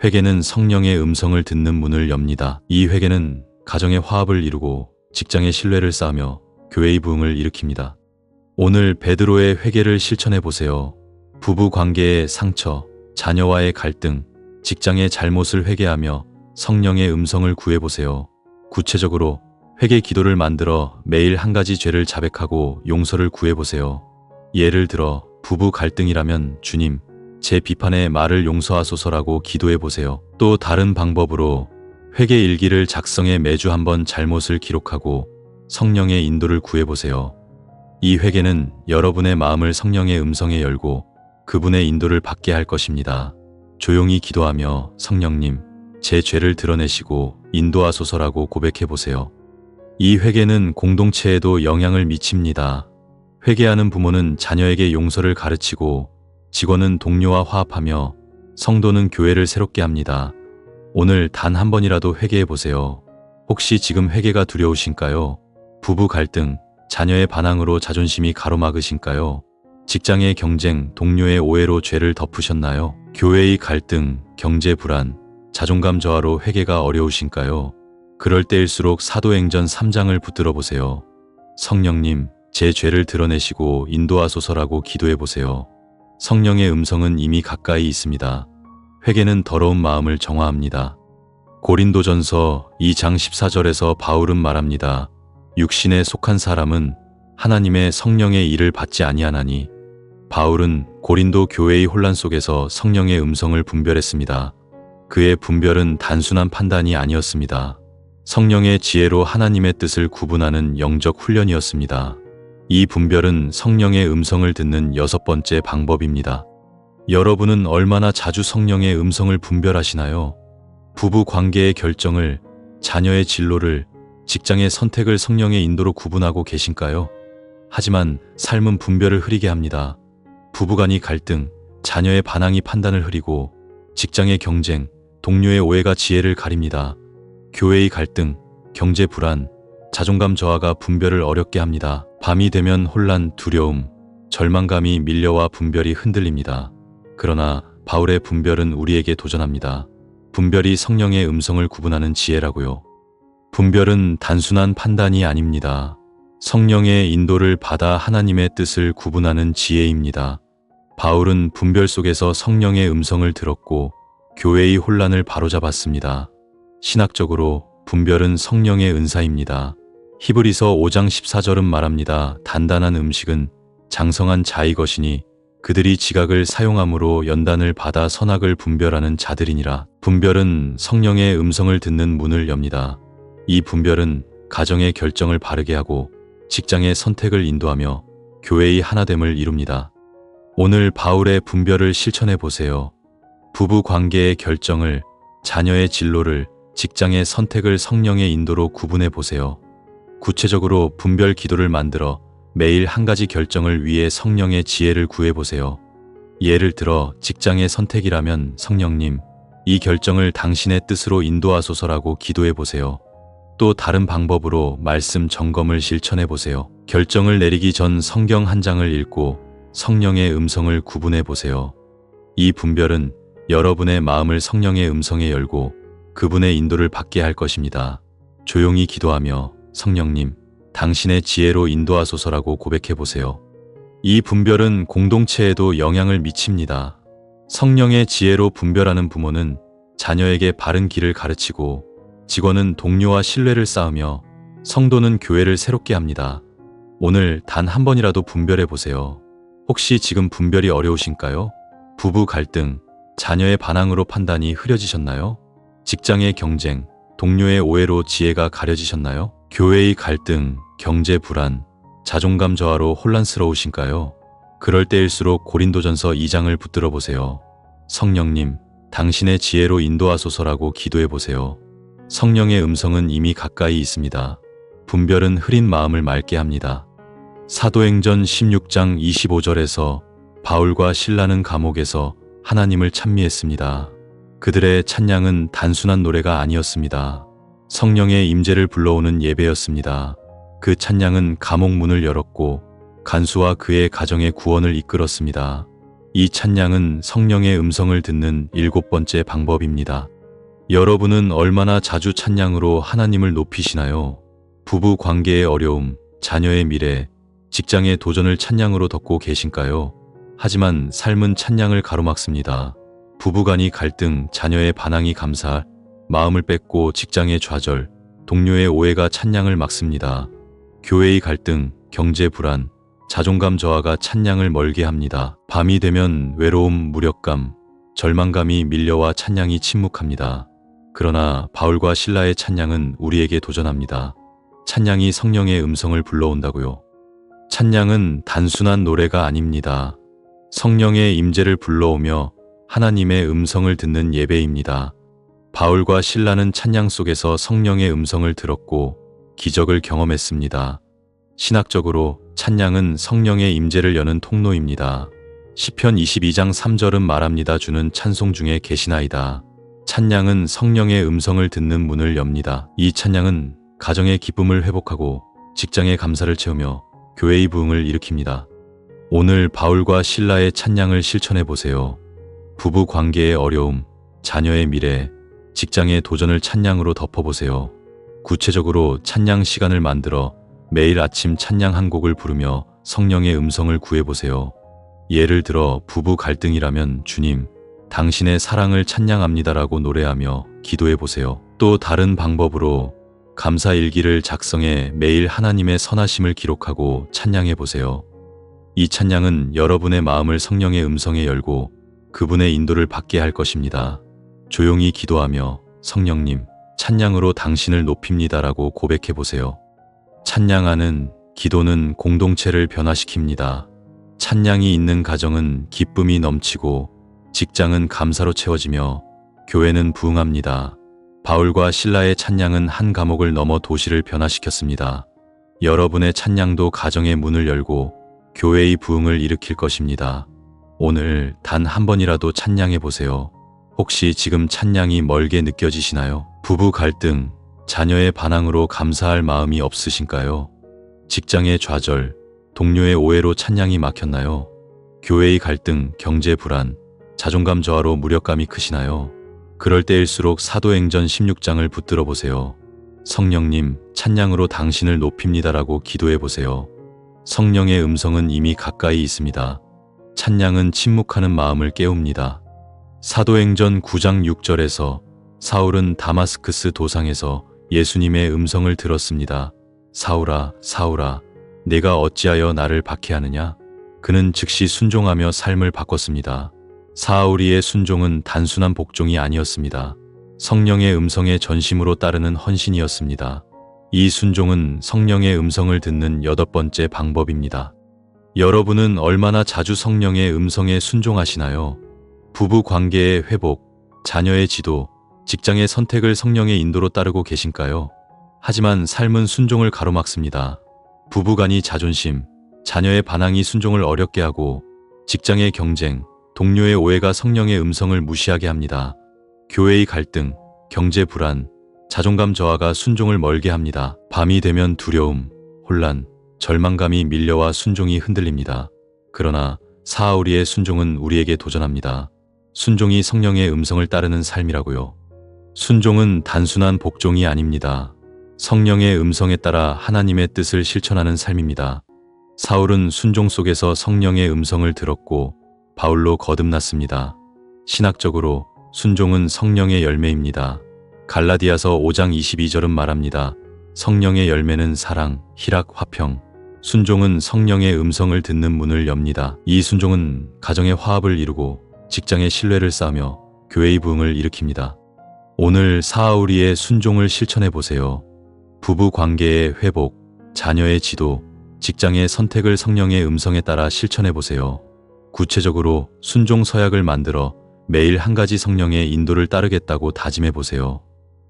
회개는 성령의 음성을 듣는 문을 엽니다. 이 회개는 가정의 화합을 이루고 직장의 신뢰를 쌓으며 교회의 부흥을 일으킵니다. 오늘 베드로의 회개를 실천해 보세요. 부부 관계의 상처, 자녀와의 갈등, 직장의 잘못을 회개하며 성령의 음성을 구해보세요. 구체적으로 회개 기도를 만들어 매일 한 가지 죄를 자백하고 용서를 구해보세요. 예를 들어 부부 갈등이라면 주님, 제 비판의 말을 용서하소서라고 기도해보세요. 또 다른 방법으로 회개 일기를 작성해 매주 한 번 잘못을 기록하고 성령의 인도를 구해보세요. 이 회개는 여러분의 마음을 성령의 음성에 열고 그분의 인도를 받게 할 것입니다. 조용히 기도하며 성령님, 제 죄를 드러내시고 인도하소서라고 고백해 보세요. 이 회개는 공동체에도 영향을 미칩니다. 회개하는 부모는 자녀에게 용서를 가르치고 직원은 동료와 화합하며 성도는 교회를 새롭게 합니다. 오늘 단 한 번이라도 회개해 보세요. 혹시 지금 회개가 두려우신가요? 부부 갈등, 자녀의 반항으로 자존심이 가로막으신가요? 직장의 경쟁, 동료의 오해로 죄를 덮으셨나요? 교회의 갈등, 경제 불안, 자존감 저하로 회개가 어려우신가요? 그럴 때일수록 사도행전 3장을 붙들어 보세요. 성령님, 제 죄를 드러내시고 인도하소서라고 기도해 보세요. 성령의 음성은 이미 가까이 있습니다. 회개는 더러운 마음을 정화합니다. 고린도전서 2장 14절에서 바울은 말합니다. 육신에 속한 사람은 하나님의 성령의 일을 받지 아니하나니. 바울은 고린도 교회의 혼란 속에서 성령의 음성을 분별했습니다. 그의 분별은 단순한 판단이 아니었습니다. 성령의 지혜로 하나님의 뜻을 구분하는 영적 훈련이었습니다. 이 분별은 성령의 음성을 듣는 6번째 방법입니다. 여러분은 얼마나 자주 성령의 음성을 분별하시나요? 부부 관계의 결정을, 자녀의 진로를, 직장의 선택을 성령의 인도로 구분하고 계신가요? 하지만 삶은 분별을 흐리게 합니다. 부부간의 갈등, 자녀의 반항이 판단을 흐리고 직장의 경쟁, 동료의 오해가 지혜를 가립니다. 교회의 갈등, 경제 불안, 자존감 저하가 분별을 어렵게 합니다. 밤이 되면 혼란, 두려움, 절망감이 밀려와 분별이 흔들립니다. 그러나 바울의 분별은 우리에게 도전합니다. 분별이 성령의 음성을 구분하는 지혜라고요. 분별은 단순한 판단이 아닙니다. 성령의 인도를 받아 하나님의 뜻을 구분하는 지혜입니다. 바울은 분별 속에서 성령의 음성을 들었고 교회의 혼란을 바로잡았습니다. 신학적으로 분별은 성령의 은사입니다. 히브리서 5장 14절은 말합니다. 단단한 음식은 장성한 자의 것이니 그들이 지각을 사용함으로 연단을 받아 선악을 분별하는 자들이니라. 분별은 성령의 음성을 듣는 문을 엽니다. 이 분별은 가정의 결정을 바르게 하고 직장의 선택을 인도하며 교회의 하나됨을 이룹니다. 오늘 바울의 분별을 실천해 보세요. 부부 관계의 결정을, 자녀의 진로를, 직장의 선택을 성령의 인도로 구분해 보세요. 구체적으로 분별 기도를 만들어 매일 한 가지 결정을 위해 성령의 지혜를 구해 보세요. 예를 들어 직장의 선택이라면 성령님, 이 결정을 당신의 뜻으로 인도하소서라고 기도해 보세요. 또 다른 방법으로 말씀 점검을 실천해 보세요. 결정을 내리기 전 성경 한 장을 읽고 성령의 음성을 구분해 보세요. 이 분별은 여러분의 마음을 성령의 음성에 열고 그분의 인도를 받게 할 것입니다. 조용히 기도하며 성령님, 당신의 지혜로 인도하소서라고 고백해 보세요. 이 분별은 공동체에도 영향을 미칩니다. 성령의 지혜로 분별하는 부모는 자녀에게 바른 길을 가르치고 직원은 동료와 신뢰를 쌓으며 성도는 교회를 새롭게 합니다. 오늘 단 한 번이라도 분별해 보세요. 혹시 지금 분별이 어려우신가요? 부부 갈등, 자녀의 반항으로 판단이 흐려지셨나요? 직장의 경쟁, 동료의 오해로 지혜가 가려지셨나요? 교회의 갈등, 경제 불안, 자존감 저하로 혼란스러우신가요? 그럴 때일수록 고린도전서 2장을 붙들어 보세요. 성령님, 당신의 지혜로 인도하소서라고 기도해 보세요. 성령의 음성은 이미 가까이 있습니다. 분별은 흐린 마음을 맑게 합니다. 사도행전 16장 25절에서 바울과 실라는 감옥에서 하나님을 찬미했습니다. 그들의 찬양은 단순한 노래가 아니었습니다. 성령의 임재를 불러오는 예배였습니다. 그 찬양은 감옥 문을 열었고 간수와 그의 가정의 구원을 이끌었습니다. 이 찬양은 성령의 음성을 듣는 7번째 방법입니다. 여러분은 얼마나 자주 찬양으로 하나님을 높이시나요? 부부 관계의 어려움, 자녀의 미래, 직장의 도전을 찬양으로 덮고 계신가요? 하지만 삶은 찬양을 가로막습니다. 부부간의 갈등, 자녀의 반항이 감사, 마음을 뺏고 직장의 좌절, 동료의 오해가 찬양을 막습니다. 교회의 갈등, 경제 불안, 자존감 저하가 찬양을 멀게 합니다. 밤이 되면 외로움, 무력감, 절망감이 밀려와 찬양이 침묵합니다. 그러나 바울과 실라의 찬양은 우리에게 도전합니다. 찬양이 성령의 음성을 불러온다고요. 찬양은 단순한 노래가 아닙니다. 성령의 임재를 불러오며 하나님의 음성을 듣는 예배입니다. 바울과 실라는 찬양 속에서 성령의 음성을 들었고 기적을 경험했습니다. 신학적으로 찬양은 성령의 임재를 여는 통로입니다. 시편 22장 3절은 말합니다. 주는 찬송 중에 계시나이다. 찬양은 성령의 음성을 듣는 문을 엽니다. 이 찬양은 가정의 기쁨을 회복하고 직장의 감사를 채우며 교회의 부흥을 일으킵니다. 오늘 바울과 실라의 찬양을 실천해 보세요. 부부 관계의 어려움, 자녀의 미래, 직장의 도전을 찬양으로 덮어보세요. 구체적으로 찬양 시간을 만들어 매일 아침 찬양 한 곡을 부르며 성령의 음성을 구해보세요. 예를 들어 부부 갈등이라면 주님, 당신의 사랑을 찬양합니다라고 노래하며 기도해보세요. 또 다른 방법으로 감사 일기를 작성해 매일 하나님의 선하심을 기록하고 찬양해보세요. 이 찬양은 여러분의 마음을 성령의 음성에 열고 그분의 인도를 받게 할 것입니다. 조용히 기도하며 성령님, 찬양으로 당신을 높입니다라고 고백해보세요. 찬양하는 기도는 공동체를 변화시킵니다. 찬양이 있는 가정은 기쁨이 넘치고 직장은 감사로 채워지며 교회는 부흥합니다. 바울과 실라의 찬양은 한 감옥을 넘어 도시를 변화시켰습니다. 여러분의 찬양도 가정의 문을 열고 교회의 부흥을 일으킬 것입니다. 오늘 단 한 번이라도 찬양해 보세요. 혹시 지금 찬양이 멀게 느껴지시나요? 부부 갈등, 자녀의 반항으로 감사할 마음이 없으신가요? 직장의 좌절, 동료의 오해로 찬양이 막혔나요? 교회의 갈등, 경제 불안, 자존감 저하로 무력감이 크시나요? 그럴 때일수록 사도행전 16장을 붙들어 보세요. 성령님, 찬양으로 당신을 높입니다라고 기도해 보세요. 성령의 음성은 이미 가까이 있습니다. 찬양은 침묵하는 마음을 깨웁니다. 사도행전 9장 6절에서 사울은 다마스크스 도상에서 예수님의 음성을 들었습니다. 사울아, 사울아, 내가 어찌하여 나를 박해하느냐? 그는 즉시 순종하며 삶을 바꿨습니다. 사울이의 순종은 단순한 복종이 아니었습니다. 성령의 음성에 전심으로 따르는 헌신이었습니다. 이 순종은 성령의 음성을 듣는 8번째 방법입니다. 여러분은 얼마나 자주 성령의 음성에 순종하시나요? 부부 관계의 회복, 자녀의 지도, 직장의 선택을 성령의 인도로 따르고 계신가요? 하지만 삶은 순종을 가로막습니다. 부부간의 자존심, 자녀의 반항이 순종을 어렵게 하고 직장의 경쟁, 동료의 오해가 성령의 음성을 무시하게 합니다. 교회의 갈등, 경제 불안, 자존감 저하가 순종을 멀게 합니다. 밤이 되면 두려움, 혼란, 절망감이 밀려와 순종이 흔들립니다. 그러나 사울이의 순종은 우리에게 도전합니다. 순종이 성령의 음성을 따르는 삶이라고요. 순종은 단순한 복종이 아닙니다. 성령의 음성에 따라 하나님의 뜻을 실천하는 삶입니다. 사울은 순종 속에서 성령의 음성을 들었고 바울로 거듭났습니다. 신학적으로 순종은 성령의 열매입니다. 갈라디아서 5장 22절은 말합니다. 성령의 열매는 사랑, 희락, 화평. 순종은 성령의 음성을 듣는 문을 엽니다. 이 순종은 가정의 화합을 이루고 직장의 신뢰를 쌓으며 교회의 부흥을 일으킵니다. 오늘 사울이의 순종을 실천해 보세요. 부부 관계의 회복, 자녀의 지도, 직장의 선택을 성령의 음성에 따라 실천해 보세요. 구체적으로 순종 서약을 만들어 매일 한 가지 성령의 인도를 따르겠다고 다짐해 보세요.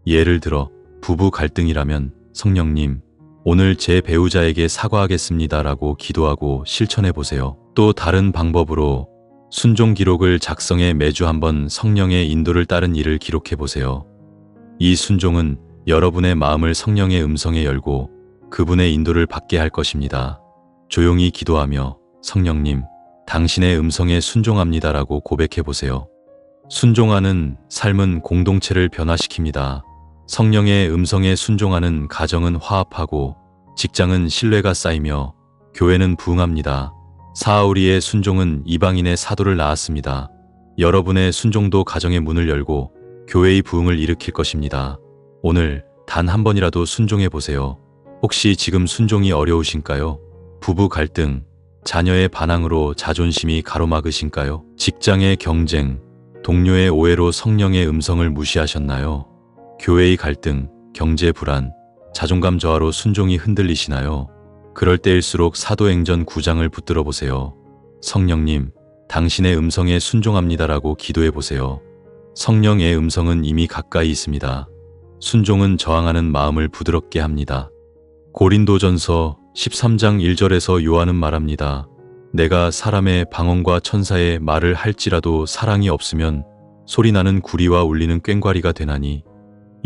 예를 들어 부부 갈등이라면 성령님, 오늘 제 배우자에게 사과하겠습니다라고 기도하고 실천해 보세요. 또 다른 방법으로 순종 기록을 작성해 매주 한번 성령의 인도를 따른 일을 기록해 보세요. 이 순종은 여러분의 마음을 성령의 음성에 열고 그분의 인도를 받게 할 것입니다. 조용히 기도하며 성령님, 당신의 음성에 순종합니다라고 고백해 보세요. 순종하는 삶은 공동체를 변화시킵니다. 성령의 음성에 순종하는 가정은 화합하고 직장은 신뢰가 쌓이며 교회는 부흥합니다. 사울이의 순종은 이방인의 사도를 낳았습니다. 여러분의 순종도 가정의 문을 열고 교회의 부흥을 일으킬 것입니다. 오늘 단 한 번이라도 순종해 보세요. 혹시 지금 순종이 어려우신가요? 부부 갈등, 자녀의 반항으로 자존심이 가로막으신가요? 직장의 경쟁, 동료의 오해로 성령의 음성을 무시하셨나요? 교회의 갈등, 경제 불안, 자존감 저하로 순종이 흔들리시나요? 그럴 때일수록 사도행전 9장을 붙들어 보세요. 성령님, 당신의 음성에 순종합니다라고 기도해 보세요. 성령의 음성은 이미 가까이 있습니다. 순종은 저항하는 마음을 부드럽게 합니다. 고린도전서 13장 1절에서 요한은 말합니다. 내가 사람의 방언과 천사의 말을 할지라도 사랑이 없으면 소리나는 구리와 울리는 꽹과리가 되나니.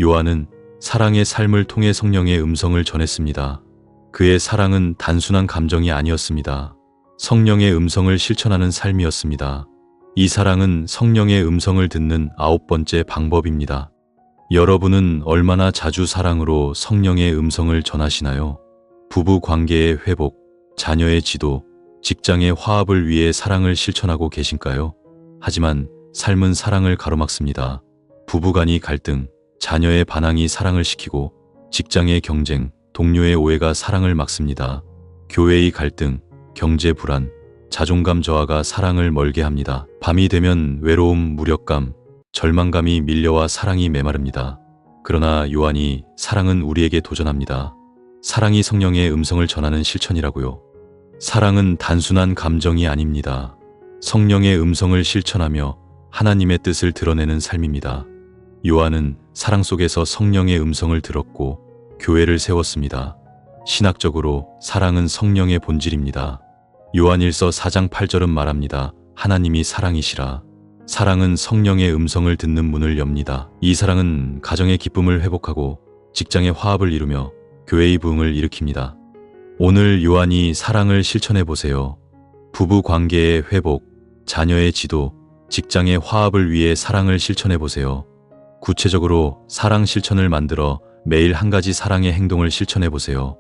요한은 사랑의 삶을 통해 성령의 음성을 전했습니다. 그의 사랑은 단순한 감정이 아니었습니다. 성령의 음성을 실천하는 삶이었습니다. 이 사랑은 성령의 음성을 듣는 9번째 방법입니다. 여러분은 얼마나 자주 사랑으로 성령의 음성을 전하시나요? 부부 관계의 회복, 자녀의 지도, 직장의 화합을 위해 사랑을 실천하고 계신가요? 하지만 삶은 사랑을 가로막습니다. 부부간의 갈등, 자녀의 반항이 사랑을 식히고 직장의 경쟁, 동료의 오해가 사랑을 막습니다. 교회의 갈등, 경제 불안, 자존감 저하가 사랑을 멀게 합니다. 밤이 되면 외로움, 무력감, 절망감이 밀려와 사랑이 메마릅니다. 그러나 요한이 사랑은 우리에게 도전합니다. 사랑이 성령의 음성을 전하는 실천이라고요. 사랑은 단순한 감정이 아닙니다. 성령의 음성을 실천하며 하나님의 뜻을 드러내는 삶입니다. 요한은 사랑 속에서 성령의 음성을 들었고 교회를 세웠습니다. 신학적으로 사랑은 성령의 본질입니다. 요한일서 4장 8절은 말합니다. 하나님이 사랑이시라. 사랑은 성령의 음성을 듣는 문을 엽니다. 이 사랑은 가정의 기쁨을 회복하고 직장의 화합을 이루며 교회의 부흥을 일으킵니다. 오늘 요한이 사랑을 실천해 보세요. 부부 관계의 회복, 자녀의 지도, 직장의 화합을 위해 사랑을 실천해 보세요. 구체적으로 사랑 실천을 만들어 매일 한 가지 사랑의 행동을 실천해 보세요.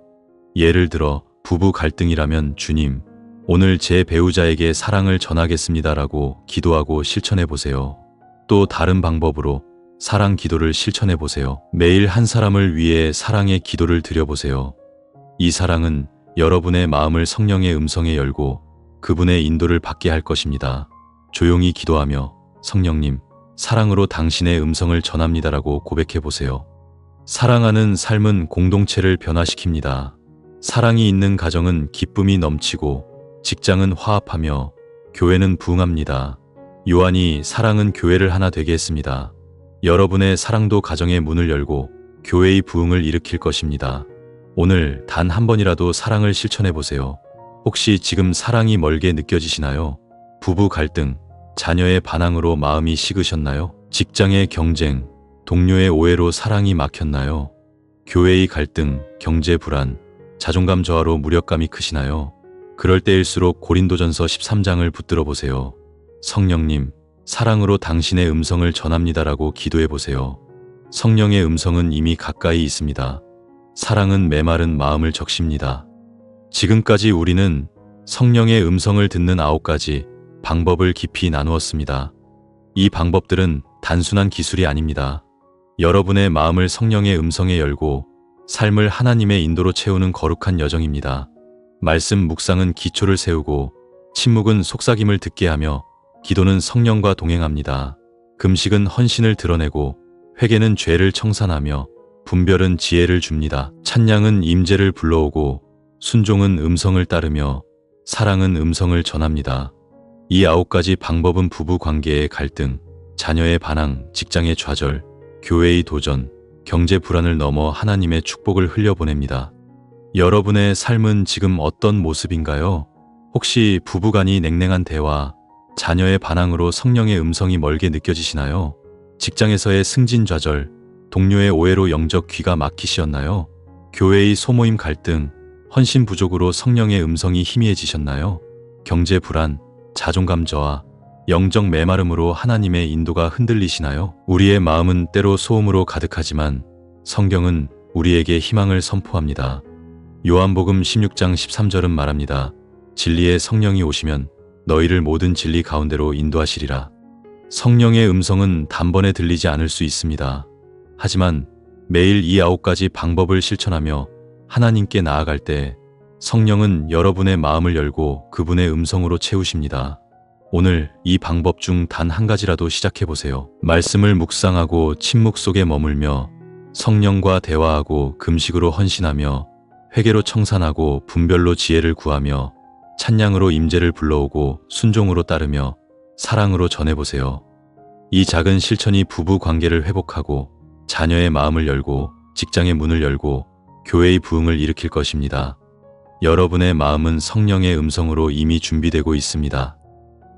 예를 들어 부부 갈등이라면 주님, 오늘 제 배우자에게 사랑을 전하겠습니다라고 기도하고 실천해 보세요. 또 다른 방법으로 사랑 기도를 실천해 보세요. 매일 한 사람을 위해 사랑의 기도를 드려보세요. 이 사랑은 여러분의 마음을 성령의 음성에 열고 그분의 인도를 받게 할 것입니다. 조용히 기도하며 성령님, 사랑으로 당신의 음성을 전합니다라고 고백해 보세요. 사랑하는 삶은 공동체를 변화시킵니다. 사랑이 있는 가정은 기쁨이 넘치고 직장은 화합하며 교회는 부흥합니다. 요한이 사랑은 교회를 하나 되게 했습니다. 여러분의 사랑도 가정의 문을 열고 교회의 부흥을 일으킬 것입니다. 오늘 단 한 번이라도 사랑을 실천해 보세요. 혹시 지금 사랑이 멀게 느껴지시나요? 부부 갈등, 자녀의 반항으로 마음이 식으셨나요? 직장의 경쟁, 동료의 오해로 사랑이 막혔나요? 교회의 갈등, 경제 불안, 자존감 저하로 무력감이 크시나요? 그럴 때일수록 고린도전서 13장을 붙들어 보세요. 성령님, 사랑으로 당신의 음성을 전합니다라고 기도해 보세요. 성령의 음성은 이미 가까이 있습니다. 사랑은 메마른 마음을 적십니다. 지금까지 우리는 성령의 음성을 듣는 9가지 방법을 깊이 나누었습니다. 이 방법들은 단순한 기술이 아닙니다. 여러분의 마음을 성령의 음성에 열고 삶을 하나님의 인도로 채우는 거룩한 여정입니다. 말씀 묵상은 기초를 세우고 침묵은 속삭임을 듣게 하며 기도는 성령과 동행합니다. 금식은 헌신을 드러내고 회개는 죄를 청산하며 분별은 지혜를 줍니다. 찬양은 임재를 불러오고 순종은 음성을 따르며 사랑은 음성을 전합니다. 이 9가지 방법은 부부 관계의 갈등, 자녀의 반항, 직장의 좌절, 교회의 도전, 경제 불안을 넘어 하나님의 축복을 흘려보냅니다. 여러분의 삶은 지금 어떤 모습인가요? 혹시 부부간이 냉랭한 대화, 자녀의 반항으로 성령의 음성이 멀게 느껴지시나요? 직장에서의 승진좌절, 동료의 오해로 영적 귀가 막히시었나요? 교회의 소모임 갈등, 헌신 부족으로 성령의 음성이 희미해지셨나요? 경제 불안, 자존감 저하, 영적 메마름으로 하나님의 인도가 흔들리시나요? 우리의 마음은 때로 소음으로 가득하지만 성경은 우리에게 희망을 선포합니다. 요한복음 16장 13절은 말합니다. 진리의 성령이 오시면 너희를 모든 진리 가운데로 인도하시리라. 성령의 음성은 단번에 들리지 않을 수 있습니다. 하지만 매일 이 9가지 방법을 실천하며 하나님께 나아갈 때 성령은 여러분의 마음을 열고 그분의 음성으로 채우십니다. 오늘 이 방법 중 단 한 가지라도 시작해 보세요. 말씀을 묵상하고 침묵 속에 머물며 성령과 대화하고 금식으로 헌신하며 회개로 청산하고 분별로 지혜를 구하며 찬양으로 임재를 불러오고 순종으로 따르며 사랑으로 전해보세요. 이 작은 실천이 부부 관계를 회복하고 자녀의 마음을 열고 직장의 문을 열고 교회의 부흥을 일으킬 것입니다. 여러분의 마음은 성령의 음성으로 이미 준비되고 있습니다.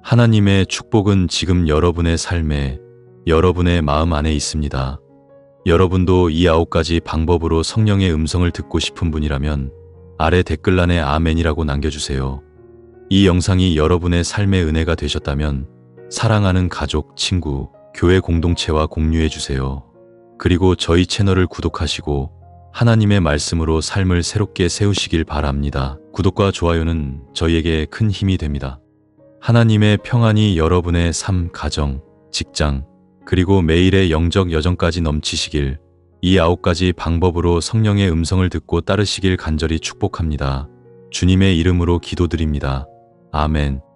하나님의 축복은 지금 여러분의 삶에, 여러분의 마음 안에 있습니다. 여러분도 이 9가지 방법으로 성령의 음성을 듣고 싶은 분이라면 아래 댓글란에 아멘이라고 남겨주세요. 이 영상이 여러분의 삶의 은혜가 되셨다면 사랑하는 가족, 친구, 교회 공동체와 공유해주세요. 그리고 저희 채널을 구독하시고 하나님의 말씀으로 삶을 새롭게 세우시길 바랍니다. 구독과 좋아요는 저희에게 큰 힘이 됩니다. 하나님의 평안이 여러분의 삶, 가정, 직장, 그리고 매일의 영적 여정까지 넘치시길, 이 9가지 방법으로 성령의 음성을 듣고 따르시길 간절히 축복합니다. 주님의 이름으로 기도드립니다. 아멘.